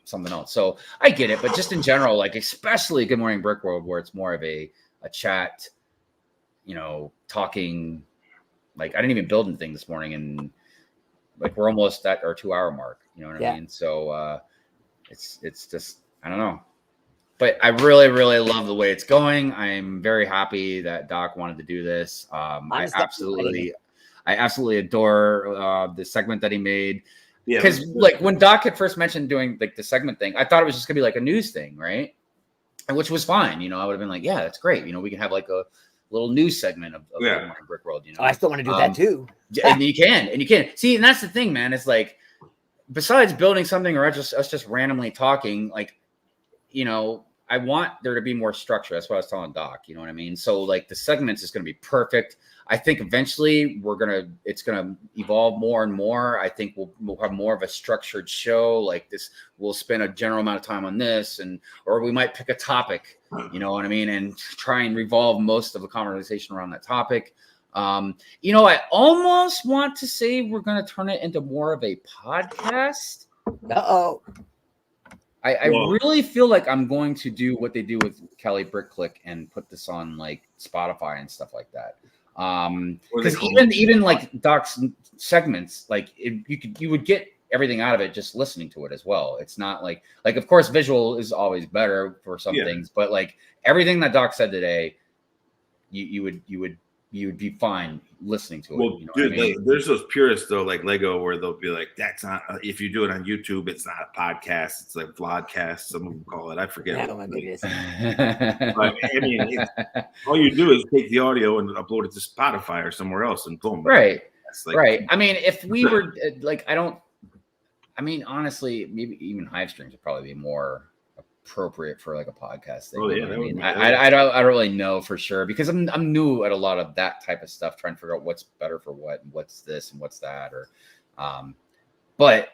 something else. So I get it, but just in general, like especially Good Morning Brick World, where it's more of a chat, talking. Like I didn't even build anything this morning, and like we're almost at our 2-hour mark. You know what I mean? So it's just I don't know. But I really, really love the way it's going. I'm very happy that Doc wanted to do this. I absolutely adore the segment that he made. Because like when Doc had first mentioned doing like the segment thing, I thought it was just gonna be like a news thing, right? And which was fine. I would have been like, yeah, that's great. We can have like a little news segment of Brick World. Oh, I still want to do that too. And you can see, and that's the thing, man. It's like besides building something or us just randomly talking, like I want there to be more structure. That's what I was telling Doc. You know what I mean? So like the segments is going to be perfect. I think eventually it's going to evolve more and more. I think we'll have more of a structured show like this. We'll spend a general amount of time on this or we might pick a topic, you know what I mean? And try and revolve most of the conversation around that topic. I almost want to say we're going to turn it into more of a podcast. Uh-oh. I really feel like I'm going to do what they do with Kelly Brick Click and put this on like Spotify and stuff like that. Because even like Doc's segments, like you would get everything out of it just listening to it as well. It's not like of course visual is always better for some things, but like everything that Doc said today, you would be fine listening to it. Well, dude, there's those purists though, like Lego, where they'll be like, "That's not. If you do it on YouTube, it's not a podcast. It's like vlogcast. Some of them call it. I forget." But, I mean, all you do is take the audio and upload it to Spotify or somewhere else, and boom. Right. Right. I mean, if we were like, honestly, maybe even Hive streams would probably be more appropriate for like a podcast thing. Oh yeah, I don't really know for sure because I'm new at a lot of that type of stuff, trying to figure out what's better for what and what's this and what's that but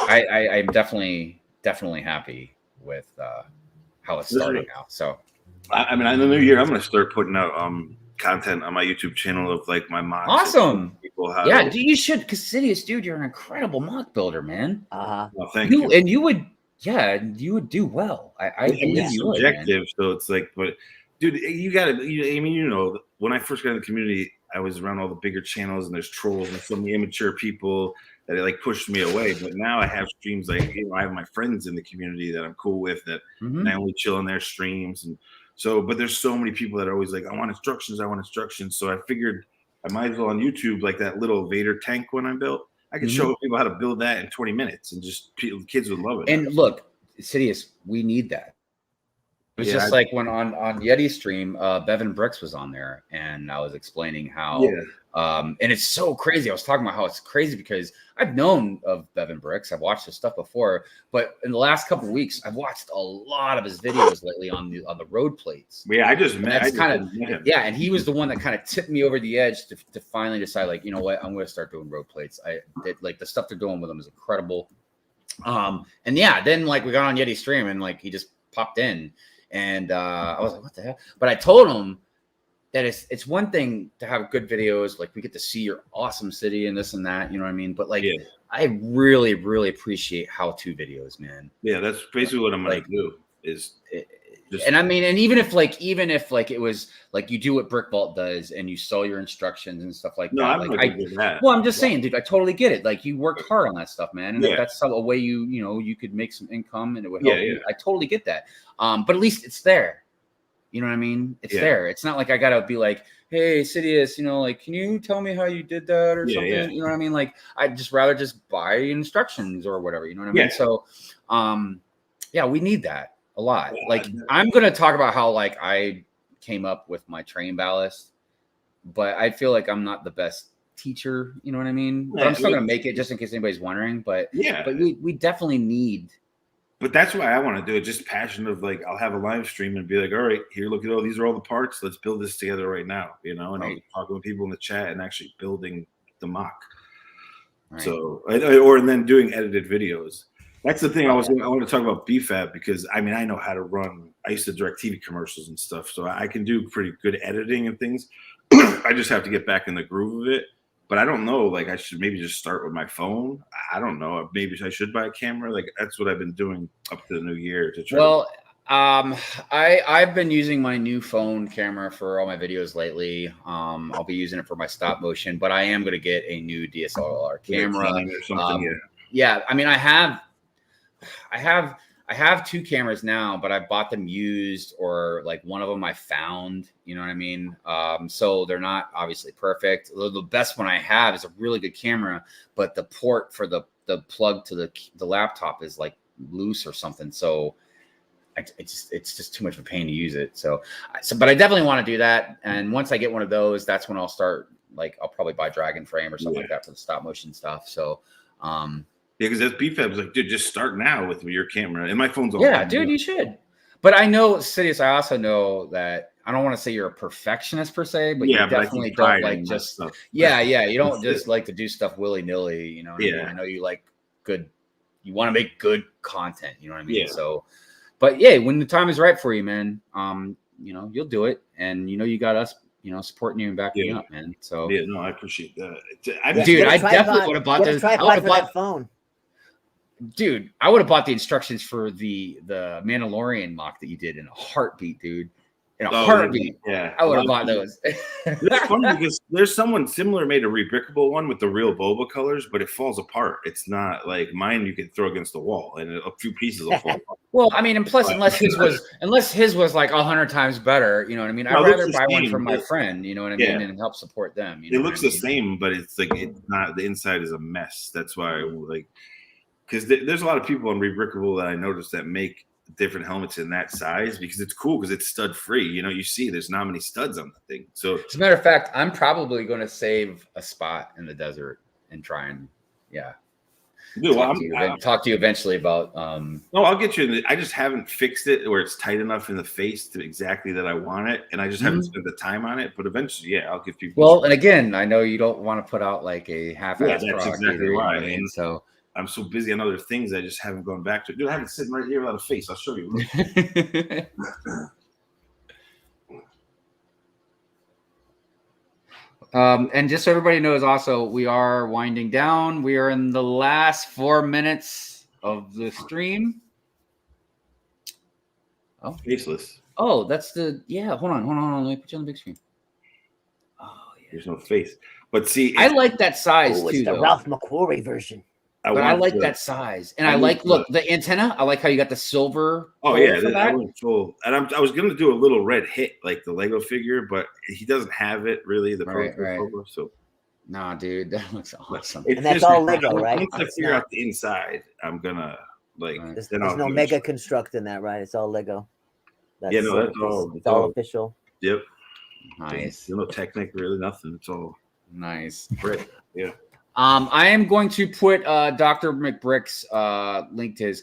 I'm definitely happy with how it's starting now. So I mean, in the new year, I'm going to start putting out content on my YouTube channel of like my mocks. Awesome. You should, because Sidious, dude, you're an incredible mock builder, man. Well, thank you. And you would do well. I believe you would. Subjective, so it's like, but dude, you got to. When I first got in the community, I was around all the bigger channels, and there's trolls and so many immature people that it like pushed me away. But now I have streams like I have my friends in the community that I'm cool with that I only chill on their streams, and so. But there's so many people that are always like, I want instructions. So I figured I might as well on YouTube, like that little Vader tank one I built. I could show people how to build that in 20 minutes, and just kids would love it. And look, Sidious, we need that. It was just like when on Yeti stream, Bevan Brooks was on there, and I was explaining how, and it's so crazy. I was talking about how it's crazy because I've known of Bevan Brooks. I've watched his stuff before, but in the last couple of weeks, I've watched a lot of his videos lately on the road plates. Yeah, I just met him. And he was the one that kind of tipped me over the edge to finally decide, like, you know what, I'm going to start doing road plates. Like the stuff they're doing with them is incredible. Then like we got on Yeti stream and like he just popped in. And I was like, what the hell? But I told him that it's one thing to have good videos. Like we get to see your awesome city and this and that, you know what I mean? But like, I really, really appreciate how-to videos, man. Yeah, that's basically what I'm going to do is and I mean, and even if it was like you do what Brick Vault does and you sell your instructions and stuff like that. I'm not gonna do that. Well, I'm just saying, dude, I totally get it. Like you worked hard on that stuff, man. And if that's a way you could make some income and it would help you. I totally get that. But at least it's there. You know what I mean? It's there. It's not like I gotta be like, hey, Sidious, like, can you tell me how you did that or something? You know what I mean? Like, I'd just rather just buy instructions or whatever. You know what I mean? So, we need that a lot. Like, I'm gonna talk about how like I came up with my train ballast, but I feel like I'm not the best teacher. You know what I mean? But I'm still gonna make it just in case anybody's wondering. But but we definitely need. But that's why I want to do it. Just passion of like, I'll have a live stream and be like, all right, here, look at all these are all the parts. Let's build this together right now, and I'll be talking with people in the chat and actually building the mock. Right. So, and then doing edited videos. That's the thing I want to talk about BFAB because I mean I know how to run. I used to direct TV commercials and stuff, so I can do pretty good editing and things. I just have to get back in the groove of it. But I don't know. Like I should maybe just start with my phone. I don't know. Maybe I should buy a camera. Like that's what I've been doing up to the new year to try. Well, I've been using my new phone camera for all my videos lately. I'll be using it for my stop motion, but I am going to get a new DSLR camera or something. Yeah. I mean, I have two cameras now, but I bought them used, or like one of them I found, you know what I mean? So they're not obviously perfect. The best one I have is a really good camera, but the port for the plug to the laptop is like loose or something. So it's just too much of a pain to use it. So, but I definitely want to do that. And once I get one of those, that's when I'll start, like, I'll probably buy Dragon Frame or something like that for the stop motion stuff. So, yeah, because that's BFAB's like, dude, just start now with your camera. And my phone's all dude, you should. But I know, Sidious, I also know that I don't want to say you're a perfectionist per se, but you definitely don't like just you don't just like to do stuff willy-nilly, you know what I mean? I know you like you want to make good content, you know what I mean? Yeah. So, but yeah, when the time is right for you, man, you know, you'll do it. And you know, you got us, you know, supporting you and backing you up, man. So yeah, no, I appreciate that. Dude, I definitely would have bought this. I would have bought phone. Dude, I would have bought the instructions for the Mandalorian mock that you did in a heartbeat, dude. In a heartbeat. Yeah. I would have bought those. It's funny because there's someone similar made a rebrickable one with the real boba colors, but it falls apart. It's not like mine you can throw against the wall and a few pieces will fall apart. Well, I mean, and plus, unless his was like 100 times better, you know what I mean? I'd rather buy one from my friend, you know what I mean, and help support them. You know it looks the same, but it's like it's not. The inside is a mess. That's why, like, because there's a lot of people on rebrickable that I noticed that make different helmets in that size because it's cool because it's stud free. You know, you see there's not many studs on the thing. So as a matter of fact, I'm probably going to save a spot in the desert and try and talk to you eventually about no, I'll get you. I just haven't fixed it where it's tight enough in the face to exactly that I want it, and I just haven't spent the time on it. But eventually, I'll give people. Well, and again, I know you don't want to put out like a half-ass that's product exactly either, why. You know what I mean? So I'm so busy on other things, I just haven't gone back to it. Dude, I have it sitting right here without a face. I'll show you. And just so everybody knows, also, we are winding down. We are in the last 4 minutes of the stream. Oh, faceless. Oh, that's the Hold on. Let me put you on the big screen. Oh, yeah. There's no face, but see, I like that size too. It's the Ralph McQuarrie version. I like that size, and I like the antenna. I like how you got the silver. Oh yeah, that went full. And I was gonna do a little red hit like the Lego figure, but he doesn't have it really. The right. Logo, so nah, dude, that looks awesome. And that's all Lego, right? Once I figure out the inside, I'm gonna like. There's no mega construct in that, right? It's all Lego. That's all. It's all official. Yep. Nice. No Technic, really nothing. It's all nice. Brick. Yeah. I am going to put Dr. McBrick's link to his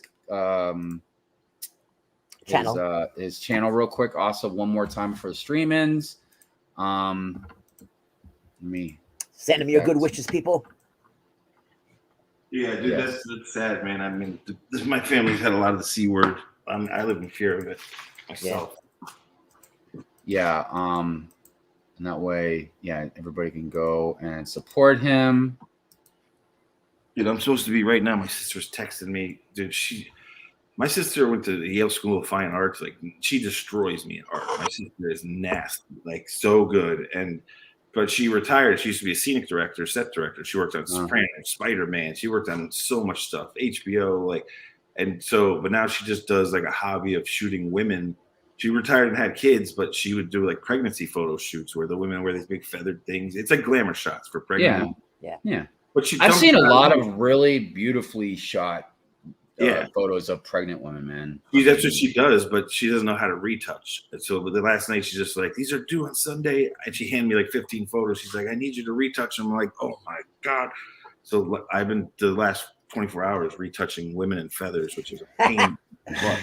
channel. His channel real quick. Also, one more time for the stream ends. Send him your good wishes, people. Yeah, dude, that's sad, man. I mean, my family's had a lot of the C word. I live in fear of it myself. Yeah. And that way, everybody can go and support him. Dude, I'm supposed to be right now. My sister's texting me. Dude, my sister went to the Yale School of Fine Arts. Like, she destroys me in art. My sister is nasty, like so good. But she retired. She used to be a scenic director, set director. She worked on Sopranos, Spider-Man. She worked on so much stuff, HBO, but now she just does like a hobby of shooting women. She retired and had kids, but she would do like pregnancy photo shoots where the women wear these big feathered things. It's like glamour shots for pregnant women. Yeah. But I've seen a lot of really beautifully shot photos of pregnant women, man. That's what she does, but she doesn't know how to retouch. And so the last night, she's just like, these are due on Sunday. And she handed me like 15 photos. She's like, I need you to retouch them. I'm like, oh my God. So I've been the last 24 hours retouching women in feathers, which is a pain.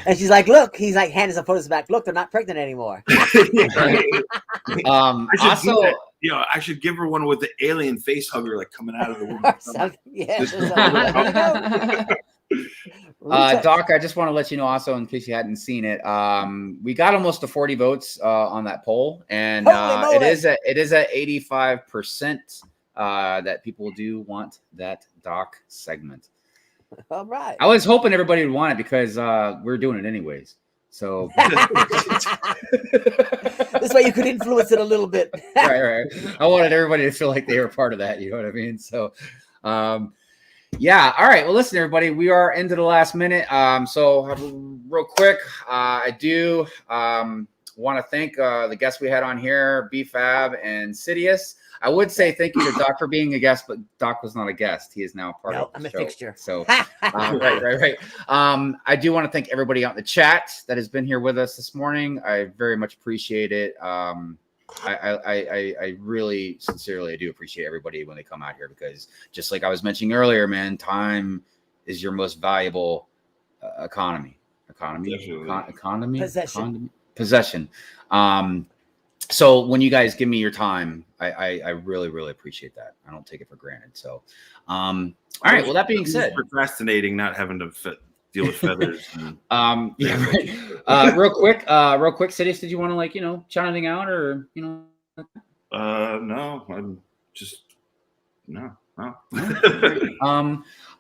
And she's like, look, he's like handing some photos back. Look, they're not pregnant anymore. I should give her one with the alien face hugger like coming out of the woman. Doc, I just want to let you know also, in case you hadn't seen it, we got almost to 40 votes on that poll, and it is at 85% that people do want that Doc segment. All right. I was hoping everybody would want it because we're doing it anyways. So this way you could influence it a little bit. right. I wanted everybody to feel like they were part of that. You know what I mean? So, yeah. All right. Well, listen, everybody, we are into the last minute. So real quick, I do want to thank the guests we had on here, BFAB and Sidious. I would say thank you to Doc for being a guest, but Doc was not a guest. He is now part of the show. I'm a fixture. So, right. I do want to thank everybody out in the chat that has been here with us this morning. I very much appreciate it. I really sincerely, I do appreciate everybody when they come out here, because just like I was mentioning earlier, man, time is your most valuable possession. So when you guys give me your time, I really, really appreciate that. I don't take it for granted. So, all right. Well, that being said, procrastinating, not having to deal with feathers. And, yeah, right. Real quick, Sidious, did you want to shout anything out, or no, I'm just no.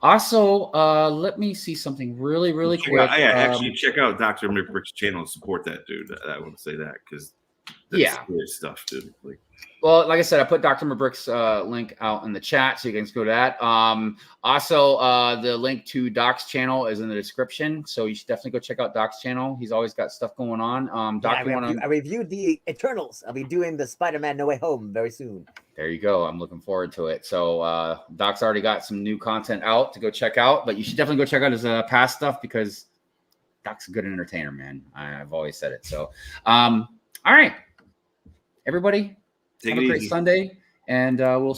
Also, let me see something really quick. Actually, check out Dr. McBrick's channel and support that dude. I want to say that because serious stuff, dude. Well, like I said, I put Dr. McBrick's link out in the chat, so you can just go to that. Also, the link to Doc's channel is in the description, so you should definitely go check out Doc's channel. He's always got stuff going on. Doc, I reviewed the Eternals. I'll be doing the Spider-Man No Way Home very soon. There you go. I'm looking forward to it. So Doc's already got some new content out to go check out, but you should definitely go check out his past stuff, because Doc's a good entertainer, man. I've always said it. So, all right. Everybody, have a great Sunday, and we'll